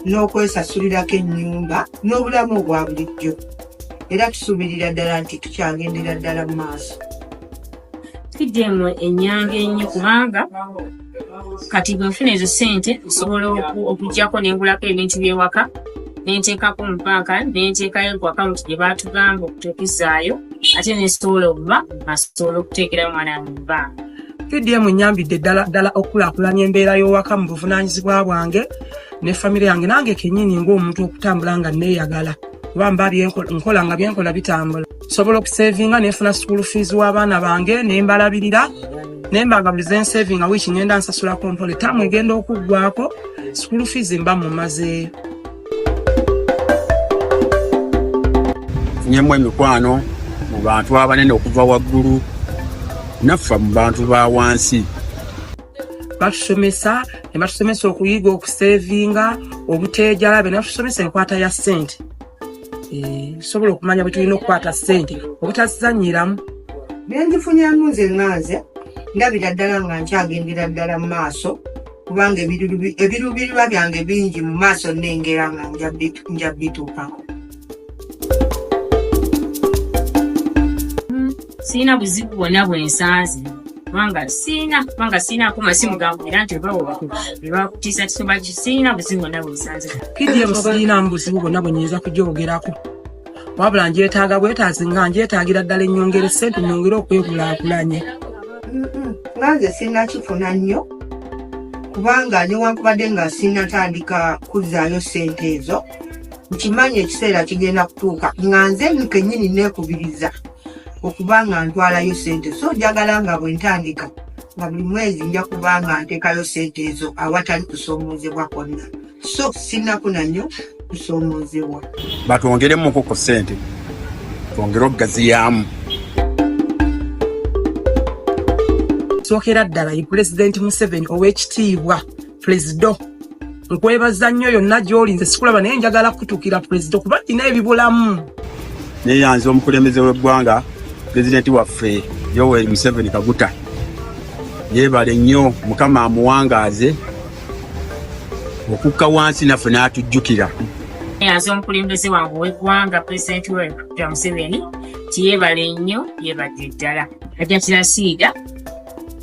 n'okwesasulirako ennyumba n'obulamu obwa bulijjo. Era tusuubirira ddala nti tukyagendera ddala mu maaso. Tuddemu ennyanga ennyo kubanga kati bwe nfuna ezo ssente nsobola okuggyako ne ngulako ebintu by'ewaka ne nteekako mu banka ne nteekayo ku akawunti gye baatugamba okutuukizaayo ate ne nsobola okuba asobola okuteekera omwana wange mu banka. PDM nnyambidde ddala okukulaakulanya embeera y'owaka mu buvunaanyizibwa bwange ne famire yange nange kennyini ng'omuntu okutambula nga neeyagala kuba mba nkola nga byenkola bitambula. Nsobola okuseevinga nefuna school fees w'abaana bange ne mbalabirira ne mbanga buli ze nseevinga wiiki ngenda nsasulako mpole tamu egenda okuggwako school fees mba mumazeeyo. Nyemwe emikwano mu bantu abanene okuva waggulu naffe mu bantu ba wansi. Batusomesa ne batusomesa okuyiga okuseevinga obuteejala be natusomesa enkwata ya ssente. Sobola okumanya bwe tulina okukwata ssente obutazannyiramu. Bye nzifunyamu nze nganze ndabira ddala nga nkyagendera ddala mu maaso kubanga ebiruubirirwa byange bingi mu maaso nnengera nga nja bituukako. Sina buzibu bwonna bwe nsanze kubanga sinaako masimu gange era nti bakutiisa kisomba sina buzibu bwonna bwe nsanze. PDM sirinamu buzibu bwonna bwe nnyinza kugyogerako wabula njeetaaga bwetaazi nga njeetaagira ddala ennyongera ssente nnyongere okwekulaakulanye. Nganze sinnakifuna nnyo kubanga newankubadde nga sinnatandika kuzzaayo ssente ezo nkimanyi ekiseera kigenda kutuuka nga nze kennyini neekubiriza okuba nga ntwalayo ssente so njagala nga bwe ntandika nga buli mwezi nja kuba nga nteekayo ssente ezo awatali kusoomoozebwa kwonna so sinnafuna nnyo kusoomoozebwa. Batwongeremuko ku ssente twongere okugaziyaamu. Sookera ddala ye Pulezidenti Museveni ow'ekitiibwa Puleziddo nkwebaza nnyo yonna gy'olinze sikulaba naye njagala kutuukira Puleziddo kuba nnina ebibulamu. Neeyanze omukulembeze w'eggwanga Pulezidenti waffe Yoweri Museveni Kaguta yeebale nnyo Mukama amuwangaaze okukka wansi naffe n'atujjukira. Neeyanze omukulembeze wange ow'eggwanga Pulezidenti Yoweri Museveni tiyeebale nnyo yeebadde ddala ajja kirasiiga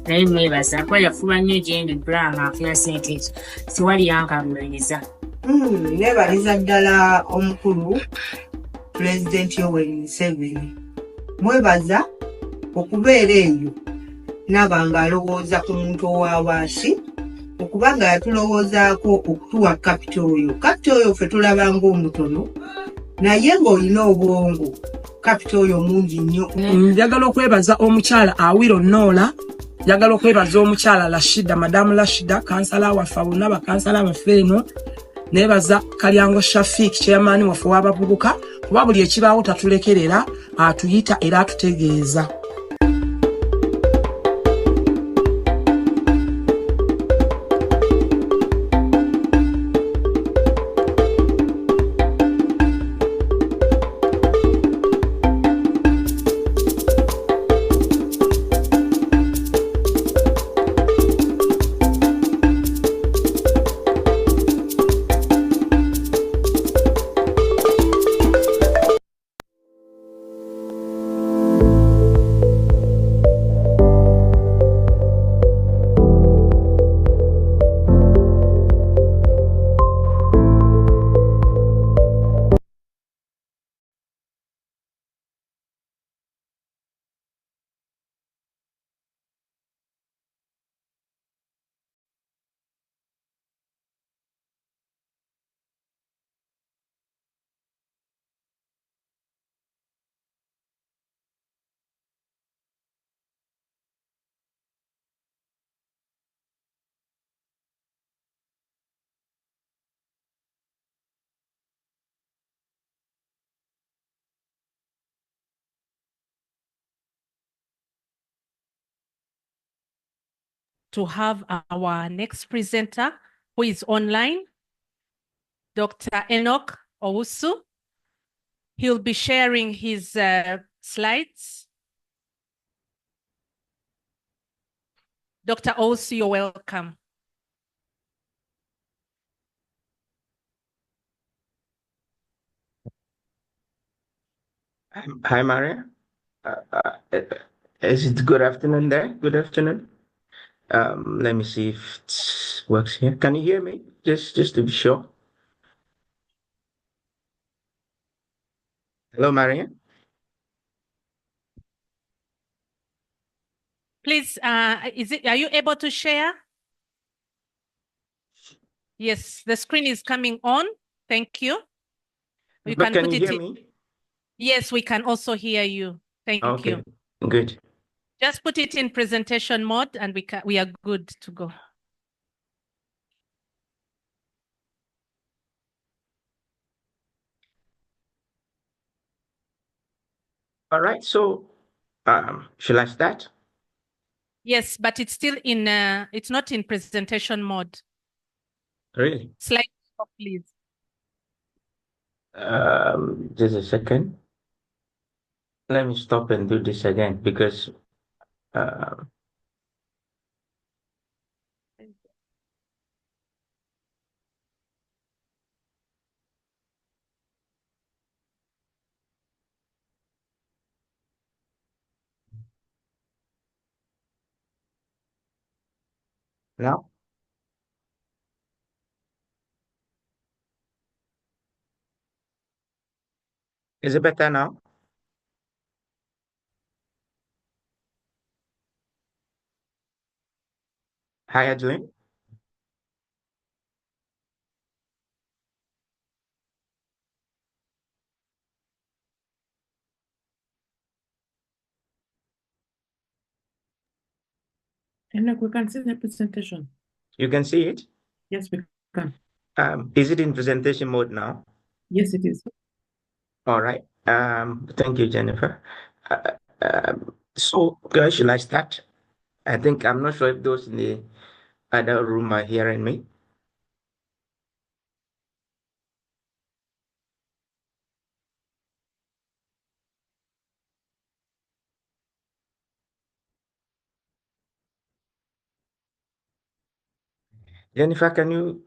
naye mwebaza kuba yafuba nnyo gyendi bulanga afuna ssente ezo siwali yankaluubiriza. Neebaliza ddala omukulu Pulezidenti Yoweri Museveni mwebaza okubeera eyo naba nga alowooza ku muntu owa wansi okuba nga yatulowoozaako okutuwa kapito oyo ffe tulaba ng'omutono naye ng'olina obwongo kapito oyo mungi nnyo. Njagala okwebaza omukyala Awiro Noola, njagala okwebaza omukyala Rashida, Madamu Rashida, kansala waffe bonna bakansala baffe eno, neebaza Kalyango Shafik, chairman waffe w'abavubuka kuba buli ekibaawo tatulekerera atuyita era atutegeeza. To have our next presenter who is online, Dr. Enoch Owusu. He'll be sharing his slides. Dr. Owusu, you're welcome. Hi, Maria. Is it good afternoon there? Good afternoon. Let me see if it works here. Can you hear me? Just to be sure. Hello, Maria. Please, are you able to share? Yes, the screen is coming on. Thank you. You But can put you it hear in. me? Yes, we can also hear you. Thank Okay, you. good. Just put it in presentation mode and we are good to go. All right, so should I start? Yes, but it's still in, it's not in presentation mode. Really? Slide up, please. Just a second. Let me stop and do this again because now. Is it better now? Hi, Adeline. And look, we can see the presentation. You can see it? Yes, we can. Is it in presentation mode now? Yes, it is. All right. Thank you, Jennifer. So, guys, should I start? I think I'm not sure if those in the other room are hearing me. Jennifer,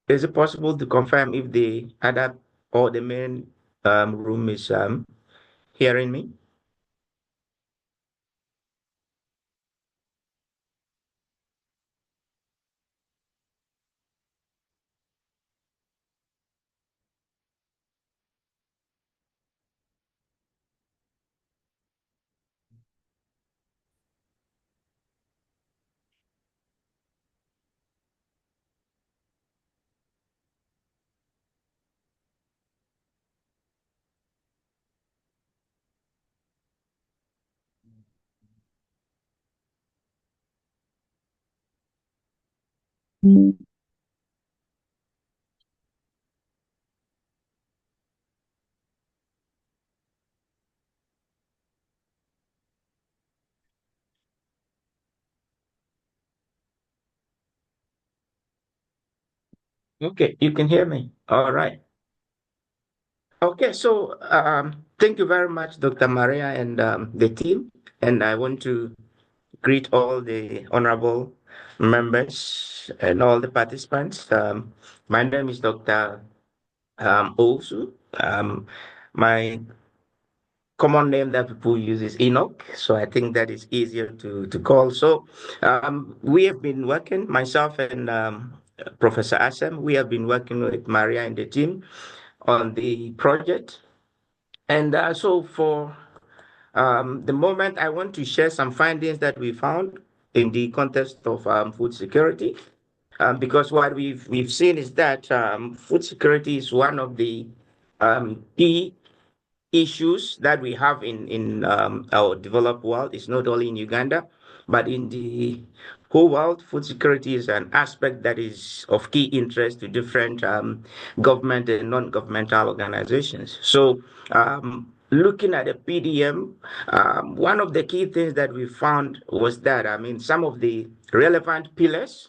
is it possible to confirm if the other or the main room is hearing me? Okay, you can hear me. All right. Okay, so thank you very much, Dr. Maria and the team. And I want to greet all the honorable members and all the participants. My name is Dr. Osu. My common name that people use is Enoch, so I think that is easier to call. So we have been working, myself and Professor Assem, we have been working with Maria and the team on the project. And so for the moment, I want to share some findings that we found in the context of food security. Because what we've seen is that food security is one of the key issues that we have in our developed world. It's not only in Uganda, but in the whole world. Food security is an aspect that is of key interest to different government and non-governmental organizations. So looking at the PDM, one of the key things that we found was that, some of the relevant pillars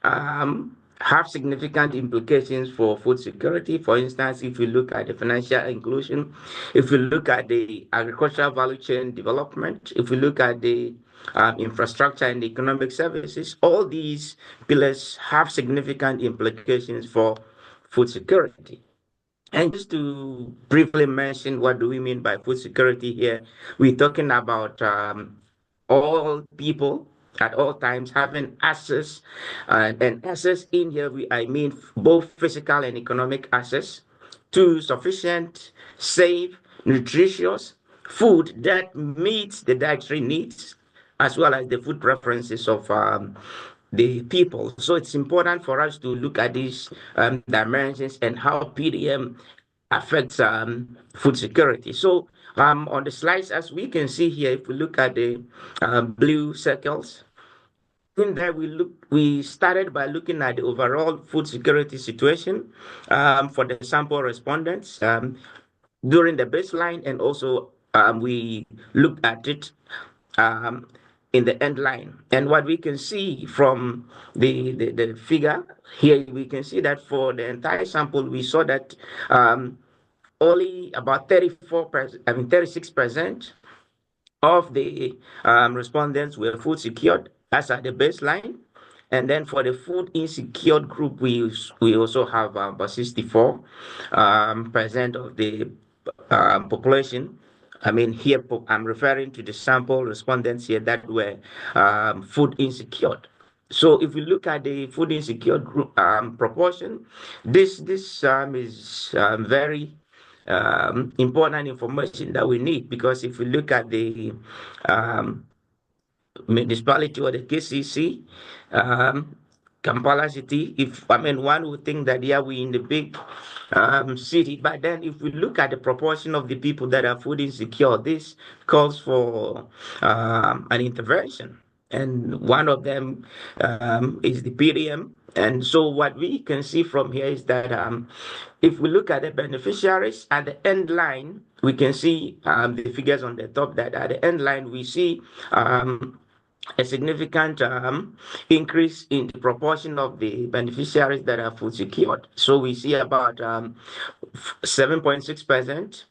have significant implications for food security. For instance, if you look at the financial inclusion, if you look at the agricultural value chain development, if you look at the infrastructure and economic services, all these pillars have significant implications for food security. And just to briefly mention what do we mean by food security here, we're talking about all people at all times having access, and access in here, I mean both physical and economic access to sufficient, safe, nutritious food that meets the dietary needs as well as the food preferences of the people. So it's important for us to look at these dimensions and how PDM affects food security. So on the slides, as we can see here, if we look at the blue circles, in there we started by looking at the overall food security situation for the sample respondents during the baseline, and also we looked at it um, in the end line. And what we can see from the figure here, we can see that for the entire sample, we saw that only about 36% of the respondents were food secured as at the baseline. And then for the food insecure group, we also have about 64% of the population. I mean, here I'm referring to the sample respondents here that were food insecure. So if we look at the food insecure group proportion, this is very important information that we need, because if we look at the municipality or the KCC, Kampala city, one would think that yeah, we're in the big city, but then if we look at the proportion of the people that are food insecure, this calls for an intervention. And one of them is the PDM. And so what we can see from here is that if we look at the beneficiaries at the end line, we can see the figures on the top, that at the end line, we see a significant increase in the proportion of the beneficiaries that are food secured. So we see about 7.6%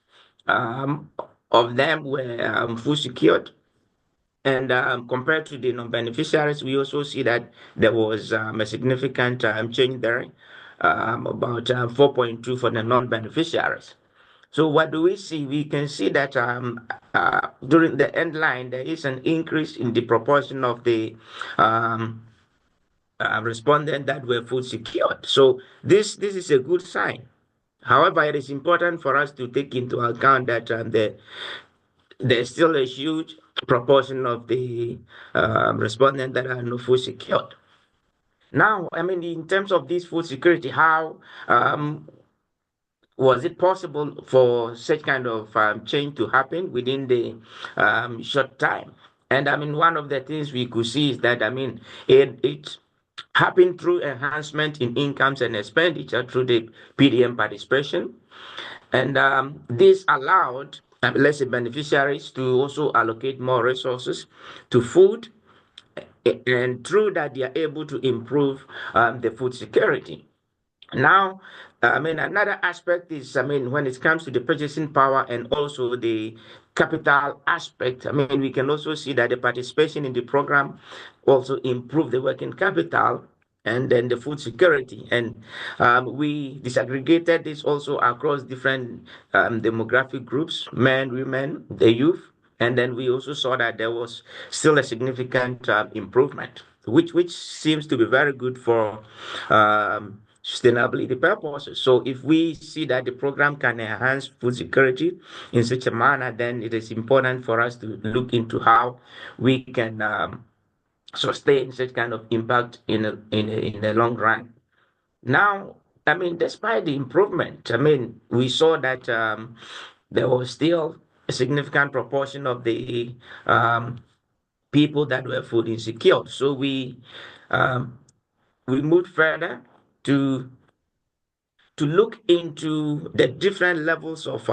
of them were food secured. And compared to the non-beneficiaries, we also see that there was a significant change there, about 4.2 for the non-beneficiaries. So what do we see? We can see that during the end line, there is an increase in the proportion of the respondents that were food secured. So this is a good sign. However, it is important for us to take into account that there's still a huge proportion of the respondents that are not food secured. Now, in terms of this food security, how was it possible for such kind of change to happen within the short time? And one of the things we could see is that it happened through enhancement in incomes and expenditure through the PDM participation, and this allowed, let's say, beneficiaries to also allocate more resources to food, and through that they are able to improve the food security. Now, another aspect is, when it comes to the purchasing power and also the capital aspect, we can also see that the participation in the program also improved the working capital and then the food security. And we disaggregated this also across different demographic groups, men, women, the youth. And then we also saw that there was still a significant improvement, which seems to be very good for sustainability purposes. So if we see that the program can enhance food security in such a manner, then it is important for us to look into how we can sustain such kind of impact in the long run. Now, despite the improvement, we saw that there was still a significant proportion of the people that were food insecure. So we moved further to look into the different levels of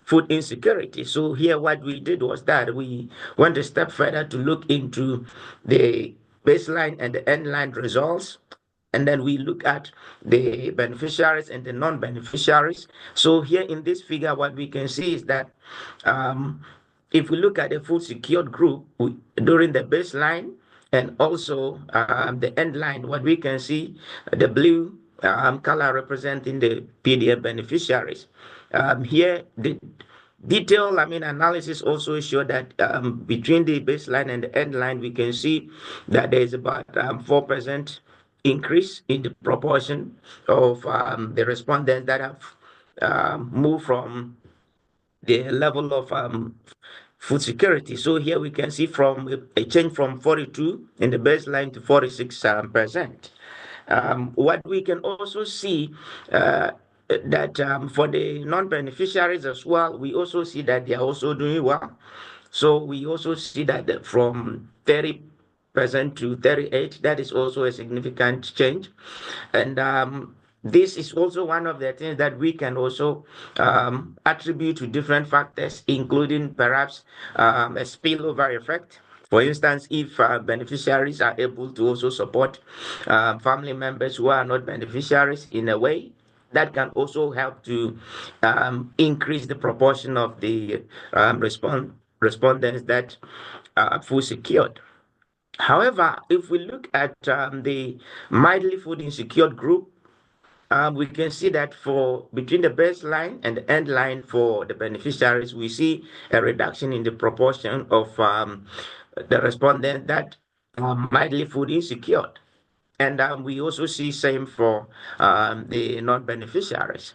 food insecurity. So here what we did was that we went a step further to look into the baseline and the end line results. And then we look at the beneficiaries and the non-beneficiaries. So here in this figure, what we can see is that if we look at the food secured group during the baseline and also the end line, what we can see, the blue color representing the PDM beneficiaries. Here, the detailed, analysis also show that between the baseline and the end line, we can see that there is about 4% increase in the proportion of the respondents that have moved from the level of food security. So here we can see from a change from 42 in the baseline to 46%. What we can also see that for the non-beneficiaries as well, we also see that they are also doing well. So we also see that from 30% to 38, that is also a significant change. And this is also one of the things that we can also attribute to different factors, including perhaps a spillover effect. For instance, if beneficiaries are able to also support family members who are not beneficiaries in a way, that can also help to increase the proportion of the respondents that are food secured. However, if we look at the mildly food insecure group, we can see that for between the baseline and the end line for the beneficiaries, we see a reduction in the proportion of the respondents that are mildly food insecure. And we also see same for the non-beneficiaries.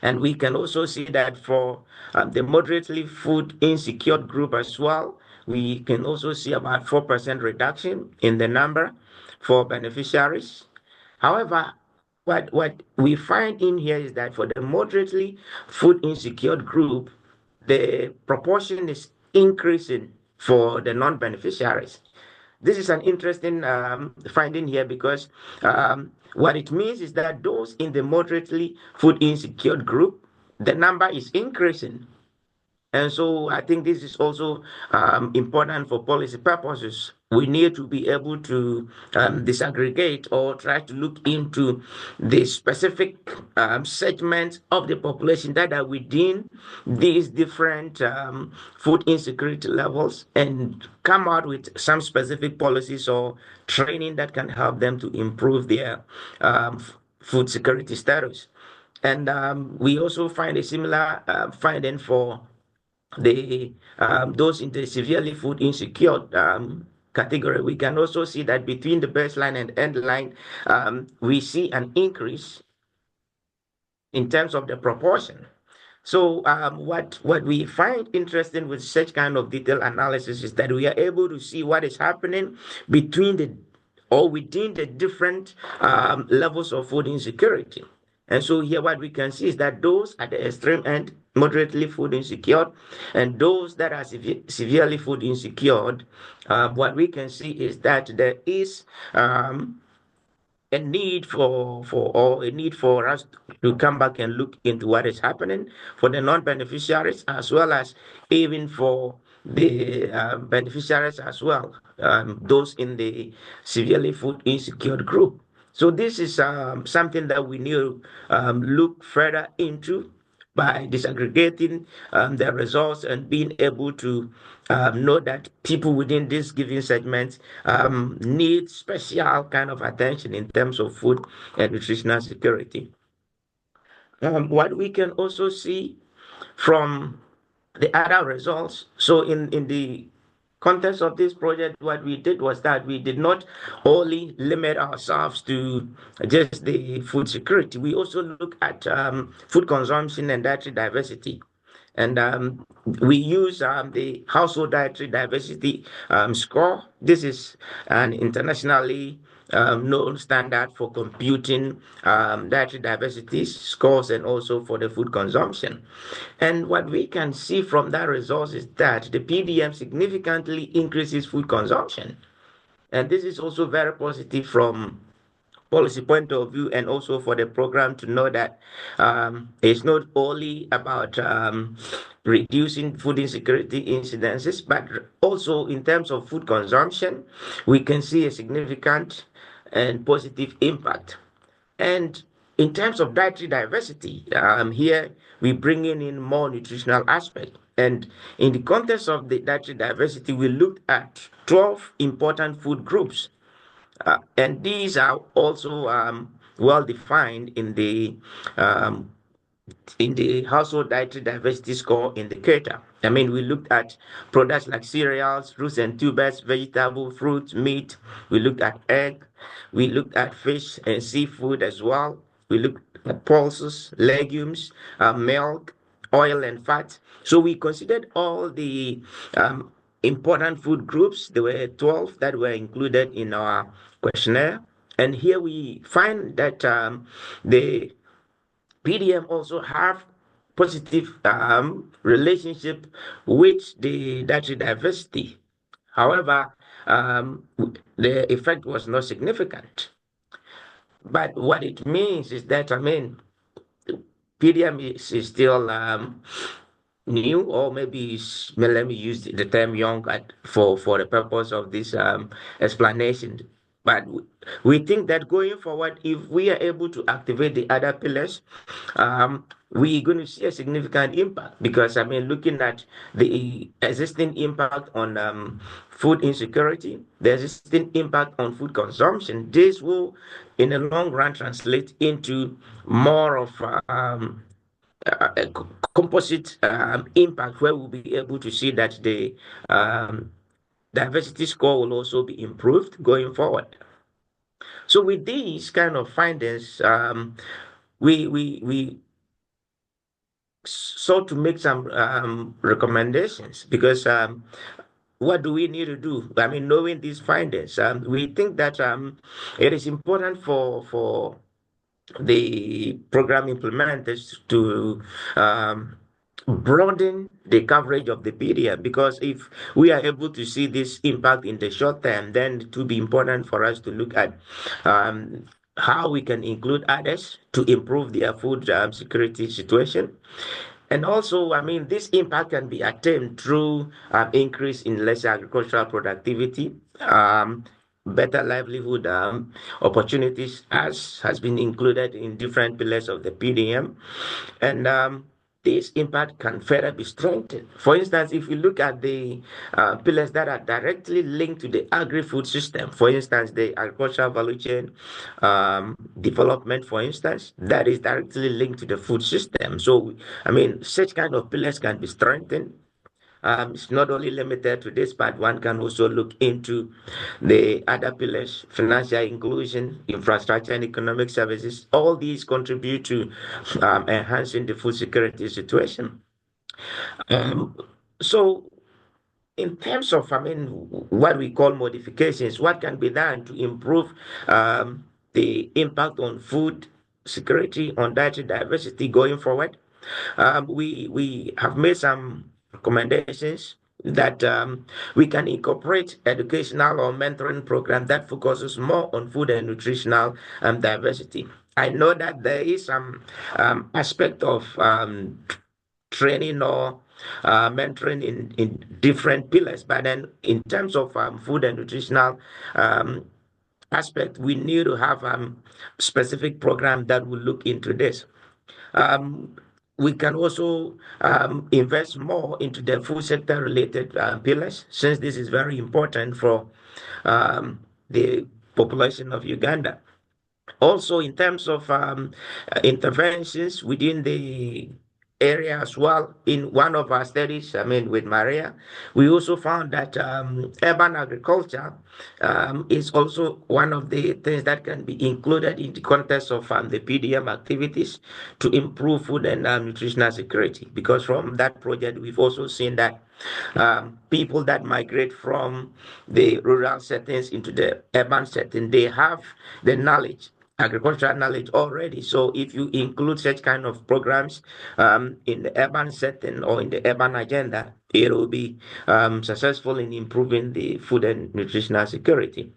And we can also see that for the moderately food insecure group as well, we can also see about 4% reduction in the number for beneficiaries. However, what we find in here is that for the moderately food insecure group, the proportion is increasing for the non-beneficiaries. This is an interesting finding here because what it means is that those in the moderately food insecure group, the number is increasing. And so I think this is also important for policy purposes. We need to be able to disaggregate or try to look into the specific segments of the population that are within these different food insecurity levels and come out with some specific policies or training that can help them to improve their food security status. And we also find a similar finding for the those in the severely food insecure category. We can also see that between the baseline and end line, we see an increase in terms of the proportion. So what we find interesting with such kind of detailed analysis is that we are able to see what is happening between the or within the different levels of food insecurity. And so here what we can see is that those at the extreme end, moderately food insecure, and those that are severely food insecure, what we can see is that there is a need for us to come back and look into what is happening for the non-beneficiaries as well as even for the beneficiaries as well, those in the severely food insecure group. So this is something that we need to look further into by disaggregating the results and being able to know that people within this given segment need special kind of attention in terms of food and nutritional security. What we can also see from the other results, so in the context of this project, what we did was that we did not only limit ourselves to just the food security. We also look at food consumption and dietary diversity. And we use the household dietary diversity score. This is an internationally known standard for computing dietary diversity scores and also for the food consumption. And what we can see from that result is that the PDM significantly increases food consumption. And this is also very positive from policy point of view and also for the program to know that it's not only about reducing food insecurity incidences, but also in terms of food consumption, we can see a significant and positive impact. And in terms of dietary diversity, here we bring in more nutritional aspect. And in the context of the dietary diversity, we looked at 12 important food groups. And these are also well defined in the household dietary diversity score indicator. I mean, we looked at products like cereals, roots and tubers, vegetable, fruit, meat. We looked at egg. We looked at fish and seafood as well. We looked at pulses, legumes, milk, oil and fat. So we considered all the important food groups. There were 12 that were included in our questionnaire. And here we find that the PDM also have positive relationship with the dietary diversity. However, the effect was not significant. But what it means is that, I mean, PDM is still new, or maybe let me use the term young for the purpose of this explanation. But we think that going forward, if we are able to activate the other pillars, we're going to see a significant impact, because I mean, looking at the existing impact on food insecurity, the existing impact on food consumption, this will in the long run translate into more of a composite impact, where we'll be able to see that the diversity score will also be improved going forward. So with these kind of findings, we sought to make some recommendations, because what do we need to do? I mean, knowing these findings, we think that it is important for the program implementers to broaden the coverage of the PDM, because if we are able to see this impact in the short term, then it will be important for us to look at how we can include others to improve their food security situation. And also, I mean, this impact can be attained through increase in lesser agricultural productivity, better livelihood opportunities, as has been included in different pillars of the PDM. And this impact can further be strengthened. For instance, if you look at the pillars that are directly linked to the agri-food system, for instance, the agricultural value chain development, for instance, that is directly linked to the food system. So, I mean, such kind of pillars can be strengthened. It's not only limited to this, but one can also look into the other pillars: financial inclusion, infrastructure and economic services. All these contribute to enhancing the food security situation. So in terms of, I mean, what we call modifications, what can be done to improve the impact on food security, on dietary diversity going forward? We have made some recommendations that we can incorporate educational or mentoring program that focuses more on food and nutritional diversity. I know that there is some aspect of training or mentoring in different pillars, but then in terms of food and nutritional aspect, we need to have specific program that will look into this. We can also invest more into the food sector related pillars, since this is very important for the population of Uganda. Also, in terms of interventions within the area as well, in one of our studies, I mean, with Maria, we also found that urban agriculture is also one of the things that can be included in the context of the PDM activities to improve food and nutritional security. Because from that project, we've also seen that people that migrate from the rural settings into the urban setting, they have the knowledge, agricultural knowledge already. So if you include such kind of programs in the urban setting or in the urban agenda, it will be successful in improving the food and nutritional security.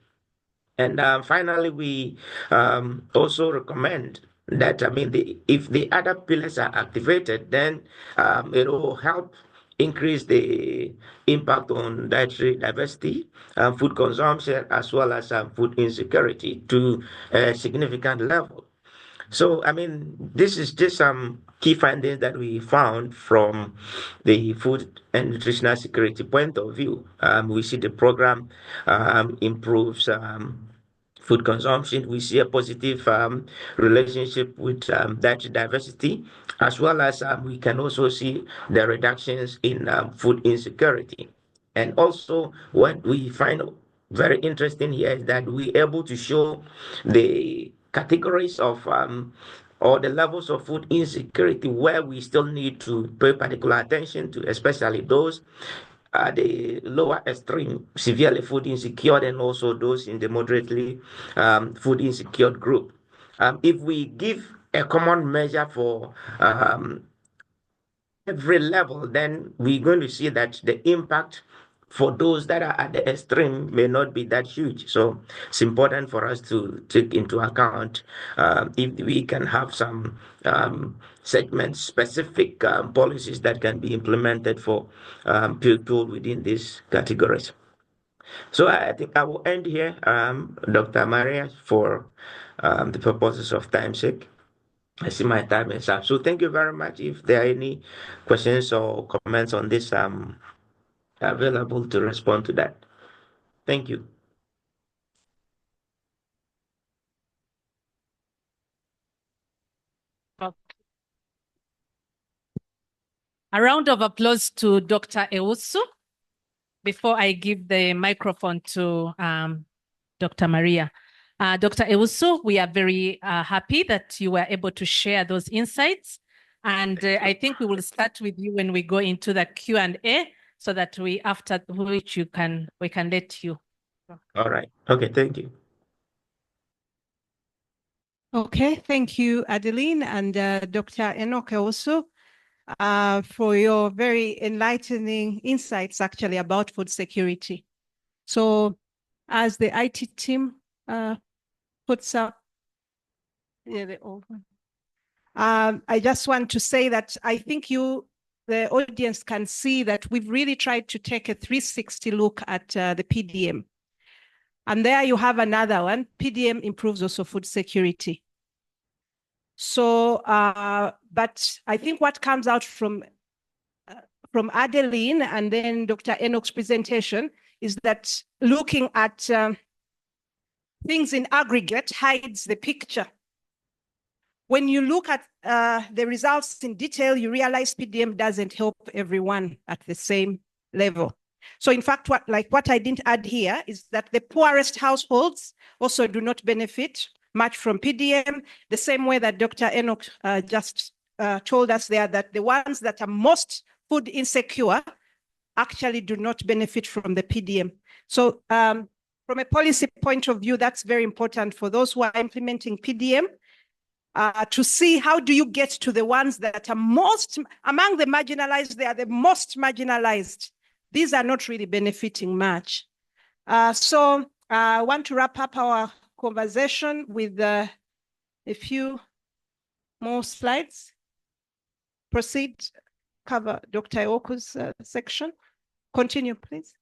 And finally, we also recommend that, I mean, if the other pillars are activated, then it will help increase the impact on dietary diversity, food consumption, as well as food insecurity to a significant level. So, I mean, this is just some key findings that we found from the food and nutritional security point of view. We see the program improves food consumption. We see a positive relationship with dietary diversity, as well as we can also see the reductions in food insecurity. And also, what we find very interesting here is that we're able to show the categories of or the levels of food insecurity where we still need to pay particular attention to, especially those at the lower extreme, severely food insecure, and also those in the moderately food insecure group. If we give a common measure for every level, then we're going to see that the impact for those that are at the extreme may not be that huge. So it's important for us to take into account if we can have some segment-specific policies that can be implemented for people within these categories. So I think I will end here, Dr. Maria, for the purposes of time's sake. I see my time is up. So thank you very much. If there are any questions or comments on this, I'm available to respond to that. Thank you. A round of applause to Dr. Ewusu before I give the microphone to Dr. Maria. Dr. Ewusu, we are very happy that you were able to share those insights. And I think we will start with you when we go into the Q&A so that after which we can let you. All right. Okay, thank you. Okay, thank you, Adeline and Dr. Enoch also for your very enlightening insights actually about food security. So as the IT team puts up, I just want to say that I think the audience can see that we've really tried to take a 360 look at the PDM. And there you have another one. PDM improves also food security. So, but I think what comes out from Adeline and then Dr. Enoch's presentation is that looking at things in aggregate hides the picture. When you look at the results in detail, you realize PDM doesn't help everyone at the same level. So in fact, what I didn't add here is that the poorest households also do not benefit much from PDM, the same way that Dr. Enoch just told us there that the ones that are most food insecure actually do not benefit from the PDM. So from a policy point of view, that's very important for those who are implementing PDM to see how do you get to the ones that are most, among the marginalized, they are the most marginalized. These are not really benefiting much. So I want to wrap up our conversation with a few more slides. Proceed, cover Dr. Ioko's section. Continue, please.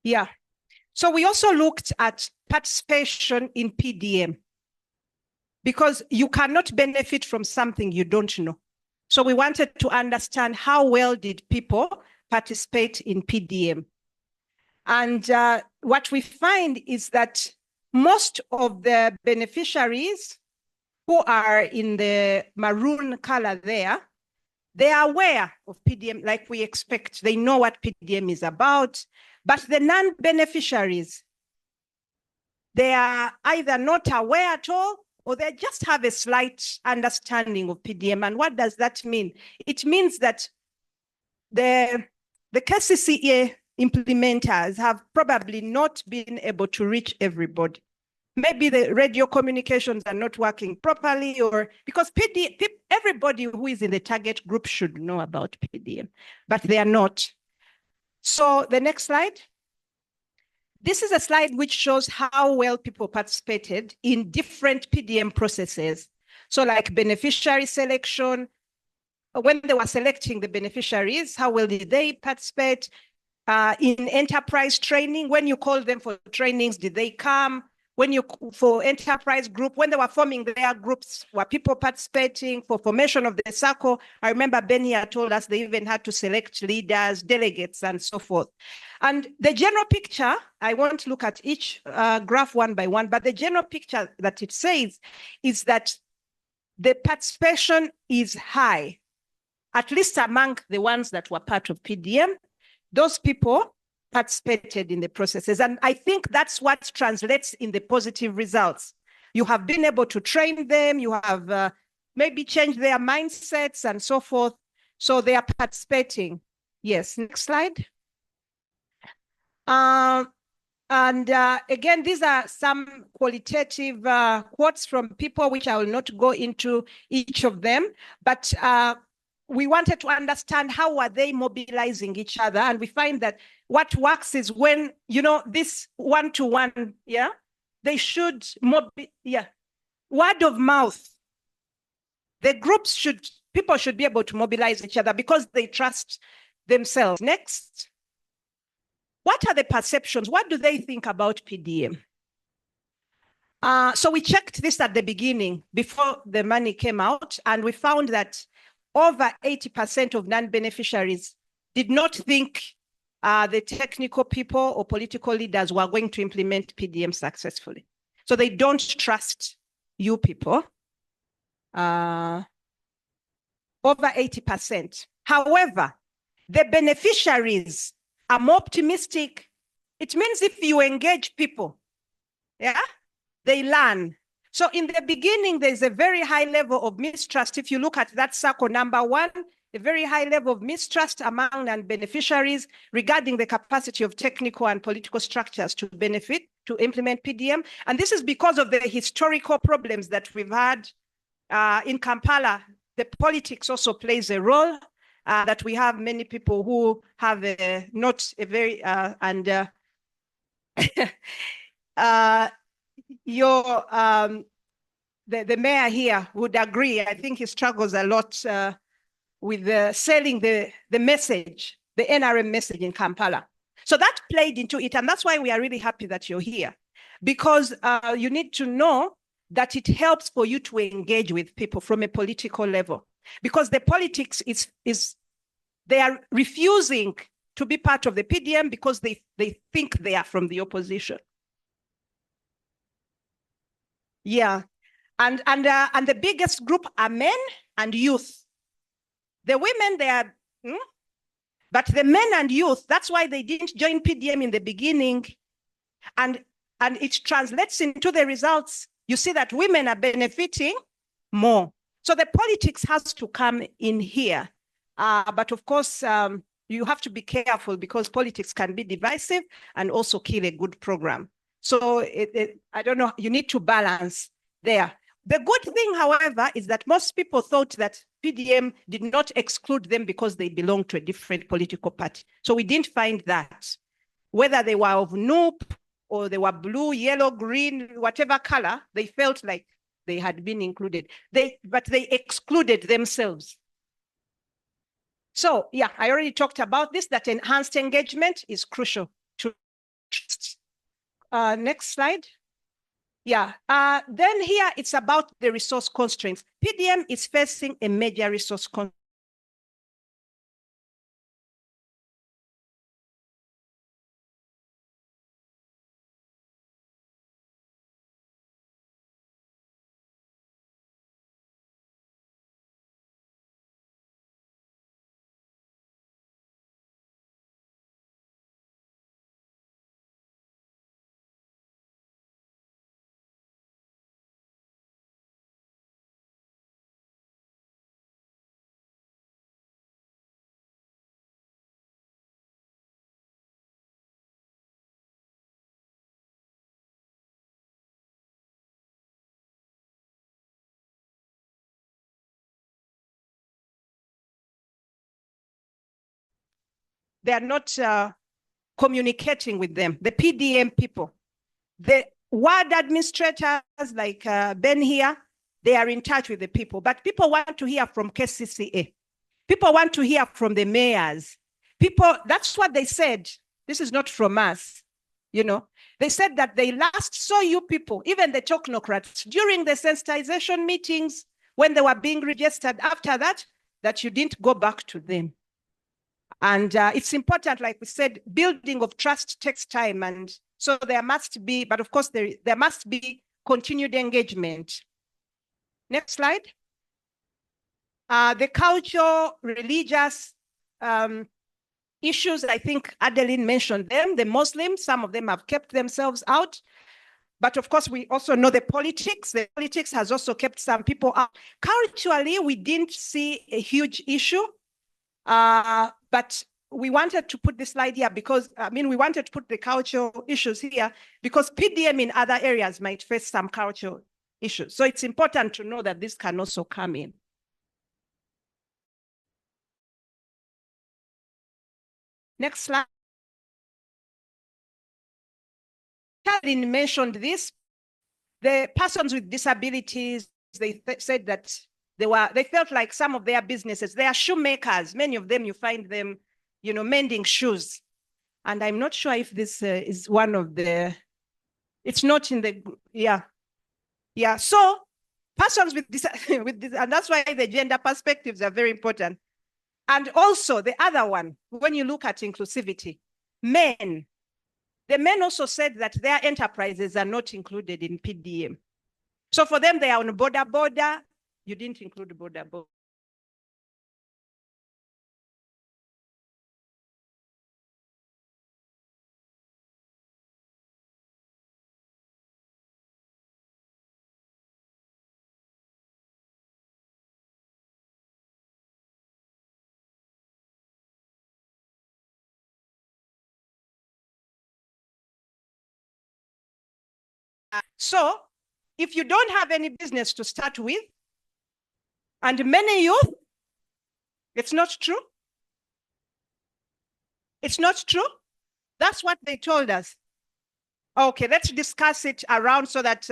Yeah. So we also looked at participation in PDM because you cannot benefit from something you don't know. So we wanted to understand how well did people participate in PDM. And what we find is that most of the beneficiaries who are in the maroon color there, they are aware of PDM like we expect. They know what PDM is about, but the non-beneficiaries, they are either not aware at all or they just have a slight understanding of PDM. And what does that mean? It means that the KCCA implementers have probably not been able to reach everybody. Maybe the radio communications are not working properly, or because everybody who is in the target group should know about PDM, but they are not. So the next slide. This is a slide which shows how well people participated in different PDM processes. So like beneficiary selection, when they were selecting the beneficiaries, how well did they participate? In enterprise training, when you call them for trainings, did they come? when you, for enterprise group, when they were forming their groups, were people participating for formation of the circle? I remember Ben here told us they even had to select leaders, delegates, and so forth. And the general picture, I won't look at each graph one by one, but the general picture that it says is that the participation is high, at least among the ones that were part of PDM. Those people participated in the processes. And I think that's what translates in the positive results. You have been able to train them, you have maybe changed their mindsets and so forth. So they are participating. Yes, next slide. Again, these are some qualitative quotes from people, which I will not go into each of them, but we wanted to understand how are they mobilizing each other. And we find that what works is when, you know, this one-to-one, yeah, they should, word of mouth. The groups should, people should be able to mobilize each other because they trust themselves. Next. What are the perceptions? What do they think about PDM? So we checked this at the beginning before the money came out, and we found that over 80% of non-beneficiaries did not think the technical people or political leaders were going to implement PDM successfully. So they don't trust you people. Over 80%. However, the beneficiaries are more optimistic. It means if you engage people, yeah, they learn. So in the beginning, there's a very high level of mistrust. If you look at that circle number one, a very high level of mistrust among non-beneficiaries regarding the capacity of technical and political structures to benefit, to implement PDM. And this is because of the historical problems that we've had in Kampala. The politics also plays a role, that we have many people who have not a very, the mayor here would agree. I think he struggles a lot with selling the message, the NRM message in Kampala. So that played into it. And that's why we are really happy that you're here, because you need to know that it helps for you to engage with people from a political level, because the politics is they are refusing to be part of the PDM because they think they are from the opposition. Yeah, and the biggest group are men and youth. The women, they are, but the men and youth, that's why they didn't join PDM in the beginning. And it translates into the results. You see that women are benefiting more. So the politics has to come in here. But of course, you have to be careful because politics can be divisive and also kill a good program. So I don't know, you need to balance there. The good thing, however, is that most people thought that PDM did not exclude them because they belong to a different political party. So we didn't find that. Whether they were of NUP or they were blue, yellow, green, whatever color, they felt like they had been included. But they excluded themselves. So yeah, I already talked about this, that enhanced engagement is crucial to trust. Next slide. Yeah, then here it's about the resource constraints. PDM is facing a major resource constraint. They are not communicating with them, the PDM people. The ward administrators like Ben here, they are in touch with the people, but people want to hear from KCCA. People want to hear from the mayors. People, that's what they said. This is not from us. You know, they said that they last saw you people, even the technocrats, during the sensitization meetings when they were being registered. After that, that you didn't go back to them. And it's important, like we said, building of trust takes time. And so there must be, but of course, there must be continued engagement. Next slide. The cultural, religious issues, I think Adeline mentioned them. The Muslims, some of them have kept themselves out. But of course, we also know the politics. The politics has also kept some people out. Culturally, we didn't see a huge issue. But we wanted to put this slide here because, we wanted to put the cultural issues here because PDM in other areas might face some cultural issues. So it's important to know that this can also come in. Next slide. Catherine mentioned this. The persons with disabilities, they said that they felt like some of their businesses, they are shoemakers. Many of them, you find them, mending shoes. And I'm not sure if this is one of the, it's not in the, yeah. So persons with this, and that's why the gender perspectives are very important. And also the other one, when you look at inclusivity, men, the men also said that their enterprises are not included in PDM. So for them, they are on border. You didn't include border. So if you don't have any business to start with, and many youth, it's not true. It's not true. That's what they told us. Okay, let's discuss it around so that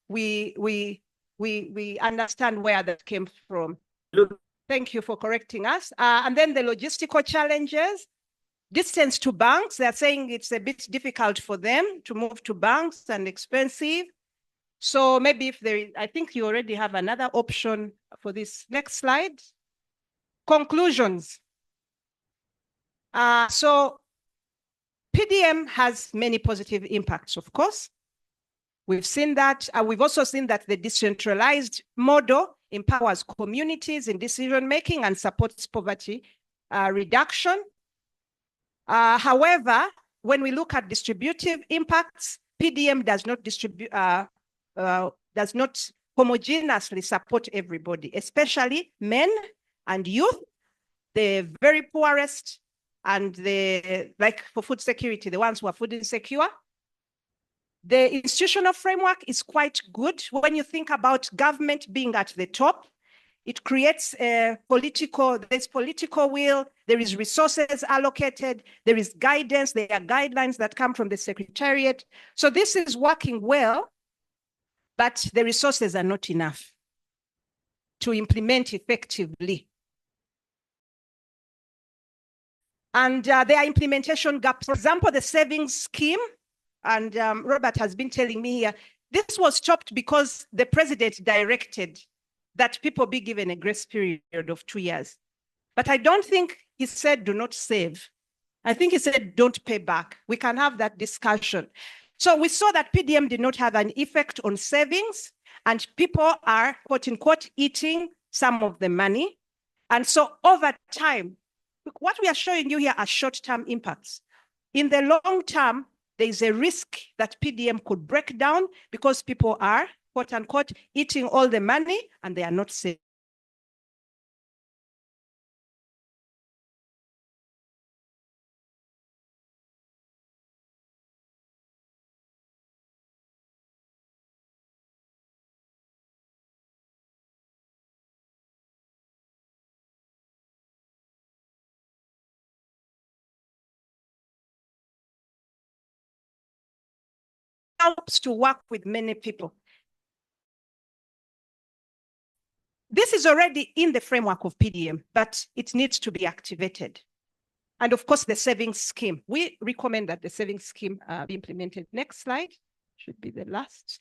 we understand where that came from. Thank you for correcting us. And then the logistical challenges, distance to banks. They're saying it's a bit difficult for them to move to banks and expensive. So maybe if there is, I think you already have another option for this. Next slide. Conclusions. So PDM has many positive impacts, of course. We've seen that. We've also seen that the decentralized model empowers communities in decision-making and supports poverty reduction. However, when we look at distributive impacts, PDM does not homogeneously support everybody, especially men and youth, the very poorest, and like for food security, the ones who are food insecure. The institutional framework is quite good. When you think about government being at the top, it creates there's political will, there is resources allocated, there is guidance, there are guidelines that come from the Secretariat. So this is working well, but the resources are not enough to implement effectively. And there are implementation gaps. For example, the savings scheme, and Robert has been telling me here, this was stopped because the president directed that people be given a grace period of 2 years. But I don't think he said do not save. I think he said don't pay back. We can have that discussion. So we saw that PDM did not have an effect on savings, and people are, quote unquote, eating some of the money. And so over time, what we are showing you here are short-term impacts. In the long term, there is a risk that PDM could break down because people are, quote unquote, eating all the money and they are not saving. Helps to work with many people. This is already in the framework of PDM, but it needs to be activated. And of course, the savings scheme. We recommend that the savings scheme be implemented. Next slide, should be the last.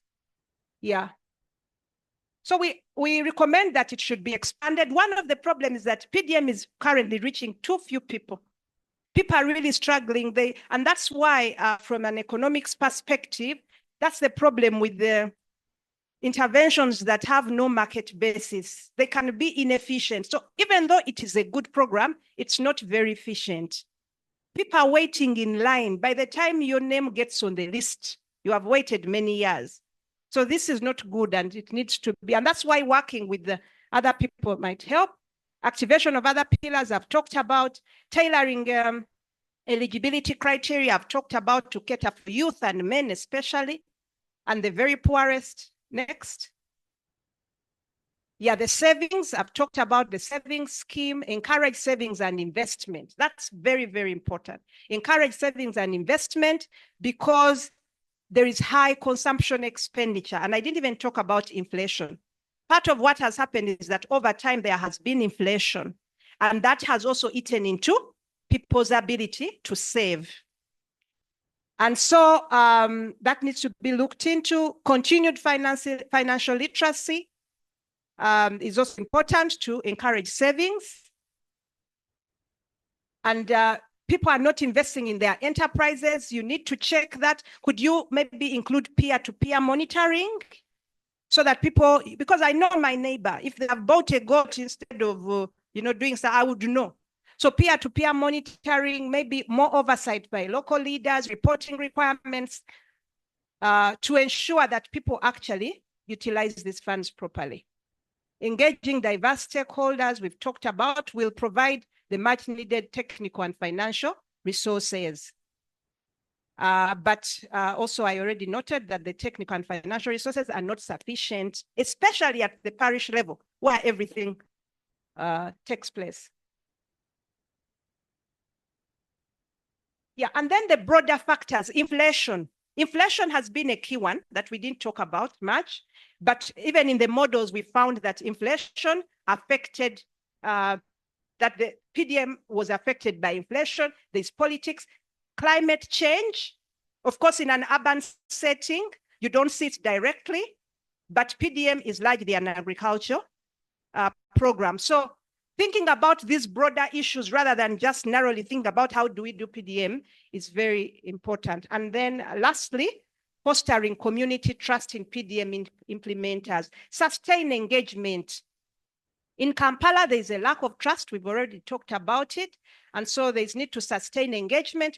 Yeah. So we recommend that it should be expanded. One of the problems is that PDM is currently reaching too few people. People are really struggling. And that's why from an economics perspective, that's the problem with the interventions that have no market basis. They can be inefficient. So even though it is a good program, it's not very efficient. People are waiting in line. By the time your name gets on the list, you have waited many years. So this is not good and it needs to be. And that's why working with the other people might help. Activation of other pillars I've talked about. Tailoring eligibility criteria I've talked about to cater for youth and men especially, and the very poorest. Next. Yeah, the savings, I've talked about the savings scheme, encourage savings and investment. That's very, very important. Encourage savings and investment because there is high consumption expenditure. And I didn't even talk about inflation. Part of what has happened is that over time there has been inflation, and that has also eaten into people's ability to save. And so that needs to be looked into. Continued financial literacy is also important to encourage savings. And people are not investing in their enterprises. You need to check that. Could you maybe include peer-to-peer monitoring so that people, because I know my neighbor, if they have bought a goat instead of doing so, I would know. So peer-to-peer monitoring, maybe more oversight by local leaders, reporting requirements to ensure that people actually utilize these funds properly. Engaging diverse stakeholders we've talked about will provide the much needed technical and financial resources. But also I already noted that the technical and financial resources are not sufficient, especially at the parish level where everything takes place. Yeah, and then the broader factors, inflation. Inflation has been a key one that we didn't talk about much, but even in the models, we found that inflation affected, that the PDM was affected by inflation. There's politics, climate change. Of course, in an urban setting, you don't see it directly, but PDM is largely an agriculture program. So thinking about these broader issues rather than just narrowly think about how do we do PDM is very important. And then lastly, fostering community trust in PDM implementers, sustain engagement. In Kampala, there's a lack of trust. We've already talked about it. And so there's need to sustain engagement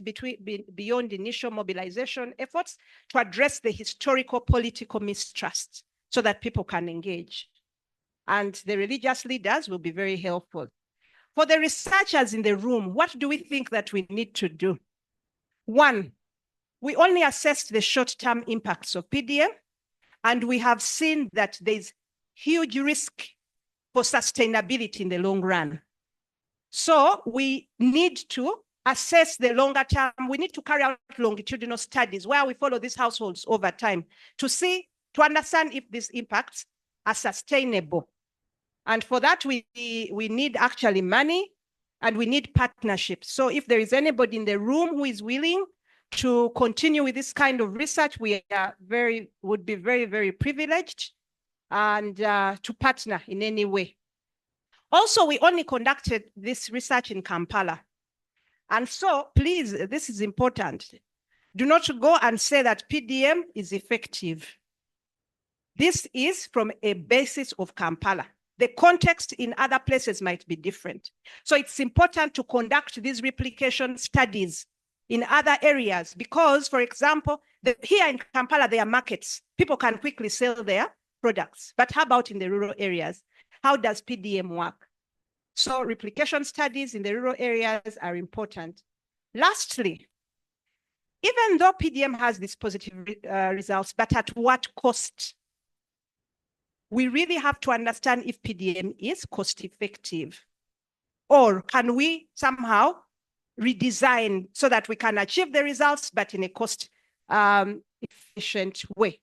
beyond initial mobilization efforts to address the historical political mistrust so that people can engage. And the religious leaders will be very helpful. For the researchers in the room, what do we think that we need to do? One, we only assessed the short-term impacts of PDM, and we have seen that there's huge risk for sustainability in the long run. So we need to assess the longer term. We need to carry out longitudinal studies where we follow these households over time to understand if these impacts are sustainable. And for that, we need actually money and we need partnerships. So if there is anybody in the room who is willing to continue with this kind of research, we would be very, very privileged and to partner in any way. Also, we only conducted this research in Kampala. And so please, this is important. Do not go and say that PDM is effective. This is from a basis of Kampala. The context in other places might be different. So it's important to conduct these replication studies in other areas because, for example, here in Kampala, there are markets. People can quickly sell their products. But how about in the rural areas? How does PDM work? So replication studies in the rural areas are important. Lastly, even though PDM has these positive results, but at what cost? We really have to understand if PDM is cost effective, or can we somehow redesign so that we can achieve the results, but in a cost efficient way.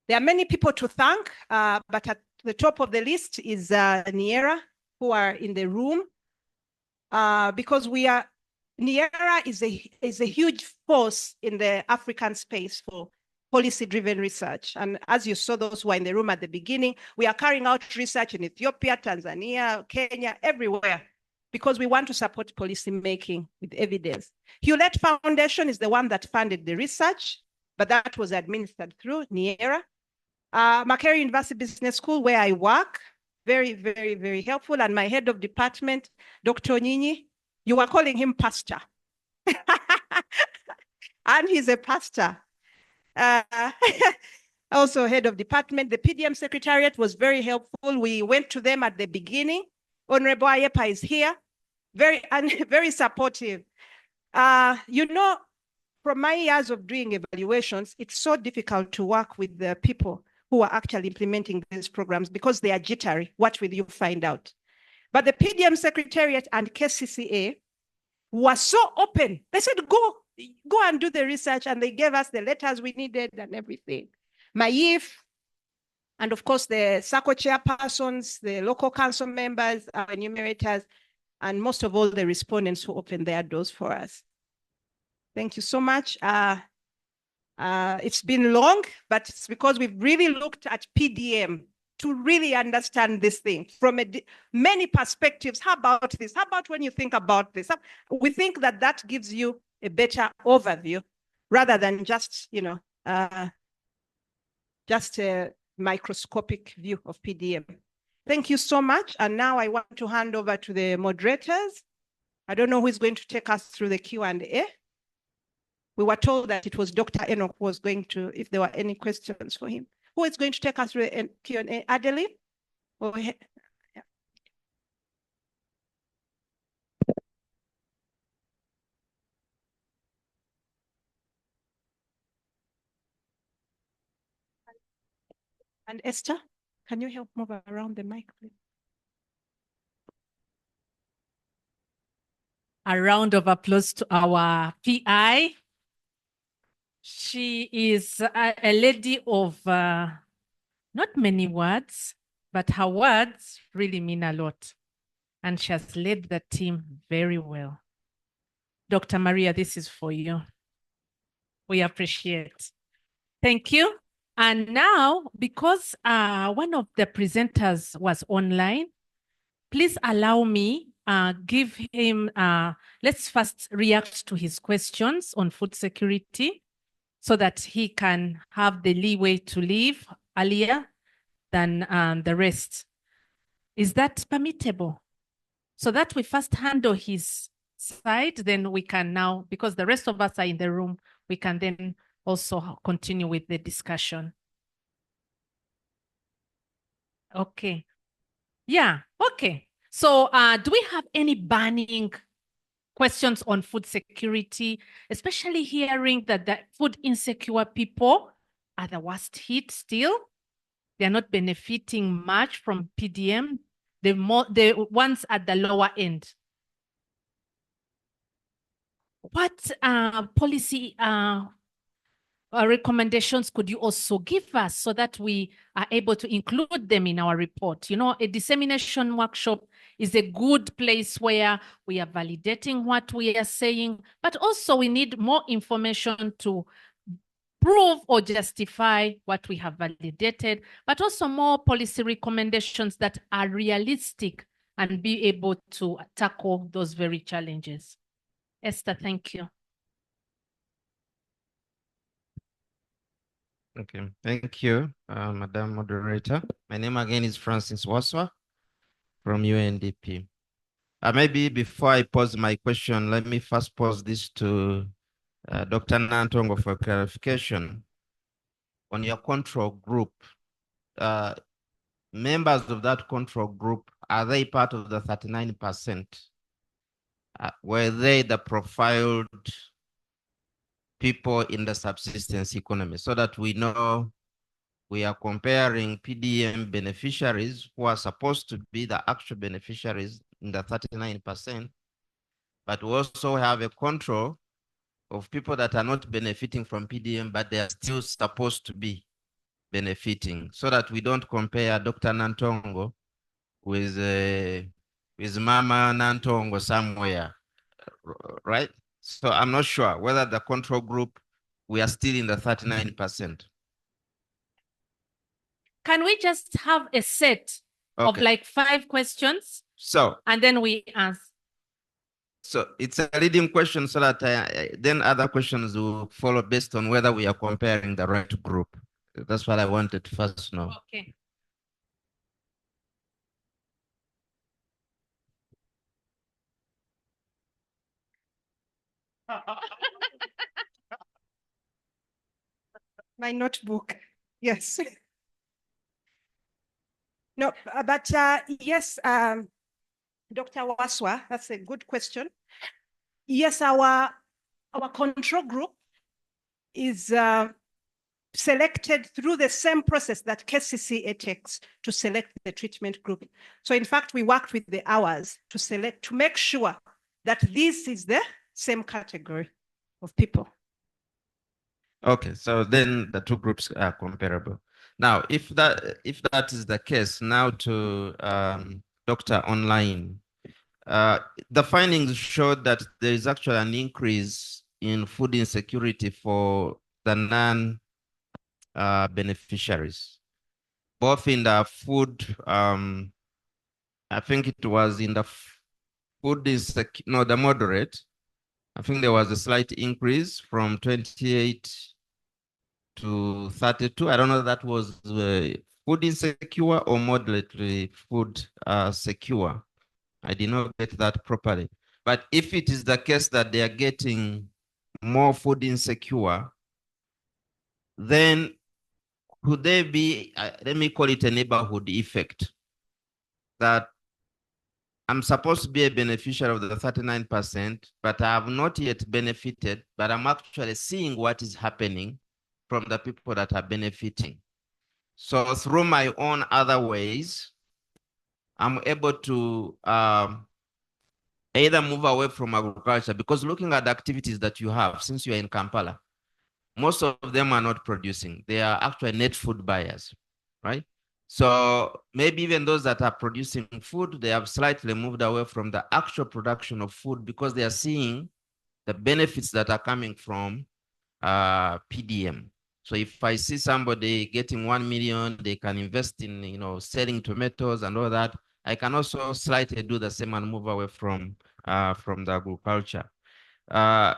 There are many people to thank, but at the top of the list is NIERA, who are in the room. because NIERA is a huge force in the African space for policy-driven research. And as you saw, those who were in the room at the beginning, we are carrying out research in Ethiopia, Tanzania, Kenya, everywhere, because we want to support policy making with evidence. Hewlett Foundation is the one that funded the research, but that was administered through NIERA. Makerere University Business School, where I work, very, very, very helpful. And my head of department, Dr. Nyinyi, you were calling him pastor. And he's a pastor. Also head of department. The PDM secretariat was very helpful. We went to them at the beginning. Honorable Ayepa is here, very supportive. You know, from my years of doing evaluations, it's so difficult to work with the people who are actually implementing these programs because they are jittery. What will you find out? But the PDM secretariat and KCCA were so open. They said, go and do the research, and they gave us the letters we needed and everything. Maif, and of course the SACCO chairpersons, the local council members, our enumerators, and most of all the respondents who opened their doors for us. Thank you so much. It's been long, but it's because we've really looked at PDM to really understand this thing from many perspectives. How about this? How about when you think about this? We think that that gives you a better overview rather than just, you know, just a microscopic view of PDM. Thank you so much. And now I want to hand over to the moderators. I don't know who is going to take us through the Q&A. We were told that it was Dr. Enoch who was going to, if there were any questions for him. Who is going to take us through the Q&A? Adeline? Yeah. And Esther, can you help move around the mic, please? A round of applause to our PI. She is a lady of not many words, but her words really mean a lot. And she has led the team very well. Dr. Maria, this is for you. We appreciate. Thank you. And now, because one of the presenters was online, please allow me give him, let's first react to his questions on food security so that he can have the leeway to leave earlier than the rest. Is that permittable? So that we first handle his side, then we can now, because the rest of us are in the room, we can then also continue with the discussion. Okay. Yeah, okay. So do we have any burning questions on food security, especially hearing that the food insecure people are the worst hit still? They're not benefiting much from PDM, the ones at the lower end. What policy recommendations could you also give us so that we are able to include them in our report? You know, a dissemination workshop is a good place where we are validating what we are saying, but also we need more information to prove or justify what we have validated, but also more policy recommendations that are realistic and be able to tackle those very challenges. Esther, thank you. Okay, thank you, Madam Moderator. My name again is Francis Waswa from UNDP. Maybe before I pose my question, let me first pose this to Dr. Nantongo for clarification. On your control group, members of that control group, are they part of the 39%? Were they the profiled people in the subsistence economy, so that we know we are comparing PDM beneficiaries who are supposed to be the actual beneficiaries in the 39%, but we also have a control of people that are not benefiting from PDM, but they are still supposed to be benefiting, so that we don't compare Dr. Nantongo with with Mama Nantongo somewhere, right? So I'm not sure whether the control group, we are still in the 39%. Can we just have a set of Okay. like 5 questions? So, and then we answer. So it's a leading question so that then other questions will follow based on whether we are comparing the right group. That's what I wanted to first know. Okay. My notebook. Yes. No, but yes, Dr. Waswa, that's a good question. Yes, our control group is selected through the same process that KCCA takes to select the treatment group. So in fact, we worked with the hours to make sure that this is the same category of people. Okay, so then the two groups are comparable. Now, if that is the case, now to Dr. Online, the findings showed that there is actually an increase in food insecurity for the non-beneficiaries, both in the food, I think it was in the food the moderate. I think there was a slight increase from 28 to 32. I don't know if that was food insecure or moderately food secure. I did not get that properly. But if it is the case that they are getting more food insecure, then could there be, let me call it a neighborhood effect, that I'm supposed to be a beneficiary of the 39%, but I have not yet benefited, but I'm actually seeing what is happening from the people that are benefiting. So through my own other ways, I'm able to either move away from agriculture, because looking at the activities that you have, since you're in Kampala, most of them are not producing. They are actually net food buyers, right? So maybe even those that are producing food, they have slightly moved away from the actual production of food because they are seeing the benefits that are coming from PDM. So if I see somebody getting 1 million, they can invest in, selling tomatoes and all that. I can also slightly do the same and move away from the agriculture. Why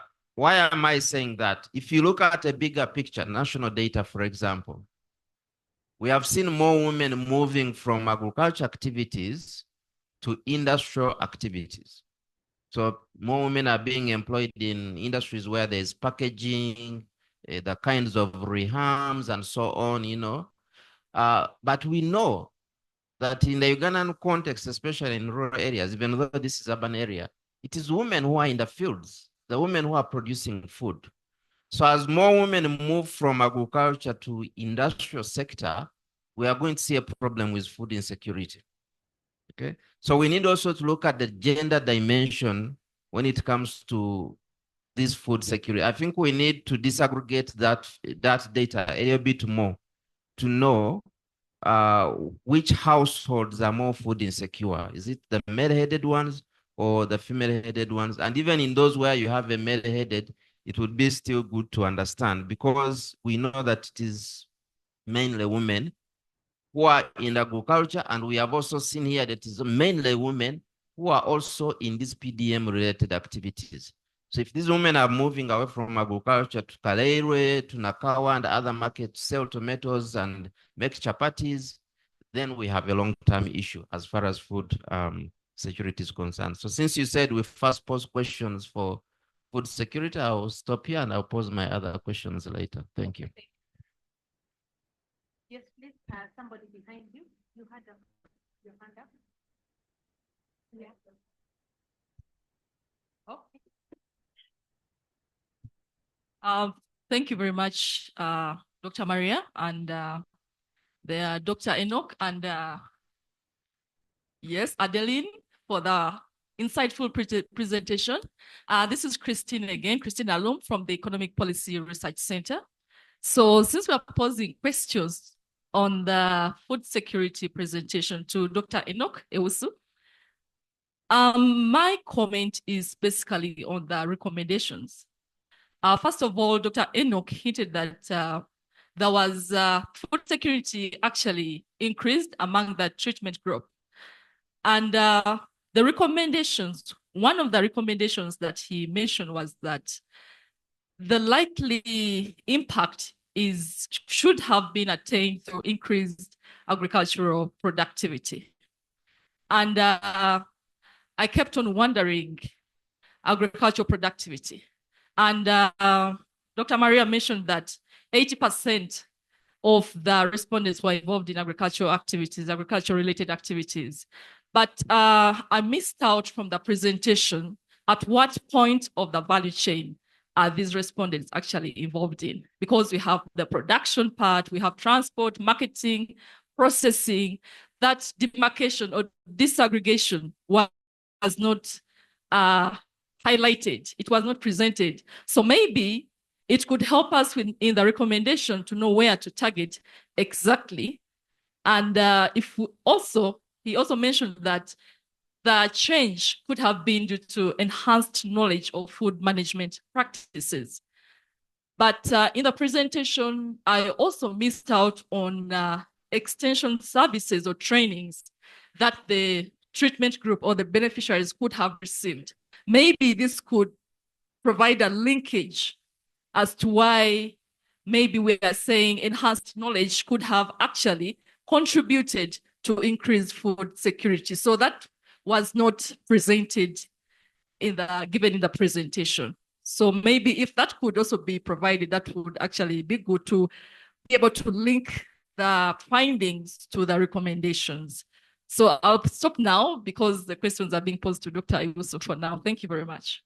am I saying that? If you look at a bigger picture, national data, for example, we have seen more women moving from agriculture activities to industrial activities. So more women are being employed in industries where there's packaging, the kinds of rehams and so on, but we know that in the Ugandan context, especially in rural areas, even though this is urban area, it is women who are in the fields, the women who are producing food. So as more women move from agriculture to industrial sector, we are going to see a problem with food insecurity. Okay, so we need also to look at the gender dimension when it comes to this food security. I think we need to disaggregate that data a little bit more to know which households are more food insecure. Is it the male-headed ones or the female-headed ones? And even in those where you have a male-headed, it would be still good to understand, because we know that it is mainly women who are in agriculture, and we have also seen here that it is mainly women who are also in these PDM-related activities. So if these women are moving away from agriculture to Kaleirwe, to Nakawa, and other markets to sell tomatoes and make chapatis, then we have a long-term issue as far as food security is concerned. So since you said we first pose questions for food security, I'll stop here and I'll pose my other questions later. Thank you. Yes, please, somebody behind you. You had your hand up. Yeah. Okay. Thank you very much, Dr. Maria, and Dr. Enoch, and yes, Adeline, for the insightful presentation. This is Christine again, Christine Alum from the Economic Policy Research Center. So since we are posing questions on the food security presentation to Dr. Enoch Ewusu, My comment is basically on the recommendations. First of all, Dr. Enoch hinted that there was food security actually increased among the treatment group. And the recommendations, one of the recommendations that he mentioned was that the likely impact should have been attained through increased agricultural productivity. And I kept on wondering, agricultural productivity. And Dr. Maria mentioned that 80% of the respondents were involved in agricultural activities, agriculture-related activities. But I missed out from the presentation at what point of the value chain are these respondents actually involved in? Because we have the production part, we have transport, marketing, processing. That demarcation or disaggregation was not highlighted. It was not presented. So maybe it could help us in the recommendation to know where to target exactly. And he also mentioned that the change could have been due to enhanced knowledge of food management practices. But in the presentation, I also missed out on extension services or trainings that the treatment group or the beneficiaries could have received. Maybe this could provide a linkage as to why maybe we are saying enhanced knowledge could have actually contributed to increased food security. So that was not presented given in the presentation. So maybe if that could also be provided, that would actually be good to be able to link the findings to the recommendations. So I'll stop now because the questions are being posed to Dr. Iwusu for now. Thank you very much.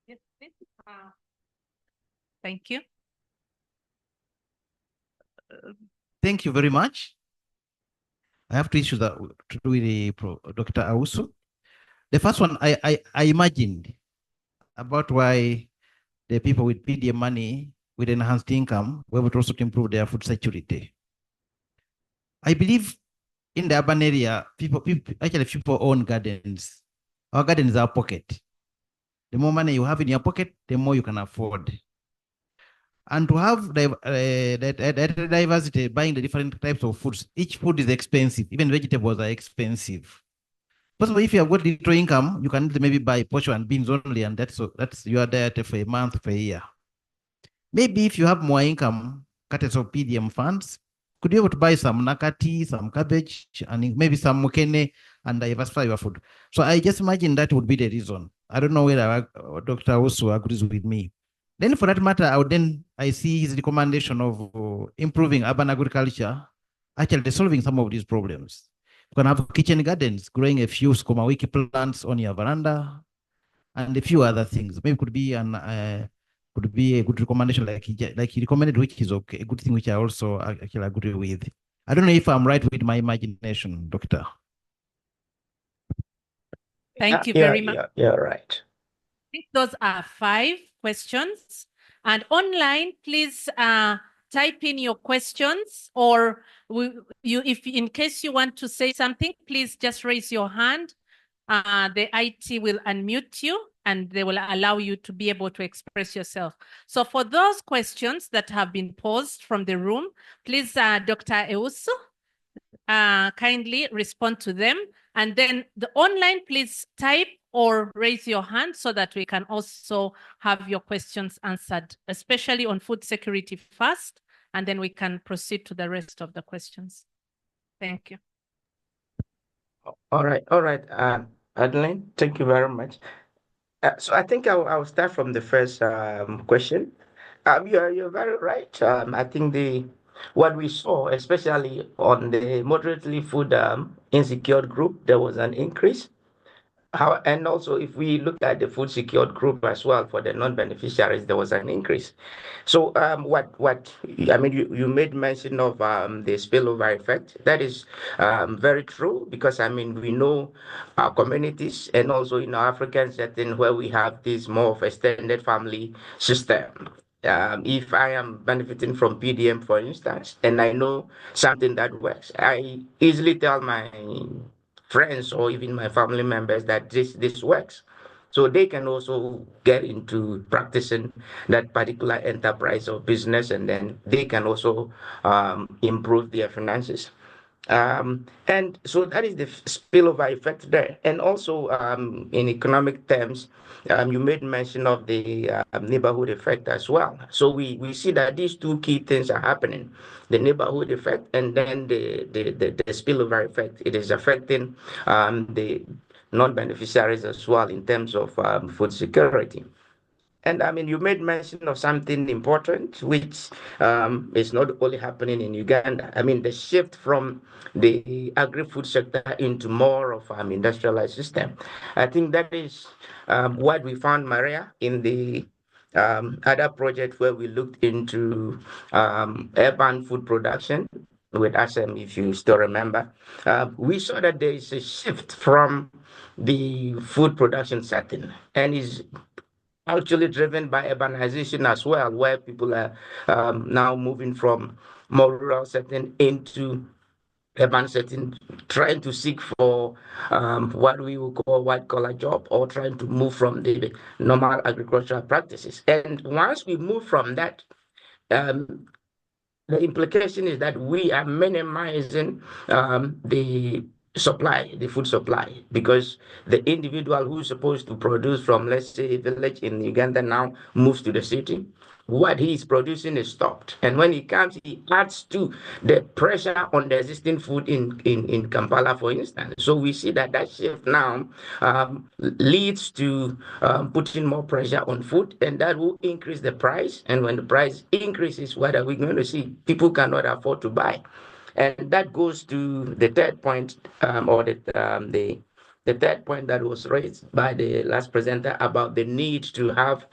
Yes, please. Thank you. Thank you very much. I have two issues to do with Dr. Iwusu. The first one, I imagined about why the people with PDM money with enhanced income were able to also improve their food security. I believe in the urban area, people own gardens. Our gardens are pocket. The more money you have in your pocket, the more you can afford. And to have diversity, buying the different types of foods, each food is expensive. Even vegetables are expensive. Possibly, if you have got little income, you can maybe buy potato and beans only, and that's your diet for a month, for a year. Maybe if you have more income, cutters of PDM funds, could you be able to buy some nakati, some cabbage, and maybe some mukene, and diversify your food? So I just imagine that would be the reason. I don't know whether Dr. Osu agrees with me. Then for that matter, I see his recommendation of improving urban agriculture, actually solving some of these problems. You can have kitchen gardens, growing a few sukuma wiki plants on your veranda, and a few other things. Maybe could be a good recommendation, like he recommended, which is okay, a good thing which I also actually agree with. I don't know if I'm right with my imagination, Doctor. Thank you very much. You're right. I think those are 5 questions. And online, please type in your questions, or if in case you want to say something, please just raise your hand. The IT will unmute you and they will allow you to be able to express yourself. So for those questions that have been posed from the room, please, Dr. Iwusu, kindly respond to them. And then the online, please type or raise your hand so that we can also have your questions answered, especially on food security first, and then we can proceed to the rest of the questions. Thank you. All right. Adeline, thank you very much. So I think I'll start from the first question. You're very right. I think what we saw, especially on the moderately food insecure group, there was an increase. And also, if we look at the food secured group as well, for the non-beneficiaries, there was an increase. So you made mention of the spillover effect. That is very true, because we know our communities, and also in our African setting where we have this more of extended family system. If I am benefiting from PDM, for instance, and I know something that works, I easily tell my friends or even my family members that this works. So they can also get into practicing that particular enterprise or business, and then they can also improve their finances. And so that is the spillover effect there. And also in economic terms, you made mention of the neighborhood effect as well. So we see that these two key things are happening: the neighborhood effect and then the spillover effect. It is affecting the non-beneficiaries as well in terms of food security. And I mean, you made mention of something important, which is not only happening in Uganda. I mean, the shift from the agri-food sector into more of an industrialized system. I think that is what we found, Maria, in the other project where we looked into urban food production with ASEM, if you still remember. We saw that there is a shift from the food production setting and is actually driven by urbanization as well, where people are now moving from more rural setting into urban setting, trying to seek for what we would call white collar job, or trying to move from the normal agricultural practices. And once we move from that, the implication is that we are minimizing the supply, the food supply, because the individual who's supposed to produce from, let's say, a village in Uganda now moves to the city. What he is producing is stopped. And when he comes, he adds to the pressure on the existing food in Kampala, for instance. So we see that that shift now leads to putting more pressure on food, and that will increase the price. And when the price increases, what are we going to see? People cannot afford to buy. And that goes to the third point, or the third point that was raised by the last presenter about the need to have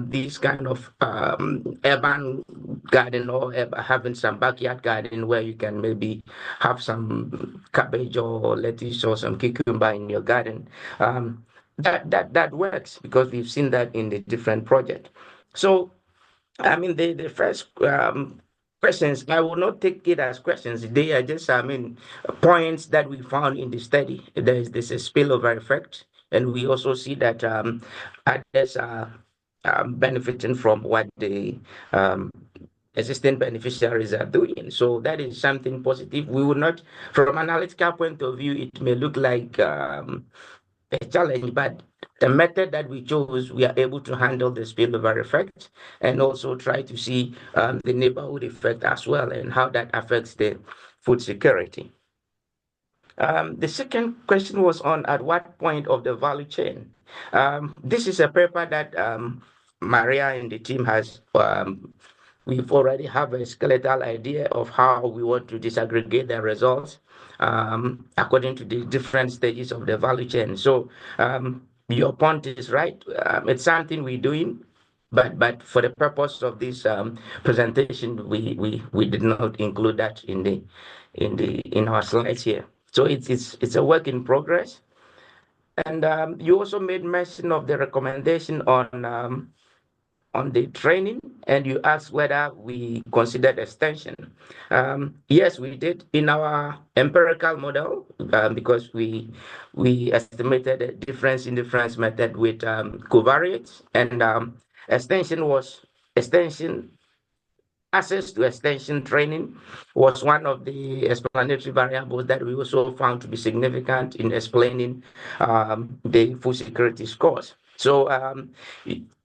these kind of urban garden, or having some backyard garden where you can maybe have some cabbage or lettuce or some cucumber in your garden. That works, because we've seen that in the different projects. So I mean, the first questions, I will not take it as questions. They are just, I mean, points that we found in the study. There's this spillover effect, and we also see that others are benefiting from what the existing beneficiaries are doing. So that is something positive. We will not, from an analytical point of view, it may look like a challenge, but the method that we chose, we are able to handle the spillover effect and also try to see the neighborhood effect as well, and how that affects the food security. The second question was on at what point of the value chain. This is a paper that Maria and the team has. We've already have a skeletal idea of how we want to disaggregate the results according to the different stages of the value chain. So your point is right. It's something we're doing, but for the purpose of this presentation, we did not include that in our slides here. So it's a work in progress. And you also made mention of the recommendation on the training, and you asked whether we considered extension. Yes, we did in our empirical model, because we estimated a difference in difference method with covariates, and access to extension training was one of the explanatory variables that we also found to be significant in explaining the food security scores. So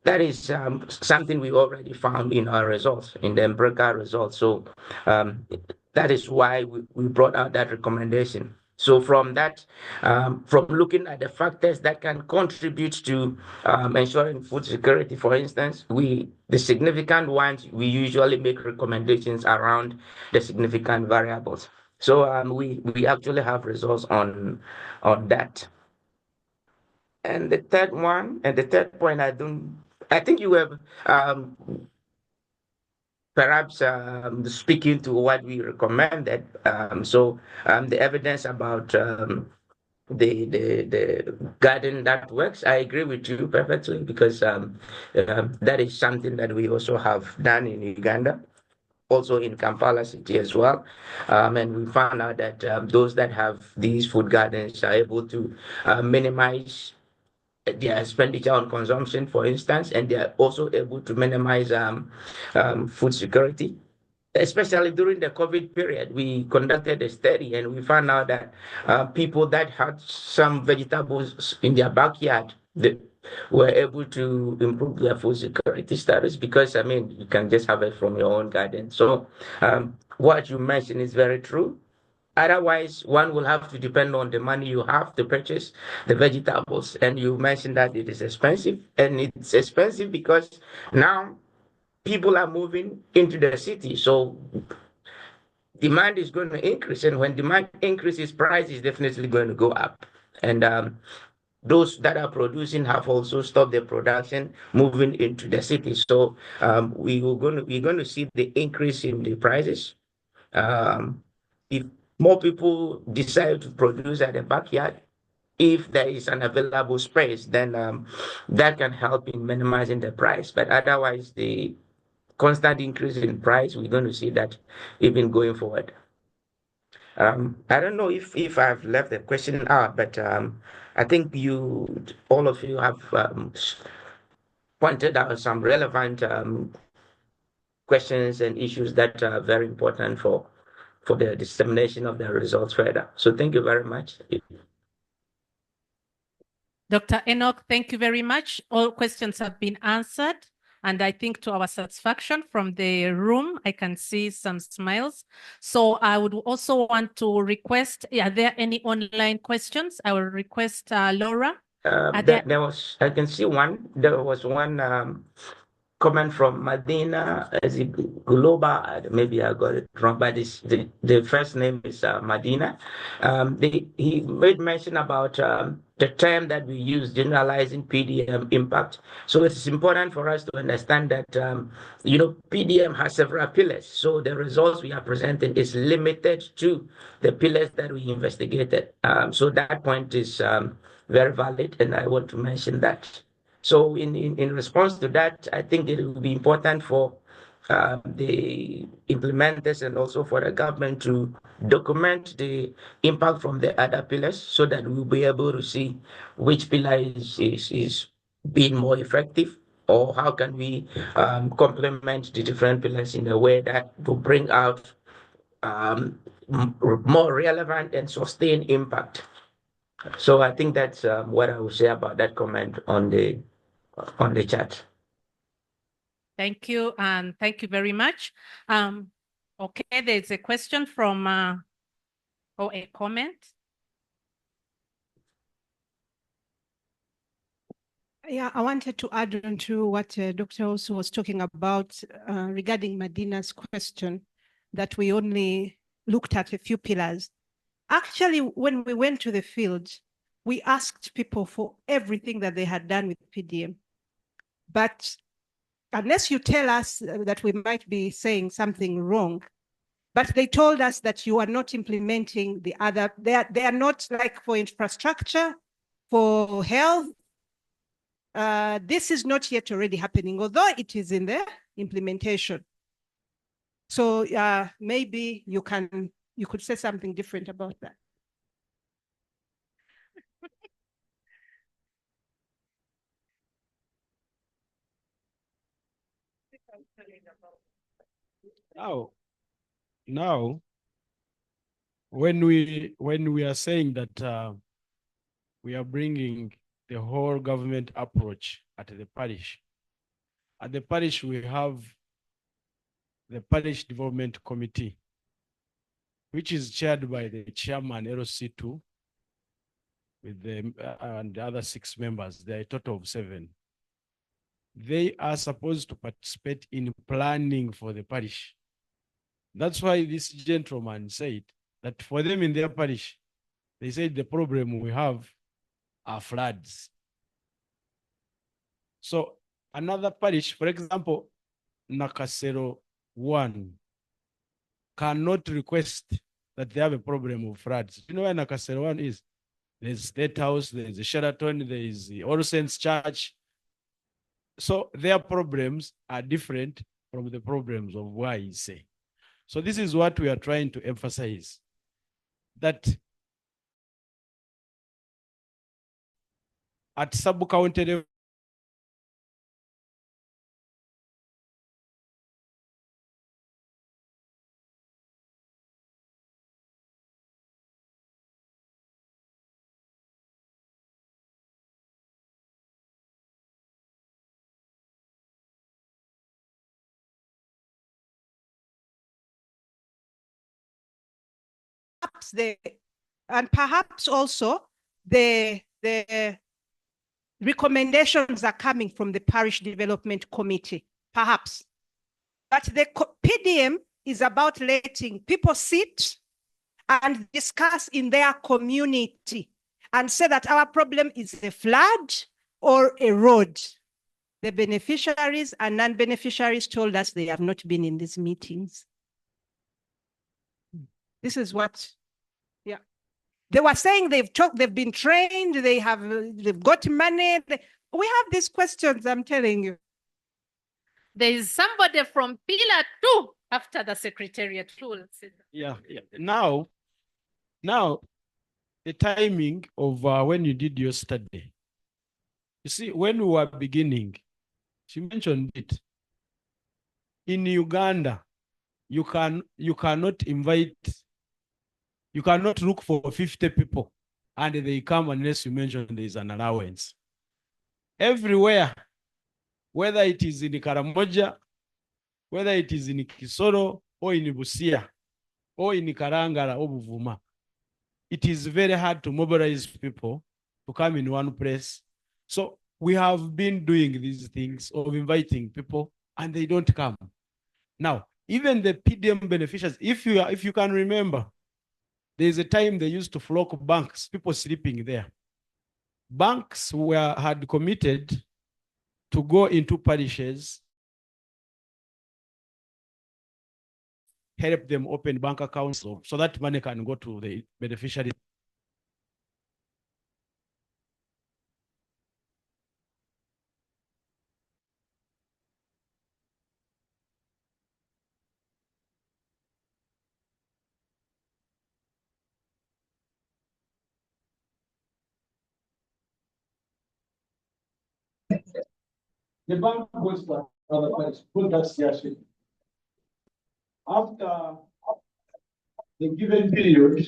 that is something we already found in our results, in the empirical results. So that is why we brought out that recommendation. So from that, from looking at the factors that can contribute to ensuring food security, for instance, the significant ones, we usually make recommendations around the significant variables. So we actually have results on that. And the third point, I think you have perhaps speaking to what we recommended. So the evidence about the garden that works, I agree with you perfectly, because that is something that we also have done in Uganda. also in Kampala city as well. And we found out that those that have these food gardens are able to minimize their expenditure on consumption, for instance, and they are also able to minimize food security. Especially during the COVID period, we conducted a study and we found out that people that had some vegetables in their backyard, they were able to improve their food security status because, I mean, you can just have it from your own garden. So what you mentioned is very true. Otherwise, one will have to depend on the money you have to purchase the vegetables. And you mentioned that it is expensive, and it's expensive because now people are moving into the city. So demand is going to increase. And when demand increases, price is definitely going to go up. And those that are producing have also stopped their production, moving into the city. So we're going to see the increase in the prices. If more people decide to produce at the backyard, if there is an available space, then that can help in minimizing the price. But otherwise, the constant increase in price, we're going to see that even going forward. I don't know if I've left the question out, but I think all of you have pointed out some relevant questions and issues that are very important for the dissemination of the results further. So thank you very much. Dr. Enoch, thank you very much. All questions have been answered. And I think to our satisfaction from the room, I can see some smiles. So I would also want to request, are there any online questions? I will request Laura. I can see one. There was one comment from Madina as a global, maybe I got it wrong, but the first name is Madina. He made mention about the term that we use, generalizing PDM impact. So it's important for us to understand that, PDM has several pillars. So the results we are presenting is limited to the pillars that we investigated. So that point is very valid, and I want to mention that. So in response to that, I think it will be important for the implementers and also for the government to document the impact from the other pillars so that we'll be able to see which pillar is being more effective, or how can we complement the different pillars in a way that will bring out more relevant and sustained impact. So I think that's what I will say about that comment on the chat. Thank you, and thank you very much. Okay, there's a question from, or a comment. Yeah, I wanted to add on to what Dr. also was talking about regarding Madina's question, that we only looked at a few pillars. Actually, when we went to the field, we asked people for everything that they had done with PDM. But unless you tell us that we might be saying something wrong, but they told us that you are not implementing the other, they are not like for infrastructure, for health. This is not yet already happening, although it is in the implementation. So maybe you could say something different about that. Now, when we are saying that we are bringing the whole government approach at the parish. At the parish, we have the Parish Development Committee, which is chaired by the chairman, LC2, with and the other 6 members. There are a total of 7. They are supposed to participate in planning for the parish. That's why this gentleman said that for them in their parish, they said the problem we have are floods. So another parish, for example, Nakasero 1, cannot request that they have a problem of floods. You know where Nakasero 1 is? There's State House, there's the Sheraton, there is the All Saints Church. So their problems are different from the problems of why he's saying. So this is what we are trying to emphasize, that at sub-county level, perhaps also the recommendations are coming from the Parish Development Committee, perhaps. But the PDM is about letting people sit and discuss in their community and say that our problem is a flood or a road. The beneficiaries and non-beneficiaries told us they have not been in these meetings. This is what, yeah. They were saying they've talked, they've been trained, they've got money. We have these questions, I'm telling you. There is somebody from Pillar 2 after the secretariat. yeah. Now, the timing of when you did your study. You see, when we were beginning, she mentioned it. In Uganda, you cannot look for 50 people and they come unless you mention there is an allowance. Everywhere, whether it is in Karamoja, whether it is in Kisoro or in Busia or in Karangara or Buvuma, it is very hard to mobilize people to come in one place. So we have been doing these things of inviting people and they don't come. Now, even the PDM beneficiaries, if you can remember, there is a time they used to flock banks, people sleeping there. Banks had committed to go into parishes, help them open bank accounts so that money can go to the beneficiaries. The bank goes to another place, put that CRC. After the given period,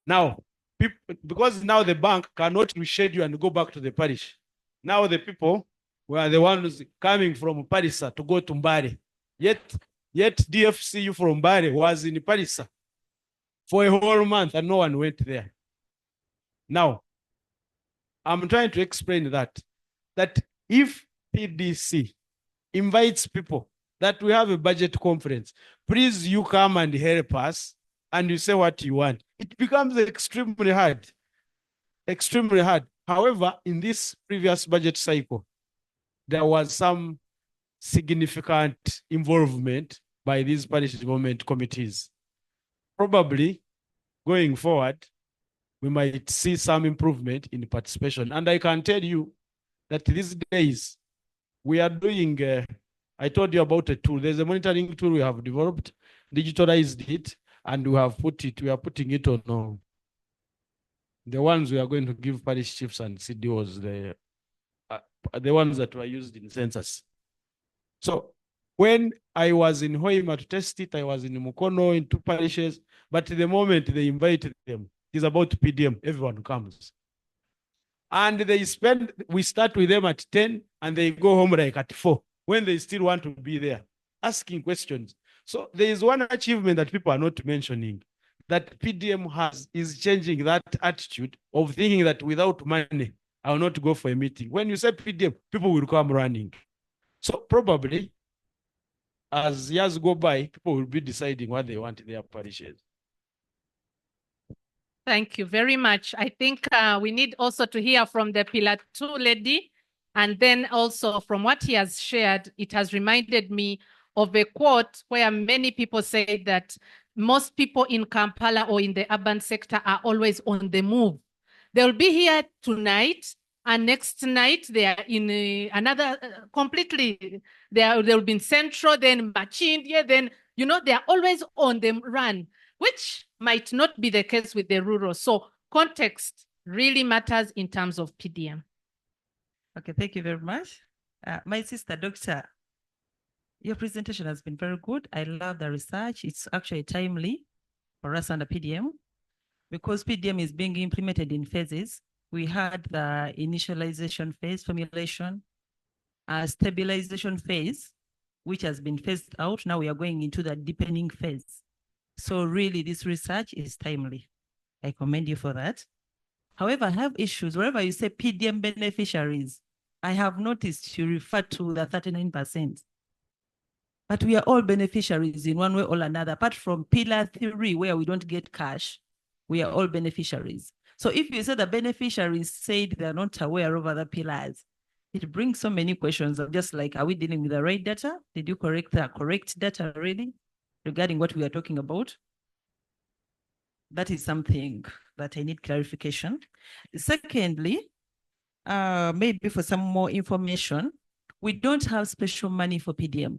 now, because now the bank cannot reschedule and go back to the parish. Now the people were the ones coming from Parisa to go to Mbare. Yet DFCU from Mbare was in Parisa for a whole month and no one went there. Now, I'm trying to explain that if PDC invites people that we have a budget conference, please you come and help us and you say what you want. It becomes extremely hard. Extremely hard. However, in this previous budget cycle, there was some significant involvement by these parish development committees. Probably going forward, we might see some improvement in participation. And I can tell you that these days we are doing, I told you about a tool. There's a monitoring tool we have developed, digitalized it, and we are putting it on the ones we are going to give parish chiefs and CDOs, the ones that were used in census. So when I was in Hoima to test it, I was in Mukono in 2 parishes, but the moment they invited them, it's about PDM, everyone comes. And we start with them at 10 and they go home like at 4 when they still want to be there, asking questions. So there is one achievement that people are not mentioning, that PDM is changing that attitude of thinking that without money, I will not go for a meeting. When you say PDM, people will come running. So probably, as years go by, people will be deciding what they want in their parishes. Thank you very much. I think we need also to hear from the Pillar 2 lady. And then also from what he has shared, it has reminded me of a quote where many people say that most people in Kampala or in the urban sector are always on the move. They'll be here tonight, and next night they are in another completely, they'll be in Central, then Machindia, then, you know, they are always on the run, which might not be the case with the rural. So context really matters in terms of PDM. Okay, thank you very much. My sister, Doctor, your presentation has been very good. I love the research. It's actually timely for us under PDM because PDM is being implemented in phases. We had the initialization phase, formulation, stabilization phase, which has been phased out. Now we are going into the deepening phase. So really this research is timely. I commend you for that. However, I have issues. Wherever you say PDM beneficiaries, I have noticed you refer to the 39%. But we are all beneficiaries in one way or another. Apart from Pillar 3, where we don't get cash, we are all beneficiaries. So if you say the beneficiaries said they're not aware of other pillars, it brings so many questions of just like, are we dealing with the right data? Did you correct the correct data really regarding what we are talking about? That is something that I need clarification. Secondly, maybe for some more information, we don't have special money for PDM.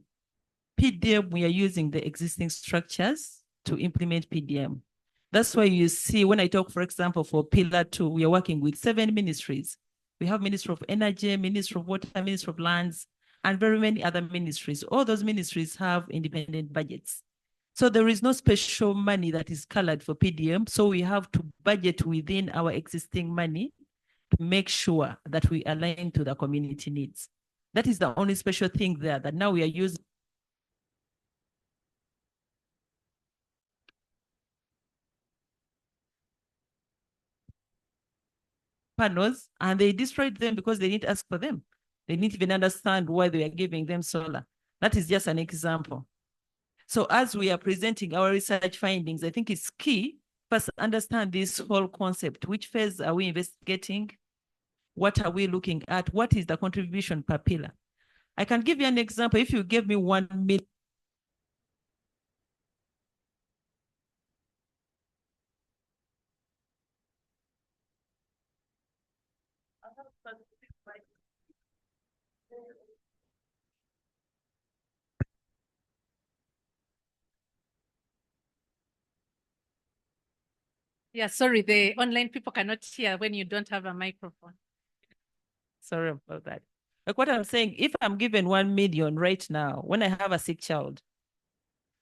PDM, we are using the existing structures to implement PDM. That's why you see when I talk, for example, for Pillar 2, we are working with 7 ministries. We have Ministry of Energy, Ministry of Water, Ministry of Lands, and very many other ministries. All those ministries have independent budgets. So there is no special money that is colored for PDM. So we have to budget within our existing money to make sure that we align to the community needs. That is the only special thing there that now we are using. Panels, and they destroyed them because they didn't ask for them. They didn't even understand why they are giving them solar. That is just an example. So as we are presenting our research findings, I think it's key first understand this whole concept. Which phase are we investigating? What are we looking at? What is the contribution per pillar? I can give you an example. If you give me 1 million, Yeah, sorry, the online people cannot hear when you don't have a microphone. sorry about that. Like what I'm saying, if I'm given 1 million right now, when I have a sick child,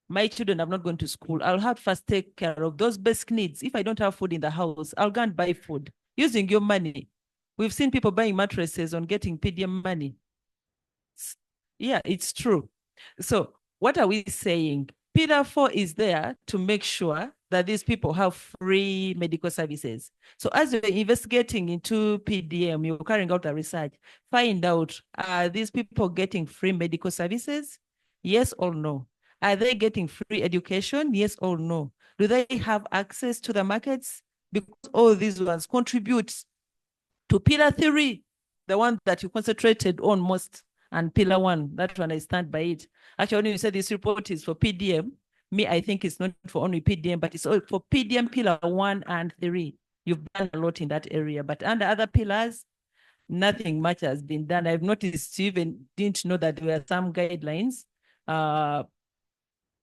my children have not gone to school, I'll have to first take care of those basic needs. If I don't have food in the house, I'll go and buy food using your money. We've seen people buying mattresses on getting PDM money. Yeah, it's true. So what are we saying? Pillar 4 is there to make sure that these people have free medical services. So as you're investigating into PDM, you're carrying out the research, find out, are these people getting free medical services? Yes or no? Are they getting free education? Yes or no? Do they have access to the markets? Because all these ones contribute to Pillar 3, the one that you concentrated on most, and Pillar 1, that one I stand by it. Actually, when you say this report is for PDM, me, I think it's not for only PDM, but it's all for PDM Pillar 1 and 3. You've done a lot in that area, but under other pillars, nothing much has been done. I've noticed you even didn't know that there were some guidelines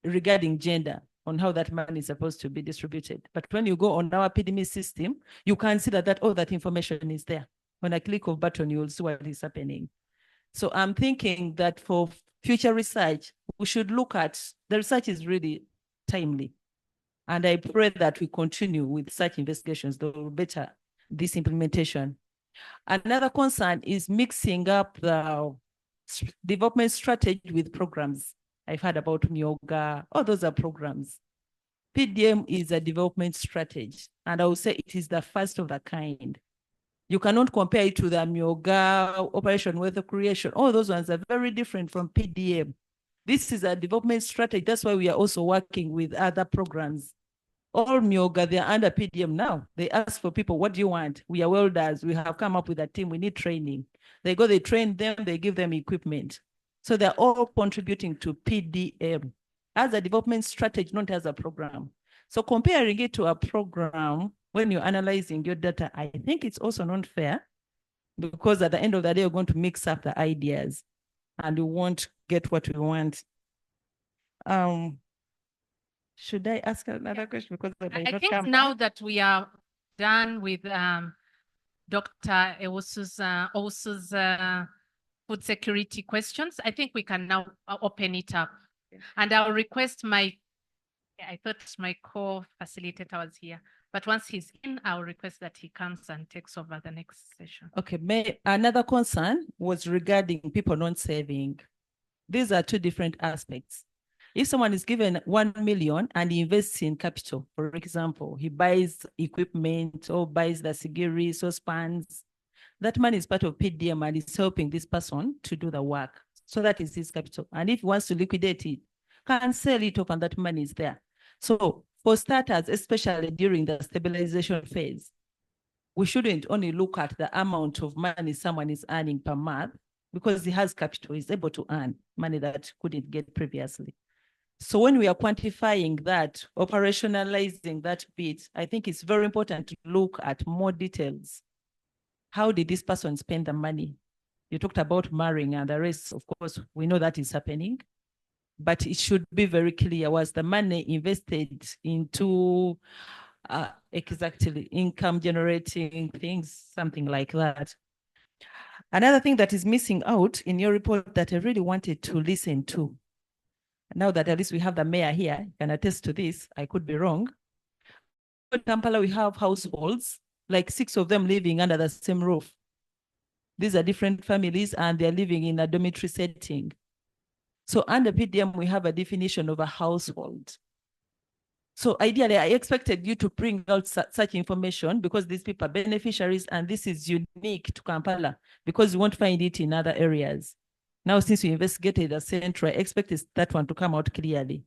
regarding gender on how that money is supposed to be distributed. But when you go on our PDM system, you can see that all that information is there. When I click of button, you'll see what is happening. So I'm thinking that for future research, we should look at, the research is really timely. And I pray that we continue with such investigations that will better this implementation. Another concern is mixing up the development strategy with programs. I've heard about NIERA. Oh, those are programs. PDM is a development strategy, and I would say it is the first of the kind. You cannot compare it to the NIERA, Operation Wealth Creation. All those ones are very different from PDM. This is a development strategy. That's why we are also working with other programs All Myoga, they're under PDM now. They ask for people, what do you want? We are welders. We have come up with a team. We need training. They go, they train them, they give them equipment. So they're all contributing to PDM as a development strategy, not as a program. So comparing it to a program, when you're analyzing your data, I think it's also not fair, because at the end of the day, we're going to mix up the ideas and we won't get what we want. Should I ask another question? Because I think now that we are done with Dr. Owusu's food security questions, I think we can now open it up. And I'll request I thought my co-facilitator was here, but once he's in, I'll request that he comes and takes over the next session. Okay, another concern was regarding people not saving. These are two different aspects. If someone is given 1 million and he invests in capital, for example, he buys equipment or buys the sigiri, saucepans, that money is part of PDM and is helping this person to do the work. So that is his capital. And if he wants to liquidate it, can sell it off and that money is there. So for starters, especially during the stabilization phase, we shouldn't only look at the amount of money someone is earning per month, because he has capital, he's able to earn money that couldn't get previously. So when we are quantifying that, operationalizing that bit, I think it's very important to look at more details. How did this person spend the money? You talked about marrying and the rest, of course, we know that is happening, but it should be very clear, was the money invested into exactly income generating things, something like that. Another thing that is missing out in your report that I really wanted to listen to, now that at least we have the mayor here, can attest to this, I could be wrong. In Kampala, we have households, like 6 of them living under the same roof. These are different families and they're living in a dormitory setting. So under PDM, we have a definition of a household. So ideally, I expected you to bring out such information, because these people are beneficiaries and this is unique to Kampala, because you won't find it in other areas. Now, since you investigated the center, I expect that one to come out clearly.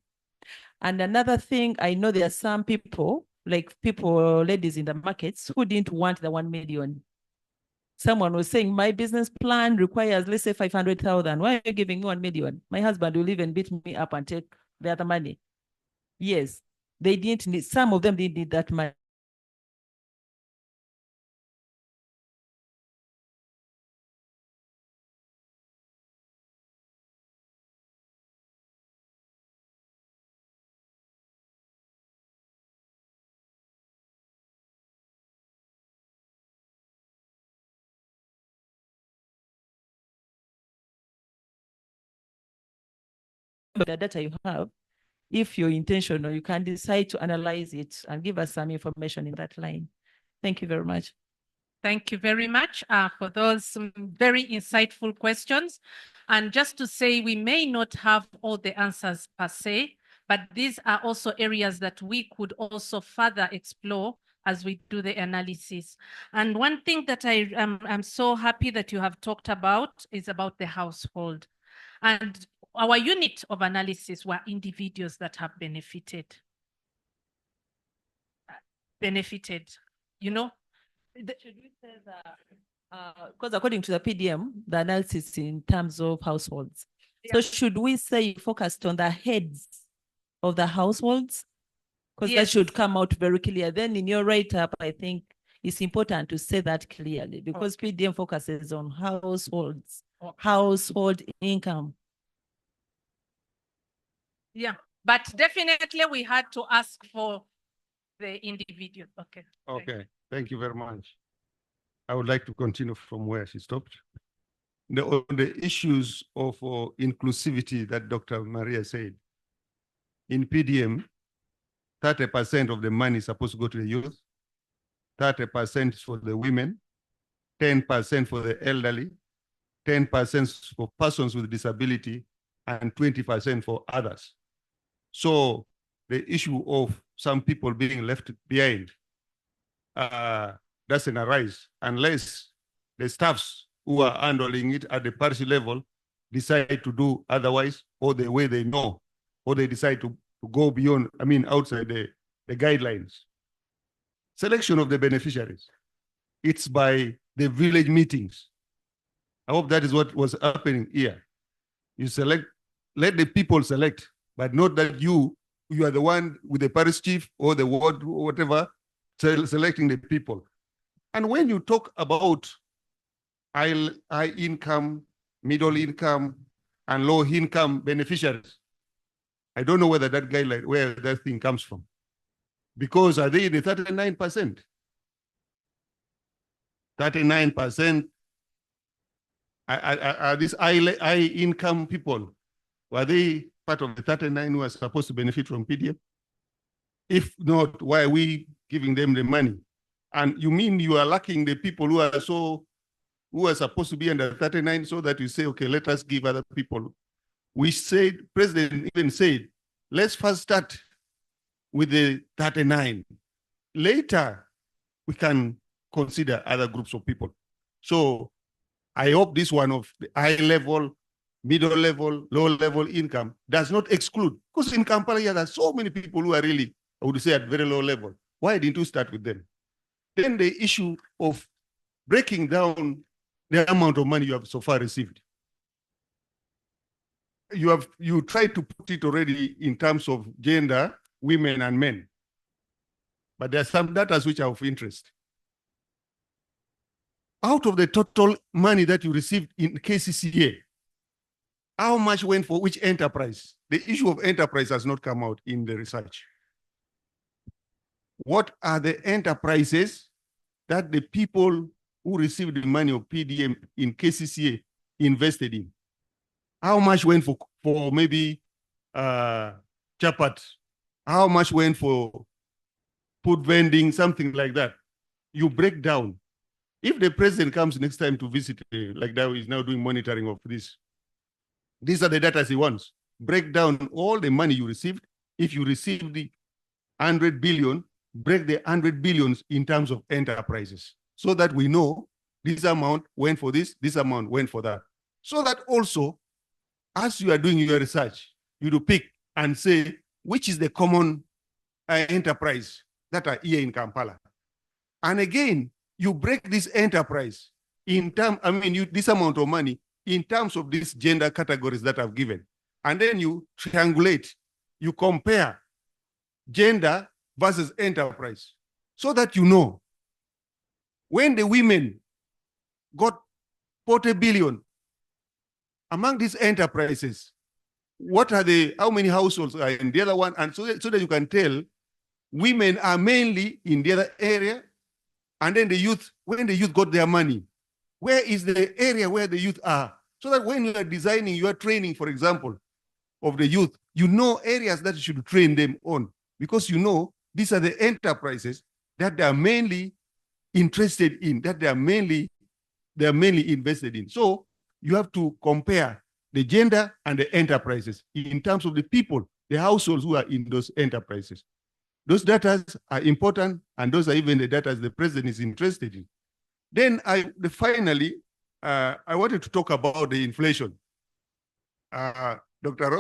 And another thing, I know there are some people, like ladies in the markets, who didn't want the 1 million. Someone was saying, my business plan requires, let's say, 500,000. Why are you giving me 1 million? My husband will even beat me up and take the other money. Yes, they didn't need, some of them didn't need that money. The data you have, if you're intentional, you can decide to analyze it and give us some information in that line. Thank you very much. Thank you very much for those very insightful questions. And just to say, we may not have all the answers per se, but these are also areas that we could also further explore as we do the analysis. And one thing that I'm so happy that you have talked about is about the household. And our unit of analysis were individuals that have benefited, you know. Because according to the PDM, the analysis in terms of households. Yeah. So should we say focused on the heads of the households? Because yes, that should come out very clear. Then in your write-up, I think it's important to say that clearly, because okay, PDM focuses on households, okay, household income. Yeah, but definitely we had to ask for the individual. Okay. Okay, thank you very much. I would like to continue from where she stopped. On the issues of inclusivity that Dr. Maria said, in PDM, 30% of the money is supposed to go to the youth, 30% for the women, 10% for the elderly, 10% for persons with disability, and 20% for others. So the issue of some people being left behind doesn't arise unless the staffs who are handling it at the parish level decide to do otherwise, or the way they know, or they decide to go beyond, outside the guidelines. Selection of the beneficiaries. It's by the village meetings. I hope that is what was happening here. You select, let the people select, but not that you are the one with the parish chief or the ward, or whatever, selecting the people. And when you talk about high income, middle income, and low income beneficiaries, I don't know whether that guideline, where that thing comes from. Because are they the 39%? 39% are these high income people? Were they part of the 39 who are supposed to benefit from PDM? If not, why are we giving them the money? And you mean you are lacking the people who are supposed to be under 39 so that you say, okay, let us give other people. We said, President even said, let's first start with the 39. Later, we can consider other groups of people. So I hope this one of the high level, middle level, low level income does not exclude. Because in Kampala, there are so many people who are really, I would say, at very low level. Why didn't you start with them? Then the issue of breaking down the amount of money you have so far received. You tried to put it already in terms of gender, women and men. But there are some data which are of interest. Out of the total money that you received in KCCA, how much went for which enterprise? The issue of enterprise has not come out in the research. What are the enterprises that the people who received the money of PDM in KCCA invested in? How much went for maybe chapat? How much went for food vending, something like that? You break down. If the president comes next time to visit, like that, he's now doing monitoring of this. These are the data he wants. Break down all the money you received. If you received the 100 billion, break the 100 billions in terms of enterprises, so that we know this amount went for this amount went for that. So that also, as you are doing your research, you do pick and say, which is the common enterprise that are here in Kampala. And again, you break this enterprise in terms, this amount of money in terms of these gender categories that I've given. And then you triangulate, you compare gender versus enterprise, so that you know when the women got 40 billion among these enterprises, what are how many households are in the other one? And so that you can tell women are mainly in the other area, and then the youth, when the youth got their money, where is the area where the youth are? So that when you are designing your training, for example, of the youth, you know areas that you should train them on, because you know these are the enterprises that they are mainly interested in, that they are mainly invested in. So you have to compare the gender and the enterprises in terms of the people, the households who are in those enterprises. Those data are important, and those are even the data the president is interested in. Then finally, I wanted to talk about the inflation. Dr.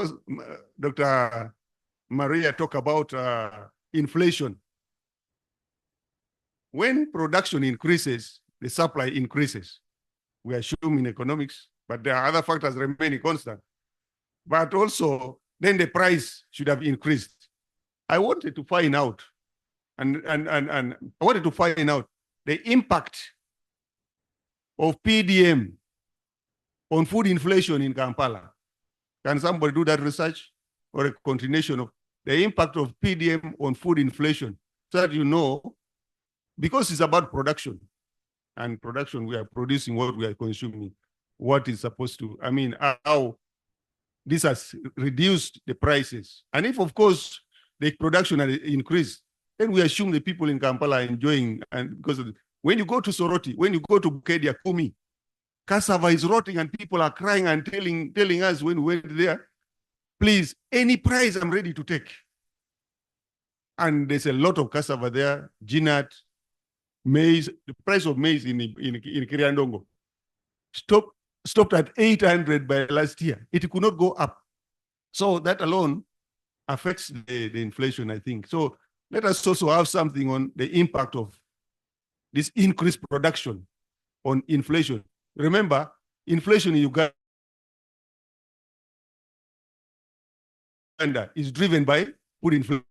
Maria talked about inflation. When production increases, the supply increases. We assume in economics, but there are other factors remaining constant. But also, then the price should have increased. I wanted to find out, and I wanted to find out the impact of PDM on food inflation in Kampala. Can somebody do that research, or a continuation of the impact of PDM on food inflation, so that you know, because it's about production, and production, we are producing what we are consuming, what is supposed to, how this has reduced the prices. And if, of course, the production has increased, then we assume the people in Kampala are enjoying, and because when you go to Soroti, when you go to Bukedia, Kumi, cassava is rotting and people are crying and telling us when we went there, please, any price I'm ready to take. And there's a lot of cassava there, ginat, maize. The price of maize in Kiriandongo stopped at 800 by last year. It could not go up. So that alone affects the inflation, I think. So let us also have something on the impact of this increased production on inflation. Remember, inflation in Uganda is driven by food inflation.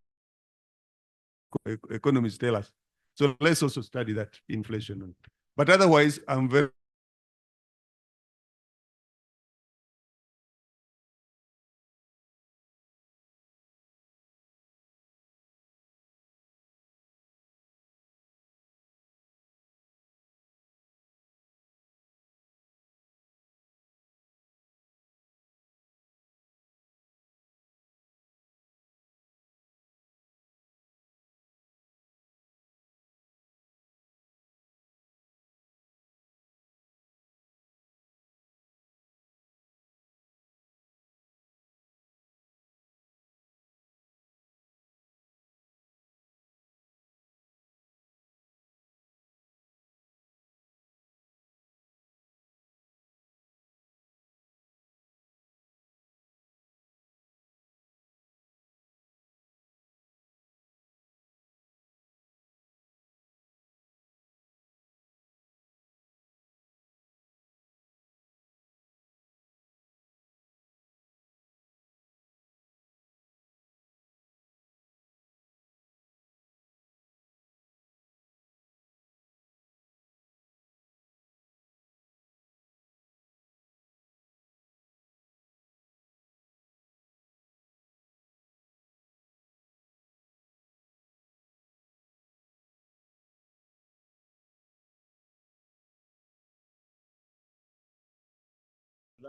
Economists tell us. So let's also study that inflation. But otherwise, I'm very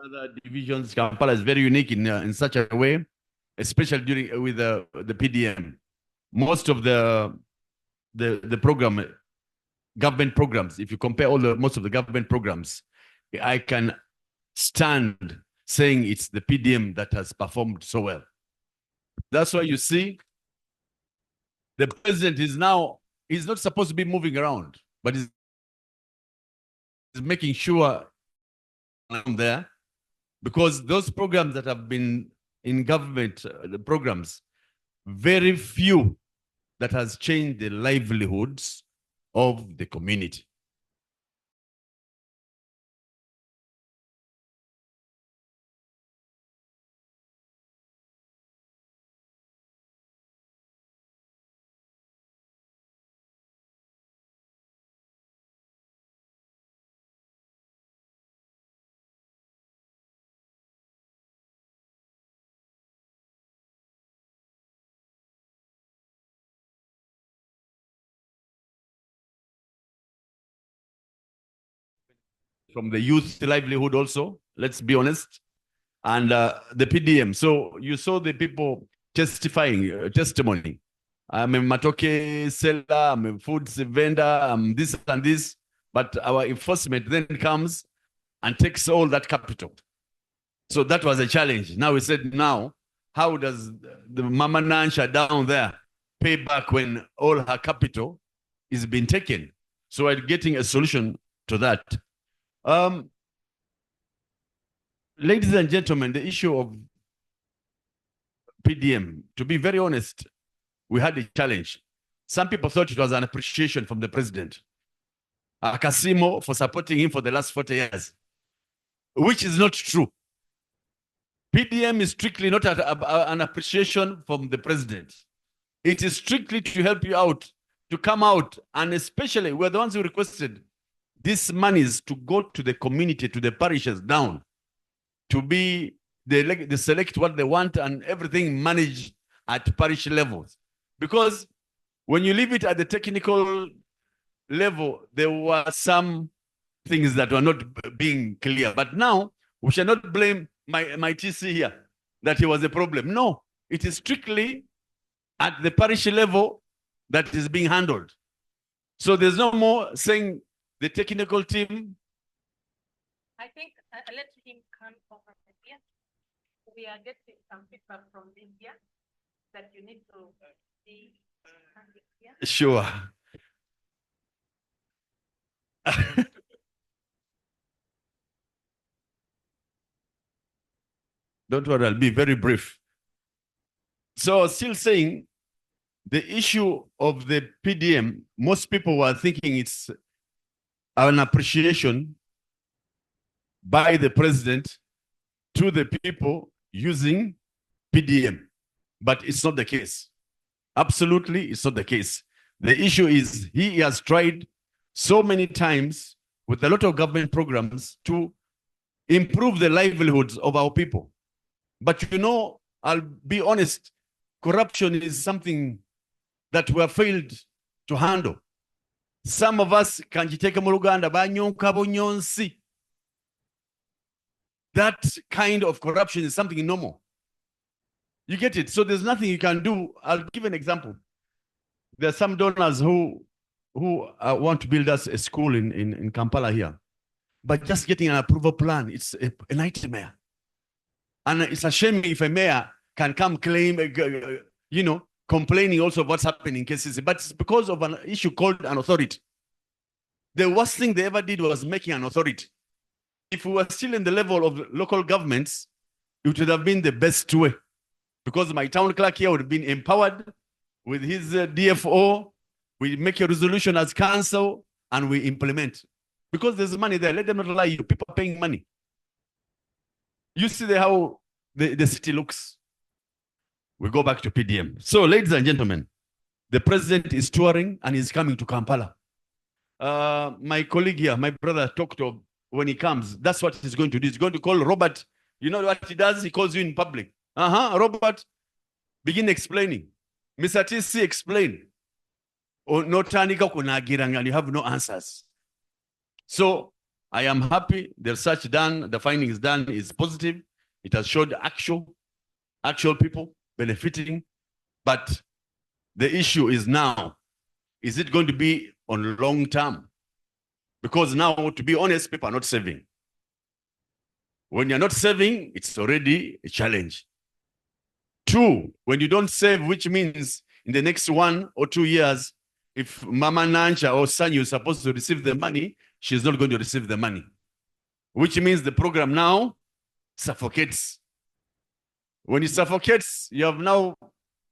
other divisions. Kampala is very unique in such a way, especially during with the PDM. Most of the program government programs, if you compare most of the government programs, I can stand saying it's the PDM that has performed so well. That's why you see the president is now, he's not supposed to be moving around, but he's making sure I'm there, because those programs that have been in government, the programs, very few that has changed the livelihoods of the community. From the youth livelihood also, let's be honest, and the PDM. So you saw the people testifying, testimony. I'm a matoke seller, I'm a food vendor, I'm this and this, but our enforcement then comes and takes all that capital. So that was a challenge. Now we said, now, how does the Mama Nansha down there pay back when all her capital is being taken? So we're getting a solution to that. Ladies and gentlemen, the issue of PDM, to be very honest, we had a challenge. Some people thought it was an appreciation from the president, Kasimo, for supporting him for the last 40 years, which is not true. PDM is strictly not an appreciation from the president. It is strictly to help you out, to come out, and especially we're the ones who requested these monies to go to the community, to the parishes down, to be, they select what they want and everything managed at parish levels. Because when you leave it at the technical level, there were some things that were not being clear. But now, we shall not blame my TC here, that he was a problem. No, it is strictly at the parish level that is being handled. So there's no more saying the technical team. I think let him come over here. We are getting some feedback from India that you need to see. Sure. Don't worry, I'll be very brief. So still saying the issue of the PDM, most people were thinking it's an appreciation by the president to the people using PDM, but it's not the case. Absolutely, it's not the case. The issue is he has tried so many times with a lot of government programs to improve the livelihoods of our people. But you know, I'll be honest, corruption is something that we have failed to handle. Some of us kanjiteka mu Uganda banyonka bunyonsi. That kind of corruption is something normal. You get it? So there's nothing you can do. I'll give an example. There are some donors who want to build us a school in Kampala here. But just getting an approval plan, it's a nightmare. And it's a shame if a mayor can come claim, complaining also of what's happening in cases. But it's because of an issue called an authority. The worst thing they ever did was making an authority. If we were still in the level of local governments, it would have been the best way. Because my town clerk here would have been empowered with his DFO. We make a resolution as council and we implement. Because there's money there. Let them not lie. People are paying money. You see how the city looks. We go back to PDM. So, ladies and gentlemen, the president is touring and he's coming to Kampala. My colleague here, my brother, talked of when he comes. That's what he's going to do. He's going to call Robert. You know what he does? He calls you in public. Robert, begin explaining. Mr. TC, explain. Or no tanika kunagirang and you have no answers. So I am happy the research done, the findings done is positive. It has showed actual people benefiting. But the issue is now, is it going to be on long term? Because now, to be honest, people are not saving. When you're not saving, it's already a challenge. Two, when you don't save, which means in the next 1 or 2 years, if Mama Nancha or Sanyu is supposed to receive the money, she's not going to receive the money. Which means the program now suffocates. When it suffocates, you have now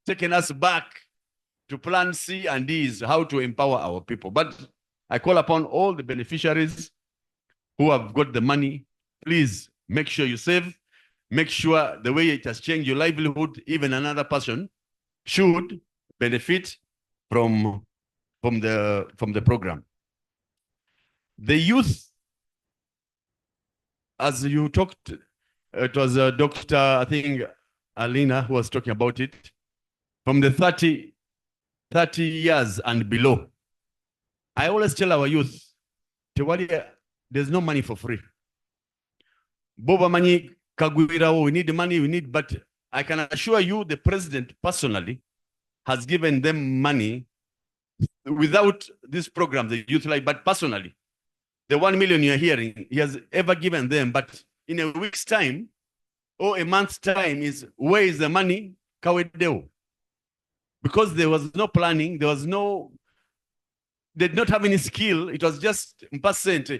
taken us back to plan C and D is how to empower our people. But I call upon all the beneficiaries who have got the money, please make sure you save. Make sure the way it has changed your livelihood, even another person should benefit from the program. The youth, as you talked, it was Dr. I think Alina who was talking about it, from the 30 years and below. I always tell our youth, there's no money for free. Boba money, we need money, but I can assure you the president personally has given them money without this program, the Youth Life, but personally. The 1 million you're hearing, he has ever given them, but in a week's time or a month's time is, where is the money? Because there was no planning, they did not have any skill, it was just percent,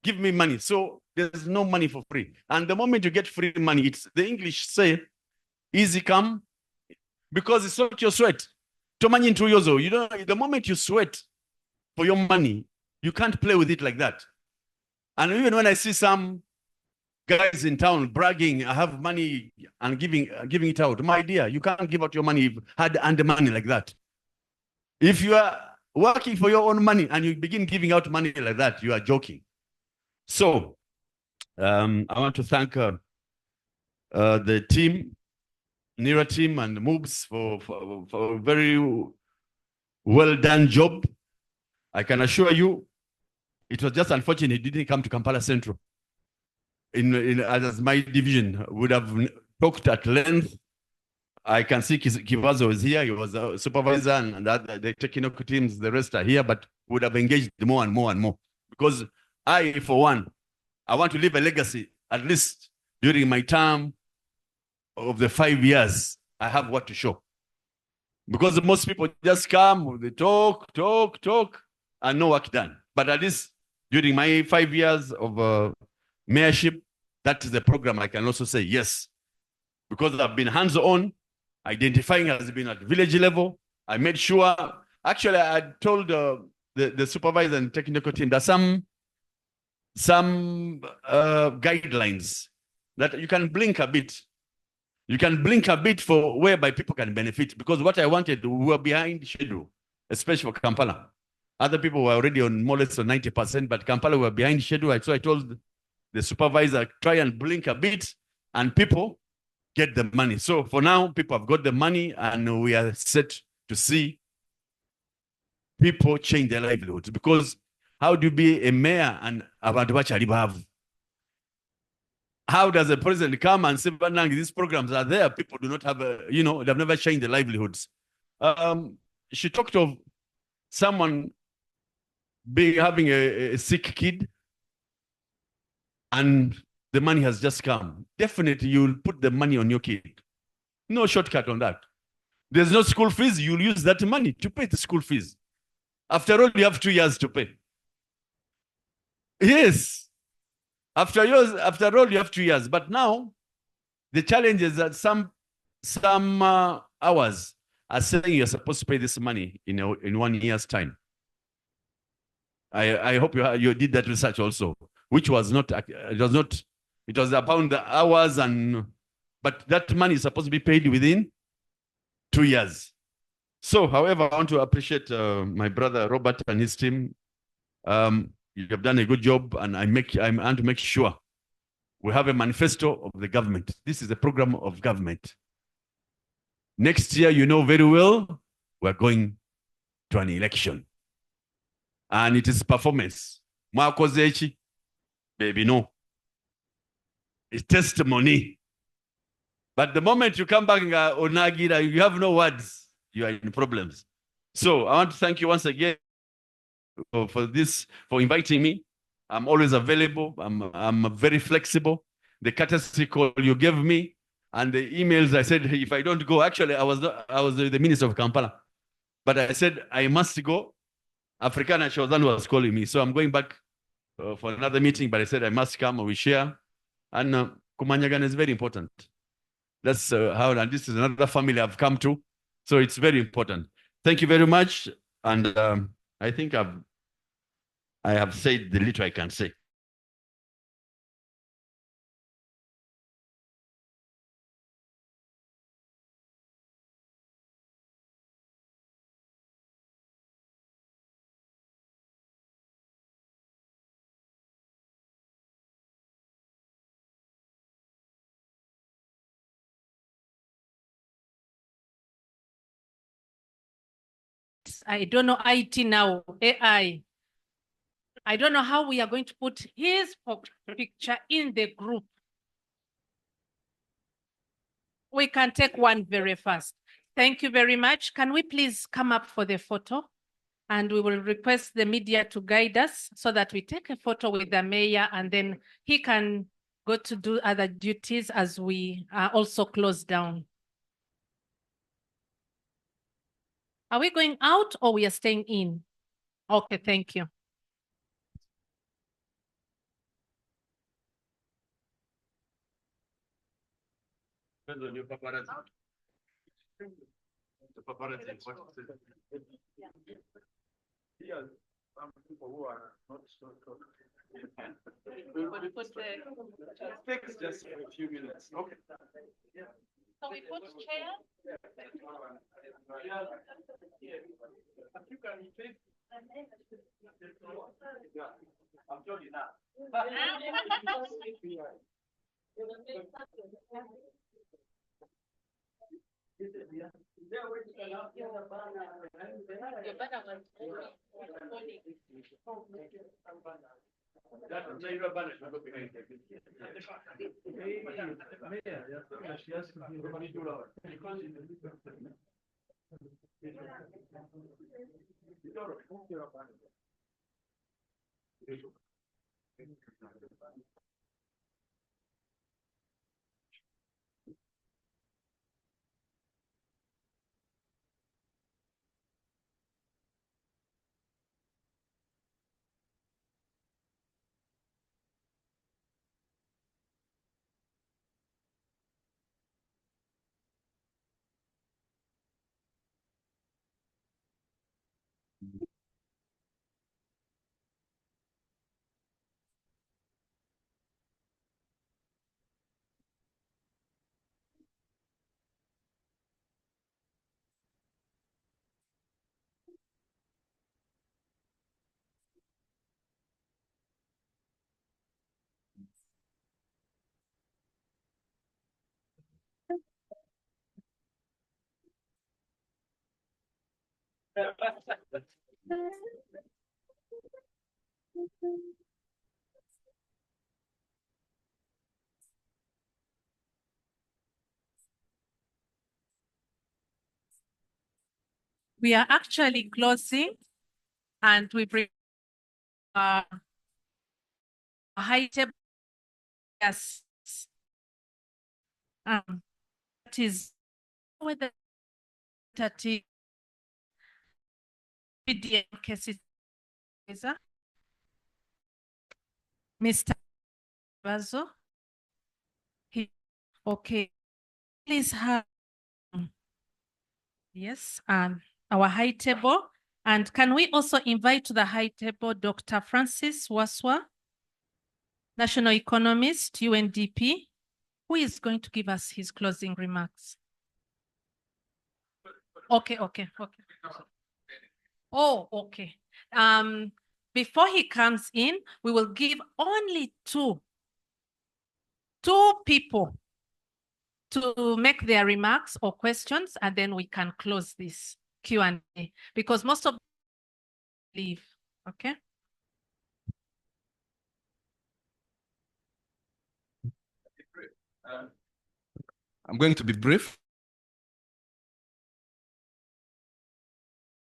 give me money. So there's no money for free. And the moment you get free money, it's the English say, easy come, because it's not your sweat. You know, the moment you sweat for your money, you can't play with it like that. And even when I see some guys in town bragging, I have money and giving it out. My dear, you can't give out your money, hard-earned money like that. If you are working for your own money and you begin giving out money like that, you are joking. So I want to thank the team, NIERA team and MOOBS for a very well done job. I can assure you, it was just unfortunate he didn't come to Kampala Central. As my division would have talked at length. I can see Kivazo is here. He was a supervisor and the technical teams, the rest are here, but would have engaged more and more and more. Because I, for one, I want to leave a legacy, at least during my term of the 5 years, I have what to show. Because most people just come, they talk, and no work done. But at least during my 5 years of mayorship, that is the program I can also say yes. Because I've been hands-on, identifying has been at village level, I made sure, actually, I told the supervisor and technical team that some guidelines that you can blink a bit. You can blink a bit for whereby people can benefit, because what I wanted, we were behind schedule, especially for Kampala. Other people were already on more or less 90%, but Kampala were behind schedule. So I told the supervisor, try and blink a bit and people get the money. So for now, people have got the money and we are set to see people change their livelihoods, because how do you be a mayor and abantu bachali bavu? How does a president come and say, these programs are there, people do not have they've never changed their livelihoods. She talked of someone having a sick kid and the money has just come. Definitely you'll put the money on your kid. No shortcut on that. There's no school fees, you'll use that money to pay the school fees. After all, you have 2 years to pay. Yes. After all, you have 2 years. But now, the challenge is that some hours are saying you're supposed to pay this money in 1 year's time. I hope you did that research also, which was not, it was about the hours, but that money is supposed to be paid within 2 years. So, however, I want to appreciate my brother Robert and his team. You have done a good job, and I want to make sure we have a manifesto of the government. This is a program of government. Next year, you know very well, we're going to an election. And it is performance. Mwakozechi, baby, no. It's testimony. But the moment you come back and Onagira, you have no words, you are in problems. So I want to thank you once again for inviting me. I'm always available. I'm very flexible. The courtesy call you gave me and the emails, I said, if I don't go, actually, I was the minister of Kampala. But I said, I must go. Africana Shozan was calling me. So I'm going back for another meeting, but I said, I must come and we share. And Kumanyagan is very important. That's and this is another family I've come to. So it's very important. Thank you very much. And I think I have said the little I can say. I don't know IT now, AI. I don't know how we are going to put his picture in the group. We can take one very fast. Thank you very much. Can we please come up for the photo? And we will request the media to guide us so that we take a photo with the mayor and then he can go to do other duties as we also close down. Are we going out or we are staying in? Okay, thank you. People who are not so it takes just a few minutes. Okay. Yeah. So we put chair. You can take. Yeah. I'm telling you now. We are actually closing, and we bring a high table. Yes. That is whether that is PDM cases. Mr. Bazo. Okay. Please have yes, our high table. And can we also invite to the high table Dr. Francis Waswa, national economist, UNDP, who is going to give us his closing remarks. Okay. Oh, okay. Before he comes in, we will give only two people to make their remarks or questions, and then we can close this Q&A because most of them leave. Okay. I'm going to be brief.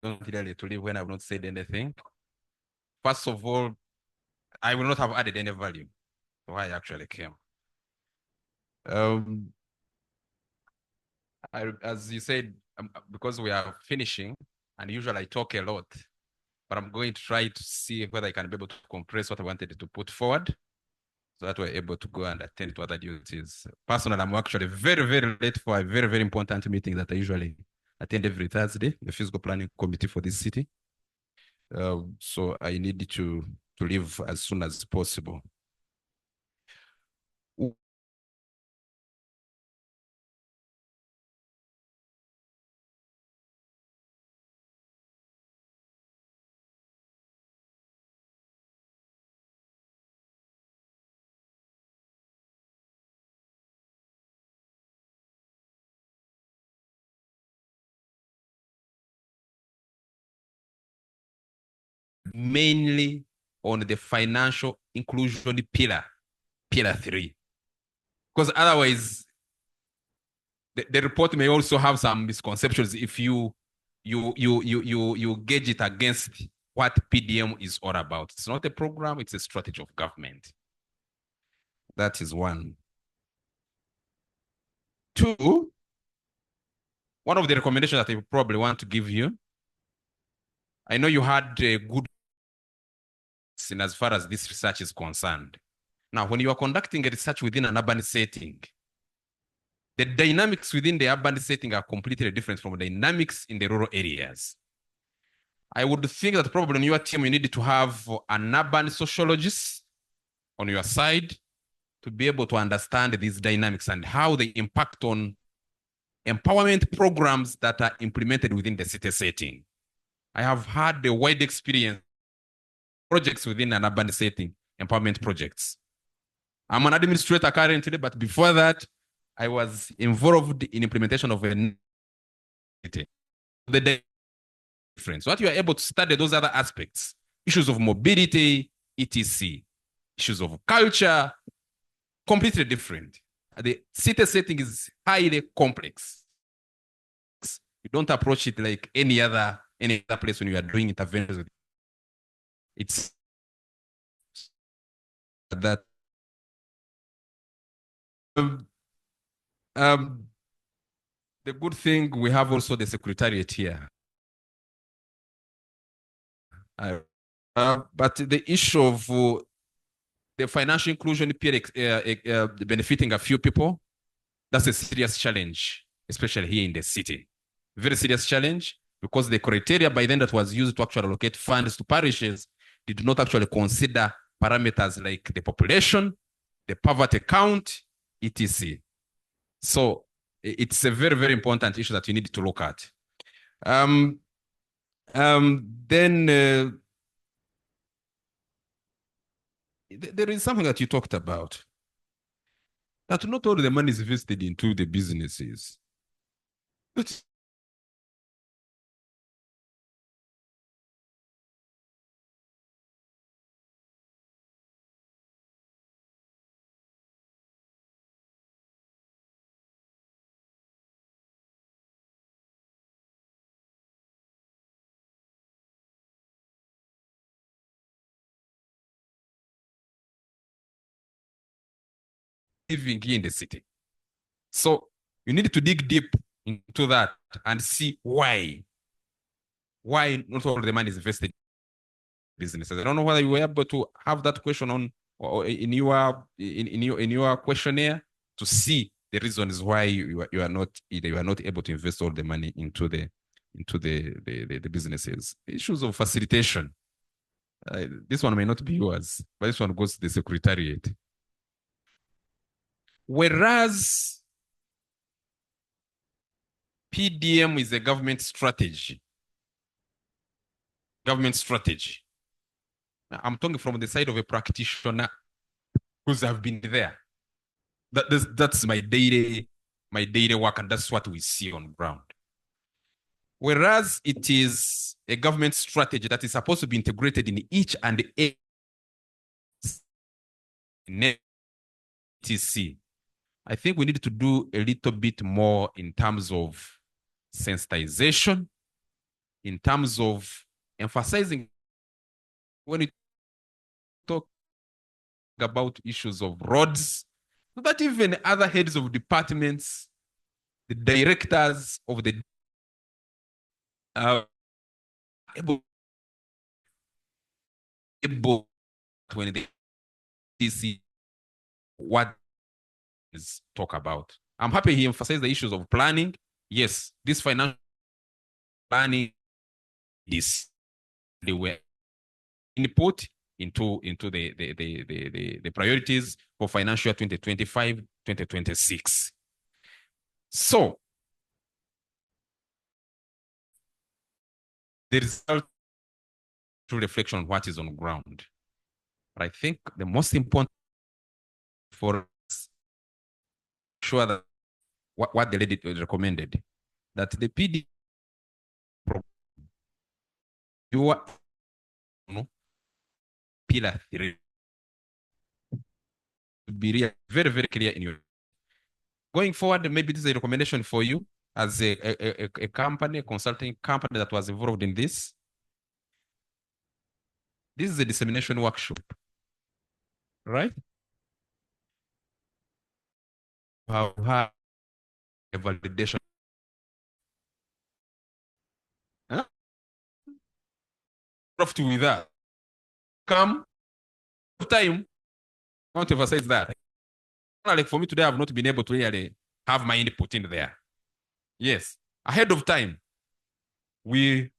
Don't really to leave when I've not said anything. First of all, I will not have added any value to why I actually came. As you said, because we are finishing, and usually I talk a lot, but I'm going to try to see whether I can be able to compress what I wanted to put forward so that we're able to go and attend to other duties. Personally, I'm actually very, very late for a very, very important meeting that I usually attend every Thursday, the Physical Planning Committee for this city. So I need to leave as soon as possible. Mainly on the financial inclusion pillar 3. Because otherwise, the report may also have some misconceptions if you gauge it against what PDM is all about. It's not a program, it's a strategy of government. That is one. Two, one of the recommendations that I probably want to give you, I know you had a good in as far as this research is concerned. Now, when you are conducting a research within an urban setting, the dynamics within the urban setting are completely different from the dynamics in the rural areas. I would think that probably on your team, you need to have an urban sociologist on your side to be able to understand these dynamics and how they impact on empowerment programs that are implemented within the city setting. I have had a wide experience projects within an urban setting, empowerment projects. I'm an administrator currently, but before that, I was involved in implementation of the difference. What you are able to study those other aspects, issues of mobility, etc., issues of culture, completely different. The city setting is highly complex. You don't approach it like any other place when you are doing interventions. It's that the good thing, we have also the secretariat here. But the issue of the financial inclusion period benefiting a few people, that's a serious challenge, especially here in the city. Very serious challenge, because the criteria by then that was used to actually allocate funds to parishes did not actually consider parameters like the population, the poverty count, etc. So it's a very, very important issue that you need to look at. There is something that you talked about, that not all the money is invested into the businesses. living here in the city. So you need to dig deep into that and see why not all the money is invested in businesses. I don't know whether you were able to have that question on or in your questionnaire to see the reasons why you are not able to invest all the money into the businesses. Issues of facilitation. This one may not be yours, but this one goes to the Secretariat. Whereas PDM is a government strategy. I'm talking from the side of a practitioner because I've been there. That's my daily work, and that's what we see on ground. Whereas it is a government strategy that is supposed to be integrated in each and every TC. I think we need to do a little bit more in terms of sensitization, in terms of emphasizing when we talk about issues of roads, but even other heads of departments, the directors of the able when they see what is talk about. I'm happy he emphasized the issues of planning. Yes, this financial planning, they were input into the priorities for financial 2025-2026. So the result through reflection on what is on ground. But I think the most important for us, sure that what the lady recommended, that the PD you are pillar 3 to be very, very clear in your going forward. Maybe this is a recommendation for you as a company, a consulting company that was involved in this. This is a dissemination workshop, right? Have a validation. Huh? With that. Come time, I want to emphasize that. Like for me today, I've not been able to really have my input in there. Yes, ahead of time, we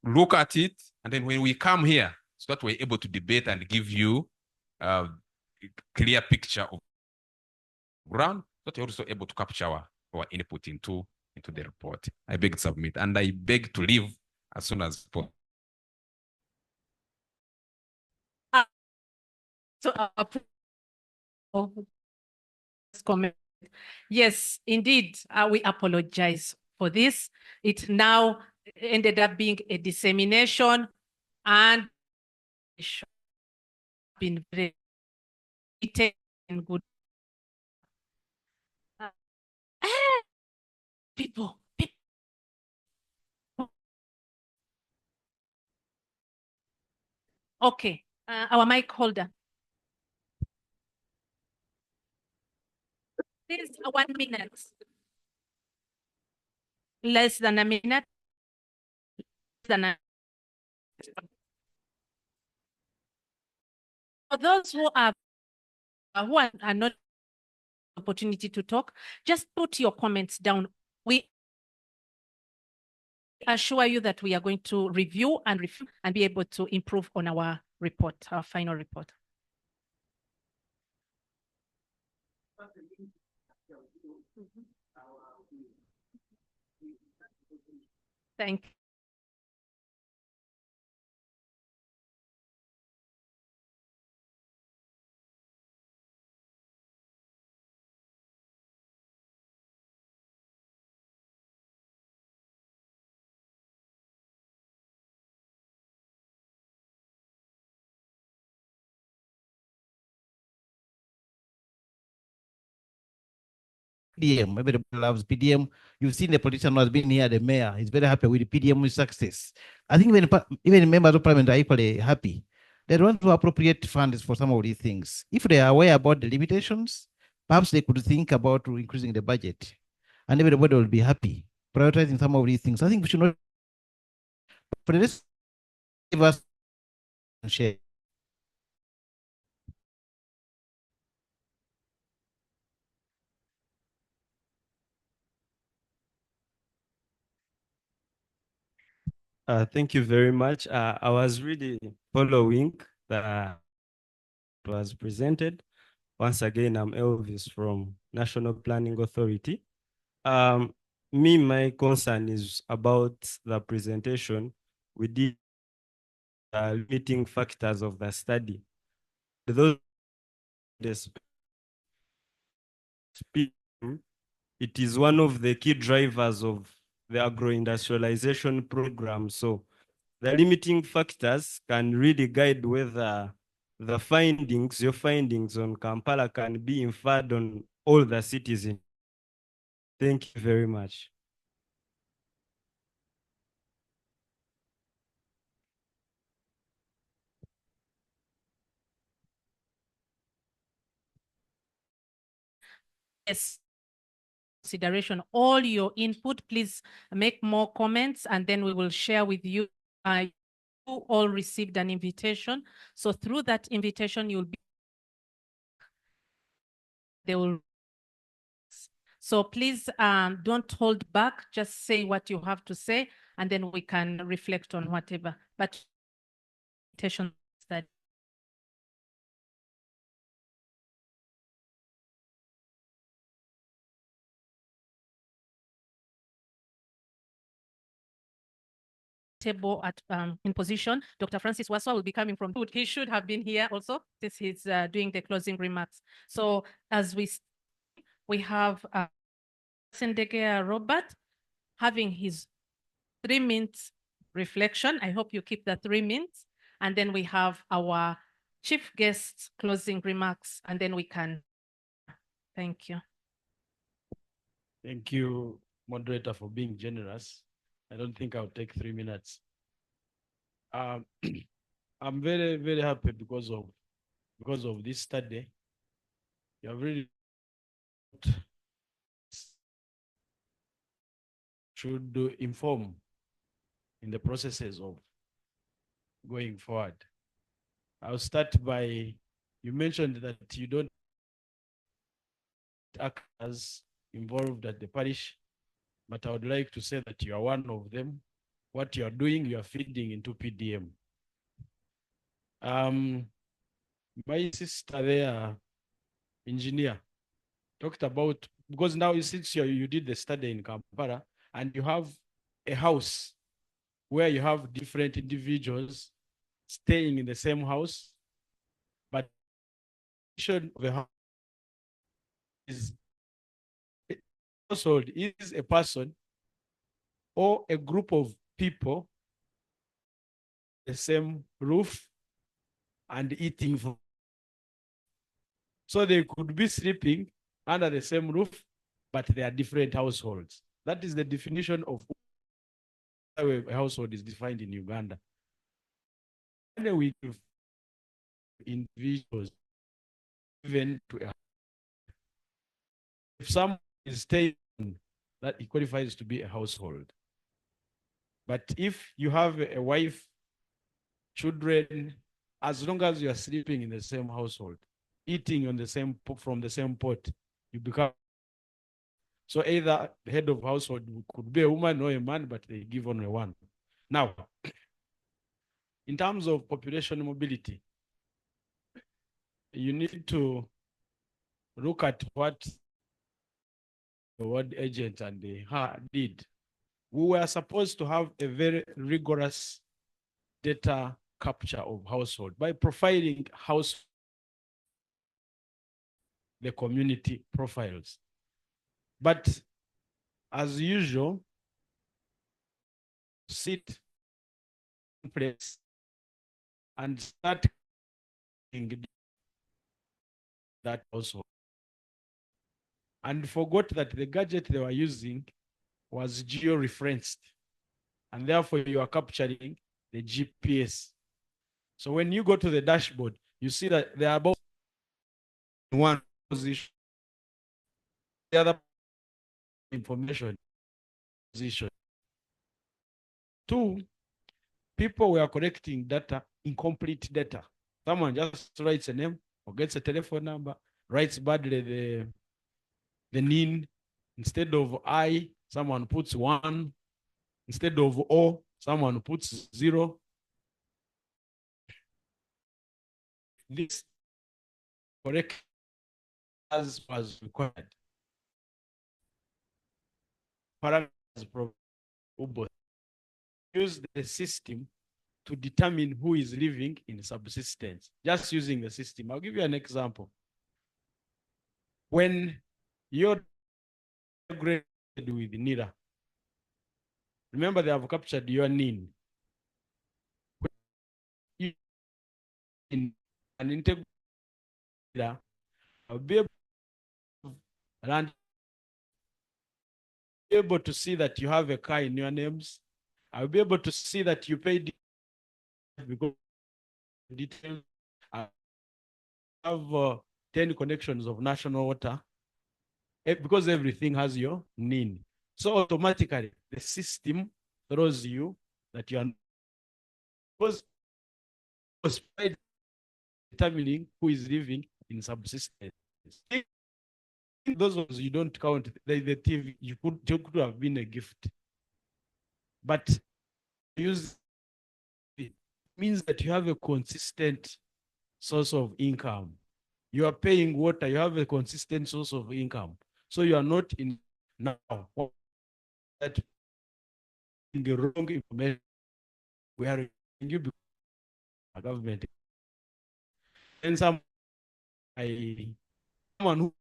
look at it, and then when we come here, so that we're able to debate and give you a clear picture of ground, so that you're also able to capture our input into the report. I beg to submit, and I beg to leave as soon as possible. So comment. Yes, indeed, we apologize for this. It now ended up being a dissemination and been very and good. People. Okay, our mic holder. This is 1 minute. Less than a minute. For those who are not opportunity to talk, just put your comments down. We assure you that we are going to review and be able to improve on our report, our final report. Thank you. PDM, everybody loves PDM. You've seen the politician who has been here, the mayor. He's very happy with the PDM success. I think even members of parliament are equally happy. They want to appropriate funds for some of these things. If they are aware about the limitations, perhaps they could think about increasing the budget and everybody will be happy, prioritizing some of these things. I think we should not, for the rest, give us share. Thank you very much. I was really following the was presented. Once again, I'm Elvis from National Planning Authority. My concern is about the presentation. We did limiting factors of the study. Those it is one of the key drivers of the agro-industrialization program. So the limiting factors can really guide whether the findings, your findings on Kampala can be inferred on all the citizens. Thank you very much. Yes. Consideration all your input. Please make more comments and then we will share with you. You all received an invitation. So through that invitation, you'll be they will. So please don't hold back. Just say what you have to say and then we can reflect on whatever. But invitation that table at in position. Dr. Francis Waswa will be coming from food. He should have been here also since he's doing the closing remarks. So as we have Sendegea Robert having his 3 minutes reflection. I hope you keep the 3 minutes. And then we have our chief guest closing remarks and then we can. Thank you. Thank you, moderator, for being generous. I don't think I'll take 3 minutes. I'm very, very happy because of this study. You have really should inform in the processes of going forward. I'll start by, you mentioned that you don't act as involved at the parish, but I would like to say that you are one of them. What you are doing, you are feeding into PDM. My sister there, engineer, talked about, because now since you did the study in Kampala and you have a house where you have different individuals staying in the same house, but the house is household is a person or a group of people, the same roof and eating. So they could be sleeping under the same roof, but they are different households. That is the definition of how a household is defined in Uganda. And we give individuals even to a, if someone is staying, that it qualifies to be a household. But if you have a wife, children, as long as you are sleeping in the same household, eating on the same from the same pot, you become. So either the head of household could be a woman or a man, but they give only one. Now, in terms of population mobility, you need to look at what the world agent and the did. We were supposed to have a very rigorous data capture of household by profiling the community profiles. But as usual, sit in place and start that also. And forgot that the gadget they were using was geo-referenced. And therefore you are capturing the GPS. So when you go to the dashboard, you see that they are both in one position. the other information position. 2, people were collecting data, incomplete data. Someone just writes a name or gets a telephone number, writes badly the NIN. Instead of I, someone puts 1. Instead of O, someone puts 0. This correct as was required. Use the system to determine who is living in subsistence, just using the system. I'll give you an example. When you're graded with NIERA, remember they have captured your NIN. In an integrated, I'll be able to see that you have a car in your names. I'll be able to see that you paid because details. I have 10 connections of national water because everything has your NIN. So automatically the system throws you that you are because determining who is living in subsistence. Those ones you don't count. The TV you could have been a gift, but use it means that you have a consistent source of income. You are paying water, you have a consistent source of income. So you are not in now that in the wrong information. We are you a government. And someone who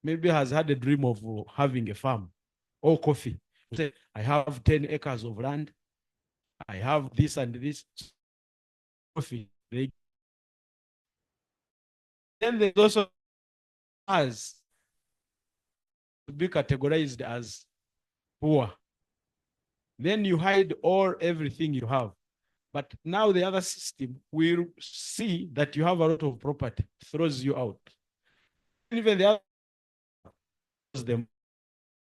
maybe has had a dream of having a farm or coffee. Say, I have 10 acres of land. I have this and this coffee. Then there's also as to be categorized as poor. Then you hide everything you have. But now the other system will see that you have a lot of property, throws you out. Even the other them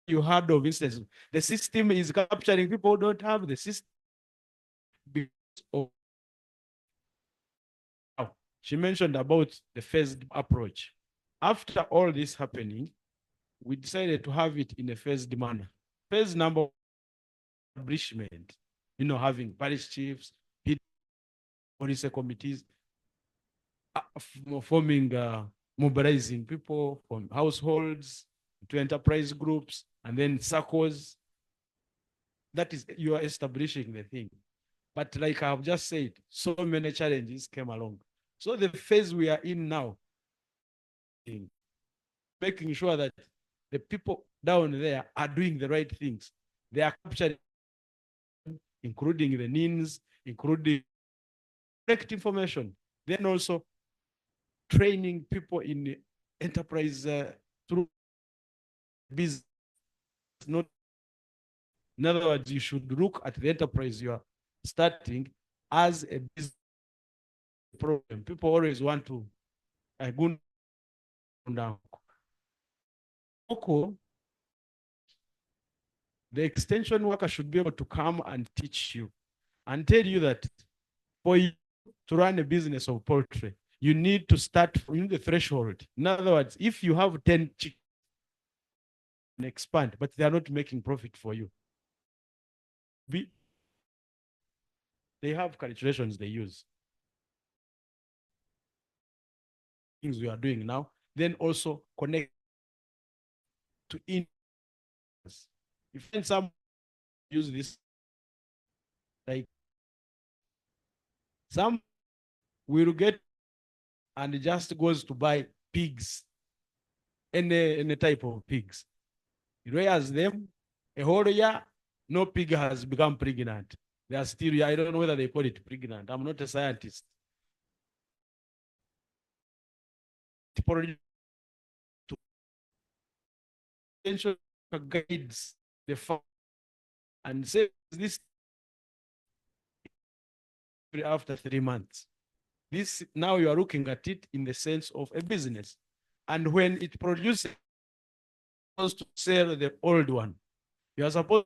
you heard of instances. The system is capturing people who don't have the system. Because of, she mentioned about the phased approach. After all this happening, we decided to have it in a phased manner. Phase number establishment, having parish chiefs, policy committees, forming, mobilizing people from households to enterprise groups, and then circles. That is, you are establishing the thing. But like I've just said, so many challenges came along. So the phase we are in now, making sure that the people down there are doing the right things. They are capturing, including the NINs, including correct information. Then also training people in enterprise through business. Not, in other words, you should look at the enterprise you are starting as a business problem. People always want to go down. The extension worker should be able to come and teach you and tell you that for you to run a business of poultry, you need to start from the threshold. In other words, if you have 10 chickens and expand, but they are not making profit for you, they have calculations they use. Things we are doing now, then also connect to in. If some use this, like some will get and just goes to buy pigs, any type of pigs. It rears them a whole year, no pig has become pregnant. They are still, I don't know whether they call it pregnant. I'm not a scientist. Potential guides the farm and says this after 3 months. This now you are looking at it in the sense of a business. And when it produces, to sell the old one, you are supposed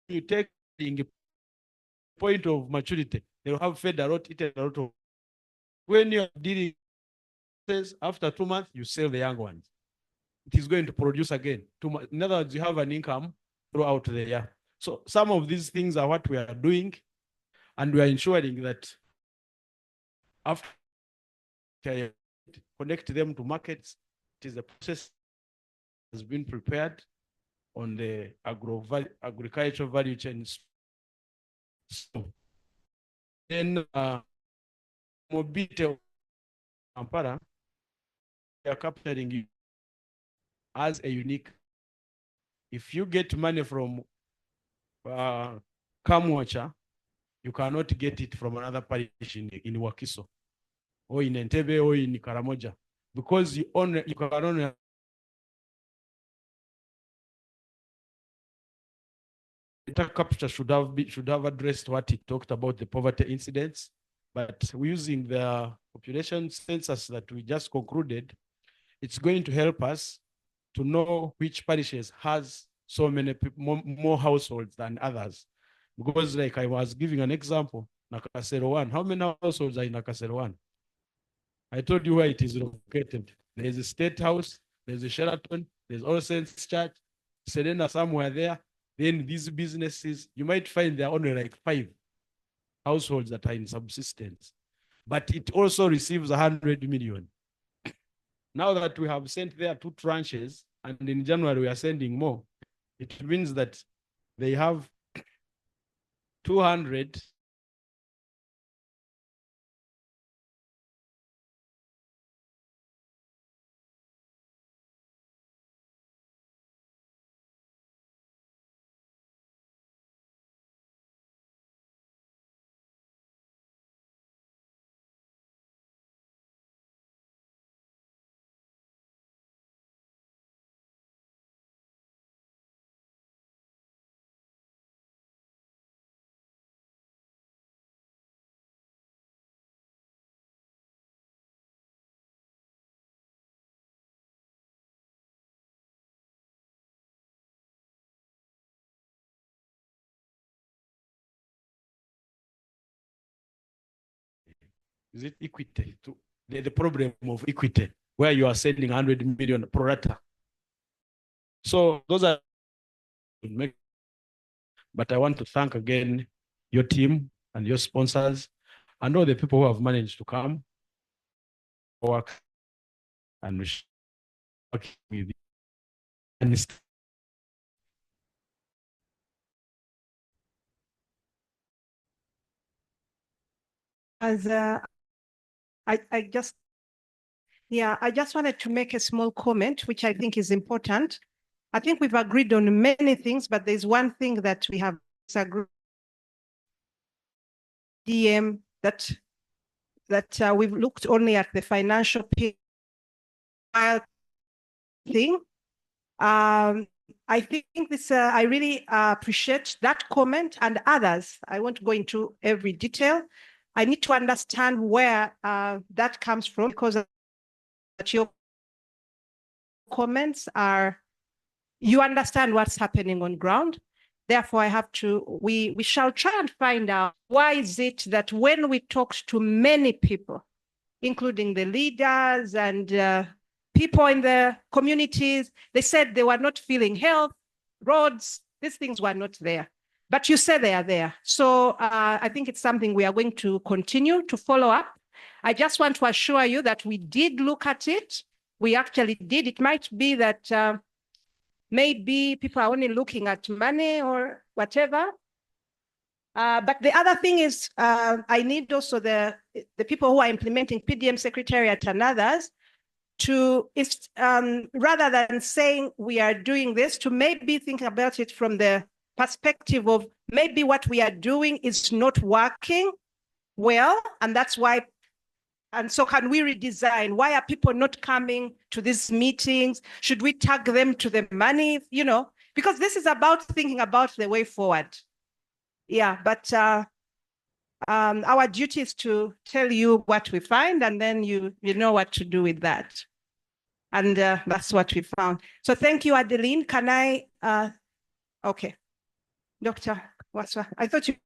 to take the point of maturity. They will have fed a lot, eaten a lot of. When you are dealing after 2 months, you sell the young ones. It is going to produce again. In other words, you have an income throughout the year. So some of these things are what we are doing, and we are ensuring that after connect them to markets, it is a process that has been prepared on the agricultural value chains. So then mobility of Kampala, we are capturing you as a unique. If you get money from Kamwacha, you cannot get it from another parish in Wakiso, or in Entebbe, or in Karamoja, because you can only data capture should have addressed what it talked about, the poverty incidents, but we're using the population census that we just concluded. It's going to help us to know which parishes has so many people, more households than others. Because like I was giving an example, Nakasero 1, how many households are in Nakasero 1? I told you where it is located. There's a State House, there's a Sheraton, there's All Saints Church, Serena somewhere there. Then these businesses, you might find there are only like 5 households that are in subsistence. But it also receives 100 million. Now that we have sent there 2 tranches, and in January we are sending more, it means that they have 200. Is it equity? The problem of equity, where you are sending 100 million pro rata. So those are, but I want to thank again your team and your sponsors and all the people who have managed to come work and work with you. As I just wanted to make a small comment, which I think is important. I think we've agreed on many things, but there's one thing that we have disagreed. DM that we've looked only at the financial thing. I think this, I really appreciate that comment and others. I won't go into every detail. I need to understand where that comes from, because your comments are, you understand what's happening on ground. Therefore, I have to, we shall try and find out why is it that when we talked to many people, including the leaders and people in the communities, they said they were not feeling health, roads, these things were not there. But you said they are there. So I think it's something we are going to continue to follow up. I just want to assure you that we did look at it. We actually did. It might be that maybe people are only looking at money or whatever. But the other thing is, I need also the people who are implementing PDM Secretariat and others to, rather than saying we are doing this, to maybe think about it from the perspective of maybe what we are doing is not working well, and that's why. And so can we redesign? Why are people not coming to these meetings? Should we tag them to the money? You know, because this is about thinking about the way forward. Yeah, but Our duty is to tell you what we find, and then you know what to do with that. And that's what we found. So thank you, Adeline. Can I, okay. Dr. Waswa, I thought you.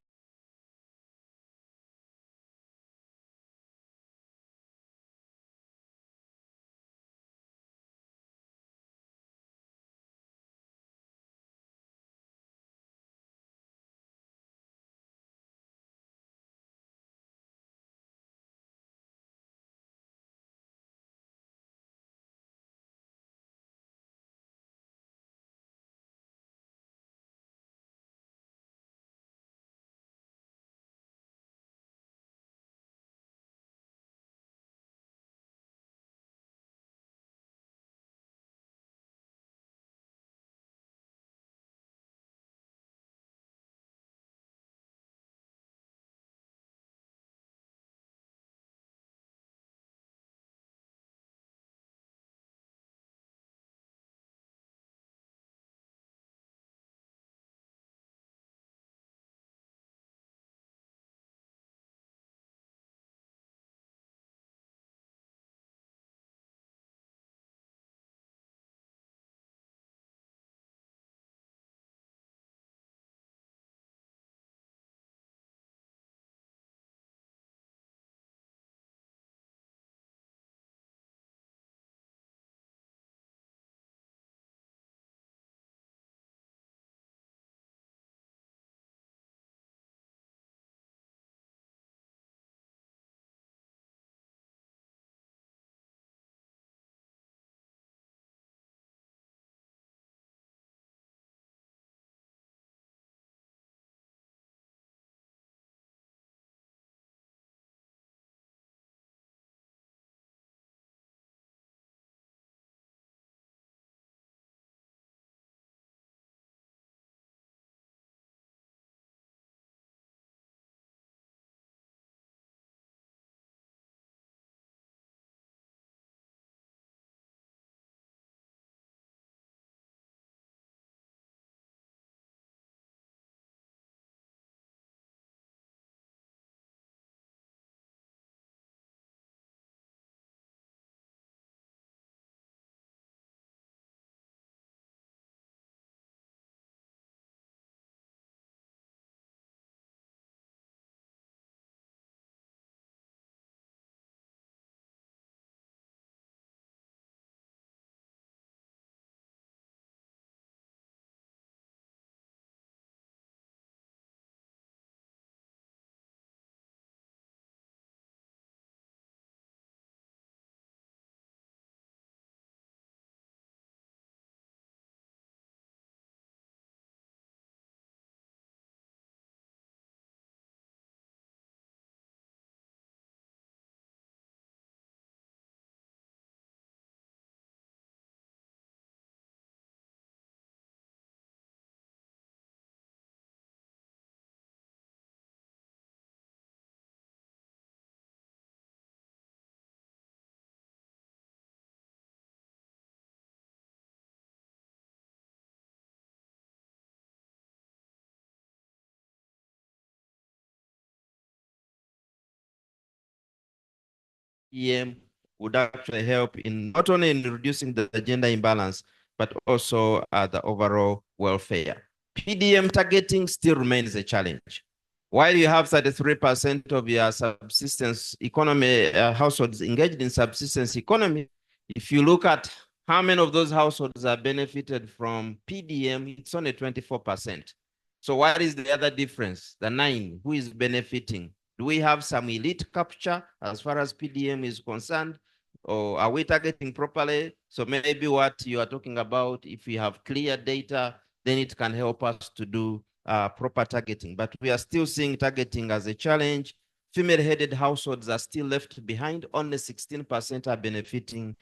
Would actually help in not only in reducing the gender imbalance, but also the overall welfare. PDM targeting still remains a challenge. While you have 33% of your subsistence economy households engaged in subsistence economy, if you look at how many of those households are benefited from PDM, it's only 24%. So what is the other difference? The 9, who is benefiting? Do we have some elite capture as far as PDM is concerned? Or are we targeting properly? So maybe what you are talking about, if we have clear data, then it can help us to do proper targeting. But we are still seeing targeting as a challenge. Female-headed households are still left behind. Only 16% are benefiting.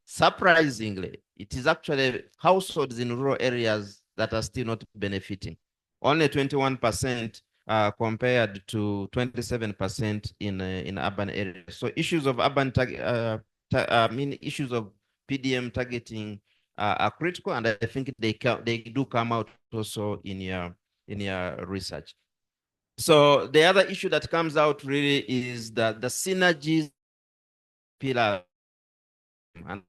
Surprisingly, it is actually households in rural areas that are still not benefiting. Only 21% compared to 27% in urban areas. So issues of urban issues of PDM targeting are critical, and I think they do come out also in your research. So the other issue that comes out really is that the synergies pillar and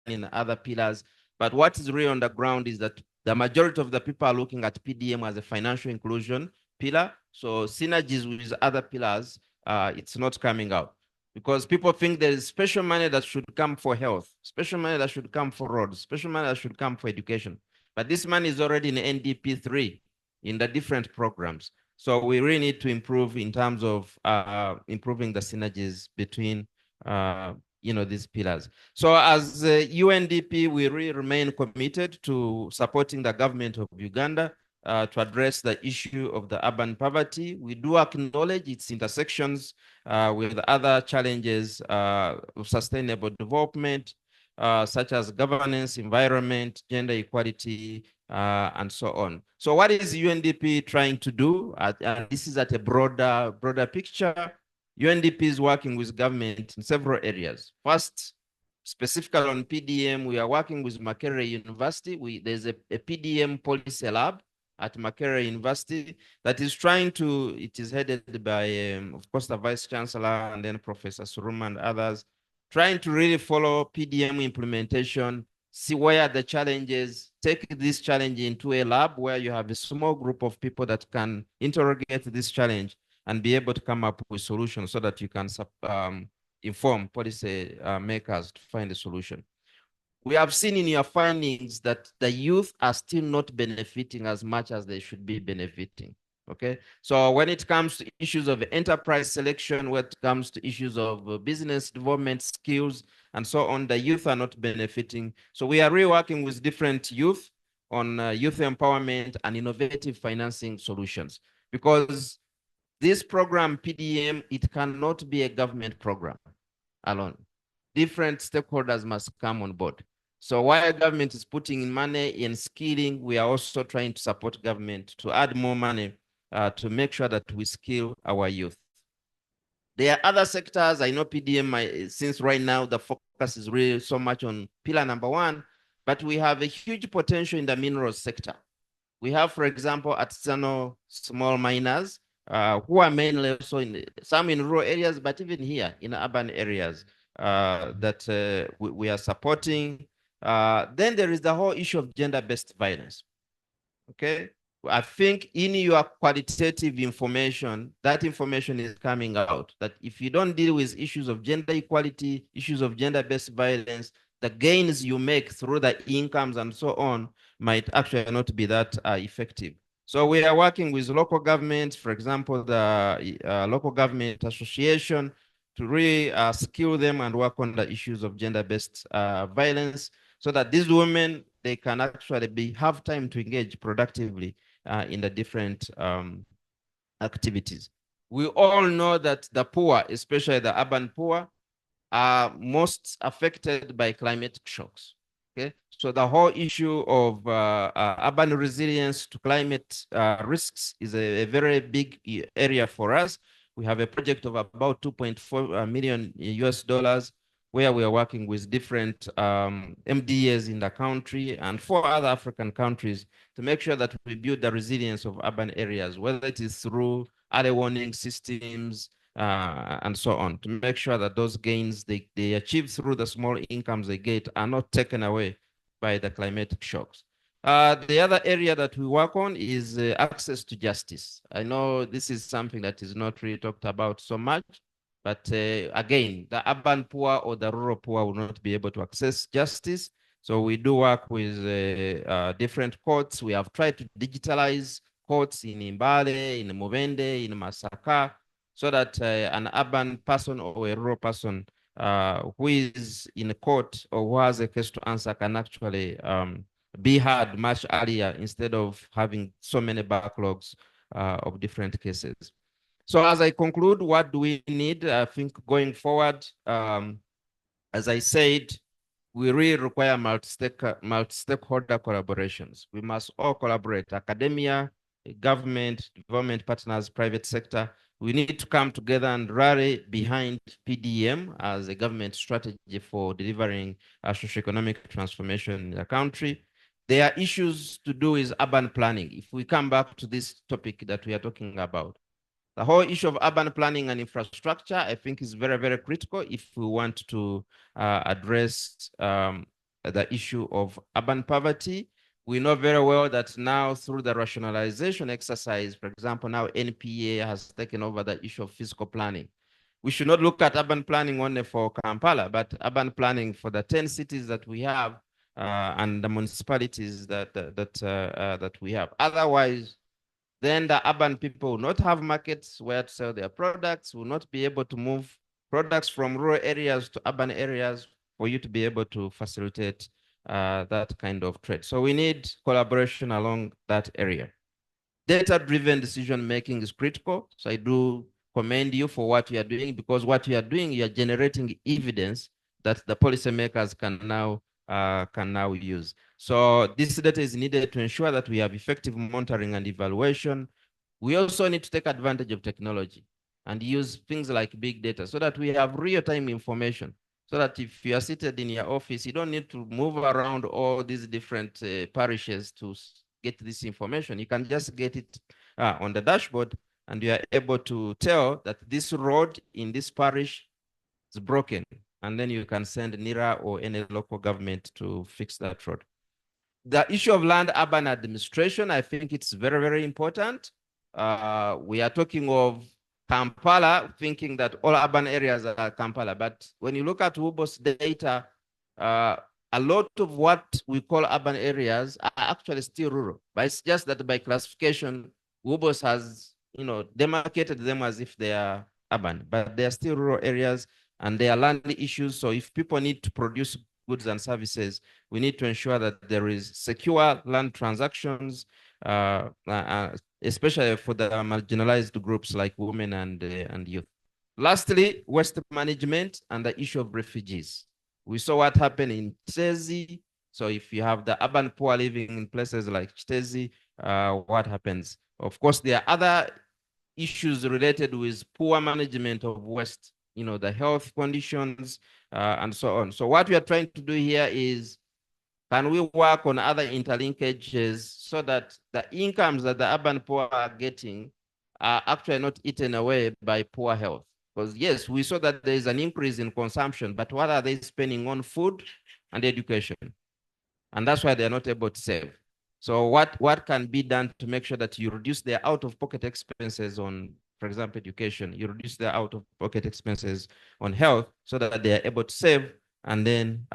in other pillars. But what is really on the ground is that the majority of the people are looking at PDM as a financial inclusion pillar. So synergies with other pillars, it's not coming out because people think there is special money that should come for health, special money that should come for roads, special money that should come for education. But this money is already in NDP 3 in the different programs. So we really need to improve in terms of improving the synergies between these pillars. So as UNDP, we really remain committed to supporting the government of Uganda to address the issue of the urban poverty. We do acknowledge its intersections with other challenges of sustainable development, such as governance, environment, gender equality, and so on. So what is UNDP trying to do? This is at a broader picture. UNDP is working with government in several areas. First, specifically on PDM, we are working with Makerere University. There's a PDM policy lab at Makerere University that is trying to, it is headed by, of course, the Vice Chancellor and then Professor Suruma and others, trying to really follow PDM implementation, see where the challenges, take this challenge into a lab where you have a small group of people that can interrogate this challenge and be able to come up with solutions so that you can inform policy makers to find a solution. We have seen in your findings that the youth are still not benefiting as much as they should be benefiting. Okay, so when it comes to issues of enterprise selection, when it comes to issues of business development skills and so on, the youth are not benefiting. So we are really working with different youth on youth empowerment and innovative financing solutions, because this program, PDM, it cannot be a government program alone. Different stakeholders must come on board. So while government is putting in money in skilling, we are also trying to support government to add more money to make sure that we skill our youth. There are other sectors. I know PDM, since right now the focus is really so much on pillar number 1, but we have a huge potential in the minerals sector. We have, for example, artisanal small miners who are mainly also some in rural areas, but even here in urban areas that we are supporting. Then there is the whole issue of gender-based violence. Okay, I think in your qualitative information, that information is coming out that if you don't deal with issues of gender equality, issues of gender-based violence, the gains you make through the incomes and so on might actually not be that effective. So we are working with local governments, for example, the local government association, to really skill them and work on the issues of gender-based violence, so that these women, they can actually have time to engage productively in the different activities. We all know that the poor, especially the urban poor, are most affected by climate shocks. Okay, so the whole issue of urban resilience to climate risks is a very big area for us. We have a project of about 2.4 million US dollars where we are working with different MDAs in the country and 4 other African countries to make sure that we build the resilience of urban areas, whether it is through early warning systems, and so on, to make sure that those gains they achieve through the small incomes they get are not taken away by the climatic shocks. The other area that we work on is access to justice. I know this is something that is not really talked about so much, but again, the urban poor or the rural poor will not be able to access justice. So we do work with different courts. We have tried to digitalize courts in Mbale, in Mubende, in Masaka, so that an urban person or a rural person who is in a court or who has a case to answer can actually be heard much earlier instead of having so many backlogs of different cases. So as I conclude, what do we need? I think going forward, as I said, we really require multi-stakeholder collaborations. We must all collaborate, academia, government, development partners, private sector. We need to come together and rally behind PDM as a government strategy for delivering a socioeconomic transformation in the country. there are issues to do with urban planning. If we come back to this topic that we are talking about, the whole issue of urban planning and infrastructure, I think, is very, very critical if we want to address the issue of urban poverty. We know very well that now through the rationalization exercise, for example, now NPA has taken over the issue of physical planning. We should not look at urban planning only for Kampala, but urban planning for the 10 cities that we have and the municipalities that we have. Otherwise, then the urban people will not have markets where to sell their products, will not be able to move products from rural areas to urban areas for you to be able to facilitate that kind of trade. So we need collaboration along that area. Data-driven decision-making is critical. So I do commend you for what you are doing, because what you are doing, you are generating evidence that the policymakers can now use. So this data is needed to ensure that we have effective monitoring and evaluation. We also need to take advantage of technology and use things like big data so that we have real-time information, so that if you are seated in your office, you don't need to move around all these different parishes to get this information. You can just get it on the dashboard, and you are able to tell that this road in this parish is broken. And then you can send NIERA or any local government to fix that road. The issue of land-urban administration, I think it's very, very important. We are talking of Kampala, thinking that all urban areas are Kampala. But when you look at WUBO's data, a lot of what we call urban areas are actually still rural. But it's just that by classification, WUBOS has, demarcated them as if they are urban, but they are still rural areas, and there are land issues. So if people need to produce goods and services, we need to ensure that there is secure land transactions, especially for the marginalized groups like women and youth. Lastly, waste management and the issue of refugees. We saw what happened in Chitezi. So if you have the urban poor living in places like Chitezi, what happens? Of course, there are other issues related with poor management of waste, the health conditions and so on. So what we are trying to do here is, can we work on other interlinkages so that the incomes that the urban poor are getting are actually not eaten away by poor health? Because yes, we saw that there is an increase in consumption, but what are they spending on food and education? And that's why they're not able to save. So what can be done to make sure that you reduce their out-of-pocket expenses on, for example, education, you reduce their out-of-pocket expenses on health so that they are able to save and then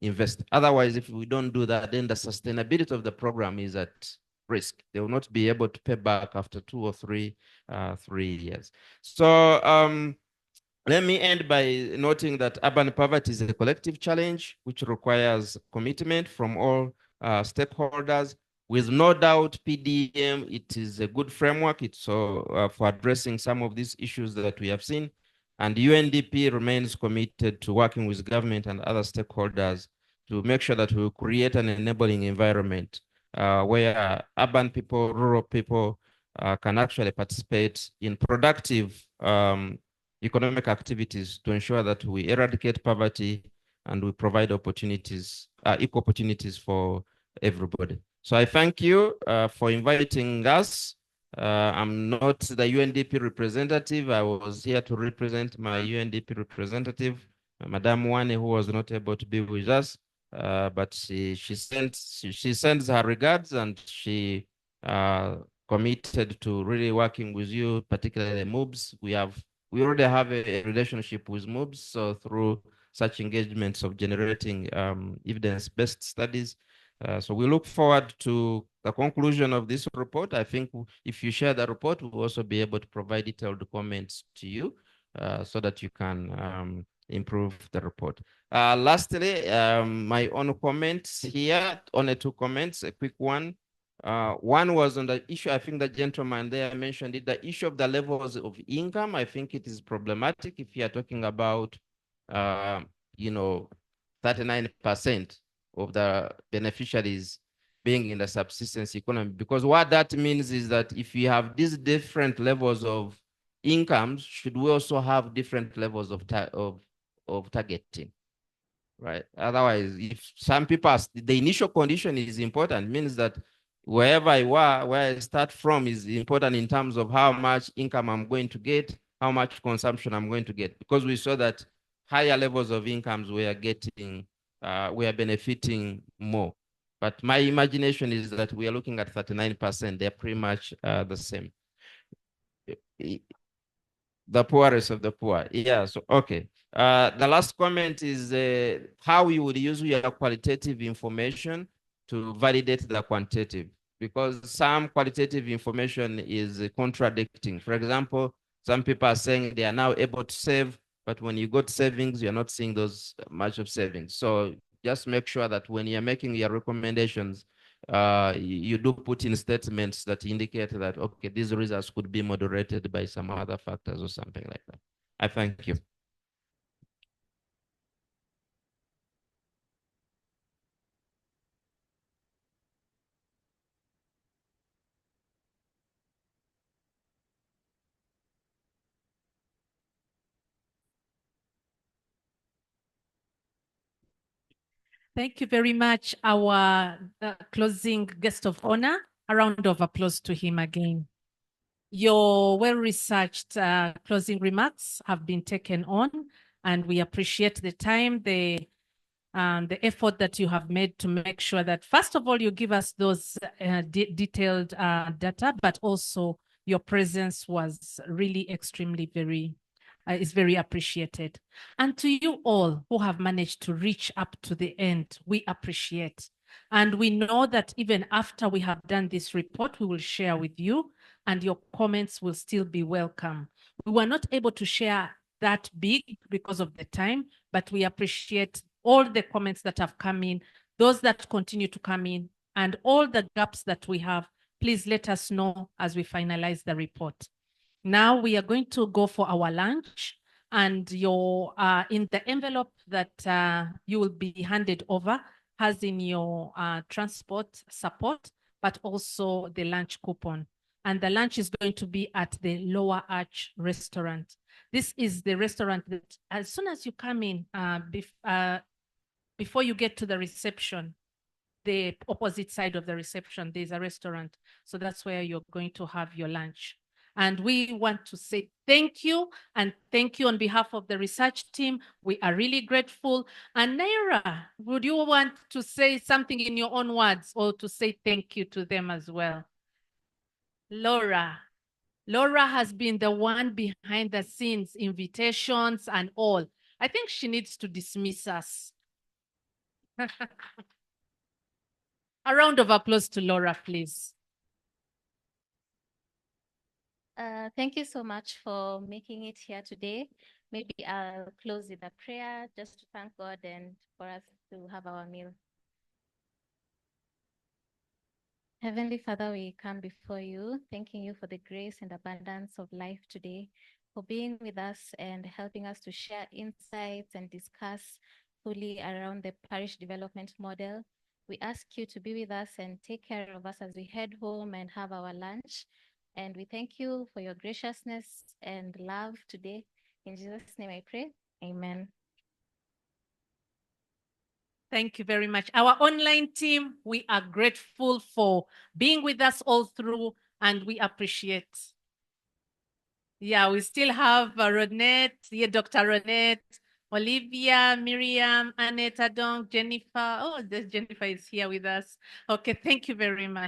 invest. Otherwise, if we don't do that, then the sustainability of the program is at risk. They will not be able to pay back after 2 or 3 years. So let me end by noting that urban poverty is a collective challenge which requires commitment from all stakeholders. With no doubt, PDM, it is a good framework. It's for addressing some of these issues that we have seen. And UNDP remains committed to working with government and other stakeholders to make sure that we create an enabling environment where urban people, rural people can actually participate in productive economic activities to ensure that we eradicate poverty and we provide opportunities, equal opportunities for everybody. So I thank you for inviting us. I'm not the UNDP representative. I was here to represent my UNDP representative, Madame Wane, who was not able to be with us, but she sends her regards, and she committed to really working with you, particularly MOOBs. We already have a relationship with MOOBs, so through such engagements of generating evidence-based studies. So we look forward to the conclusion of this report. I think if you share the report, we'll also be able to provide detailed comments to you so that you can improve the report. Lastly, my own comments here, only 2 comments, a quick one. One was on the issue, I think the gentleman there mentioned it, the issue of the levels of income. I think it is problematic if you are talking about, 39% of the beneficiaries being in the subsistence economy, because what that means is that if you have these different levels of incomes, should we also have different levels of targeting? right? Otherwise, if some people, the initial condition is important, means that wherever where I start from is important in terms of how much income I'm going to get, how much consumption I'm going to get, because we saw that higher levels of incomes we are getting, we are benefiting more. But my imagination is that we are looking at 39%. They're pretty much the same. The poorest of the poor. Yeah, so, okay. The last comment is how you would use your qualitative information to validate the quantitative, because some qualitative information is contradicting. For example, some people are saying they are now able to save, but when you got savings, you're not seeing those much of savings. So just make sure that when you're making your recommendations, you do put in statements that indicate that, okay, these results could be moderated by some other factors or something like that. I thank you. Thank you very much, our closing guest of honor. A round of applause to him again. Your well-researched closing remarks have been taken on, and we appreciate the time, the effort that you have made to make sure that, first of all, you give us those detailed data, but also your presence was really extremely is very appreciated. And to you all who have managed to reach up to the end, we appreciate. And we know that even after we have done this report, we will share with you, and your comments will still be welcome. We were not able to share that big because of the time, but we appreciate all the comments that have come in, those that continue to come in, and all the gaps that we have. Please let us know as we finalize the report. Now we are going to go for our lunch, and your in the envelope that you will be handed over has in your transport support, but also the lunch coupon. And the lunch is going to be at the Lower Arch restaurant. This is the restaurant that as soon as you come in, before you get to the reception, the opposite side of the reception, there's a restaurant. So that's where you're going to have your lunch. And we want to say thank you, and thank you on behalf of the research team. We are really grateful. And NIERA, would you want to say something in your own words or to say thank you to them as well? Laura. Laura has been the one behind the scenes, invitations and all. I think she needs to dismiss us. A round of applause to Laura, please. Thank you so much for making it here today. Maybe I'll close with a prayer just to thank God and for us to have our meal. Heavenly Father, we come before you, thanking you for the grace and abundance of life today, for being with us and helping us to share insights and discuss fully around the Parish Development Model. We ask you to be with us and take care of us as we head home and have our lunch. And we thank you for your graciousness and love today. In Jesus' name I pray. Amen. Thank you very much. Our online team, we are grateful for being with us all through, and we appreciate. Yeah, we still have Ronette, Dr. Ronette, Olivia, Miriam, Annette, Adong, Jennifer. Oh, Jennifer is here with us. Okay, thank you very much.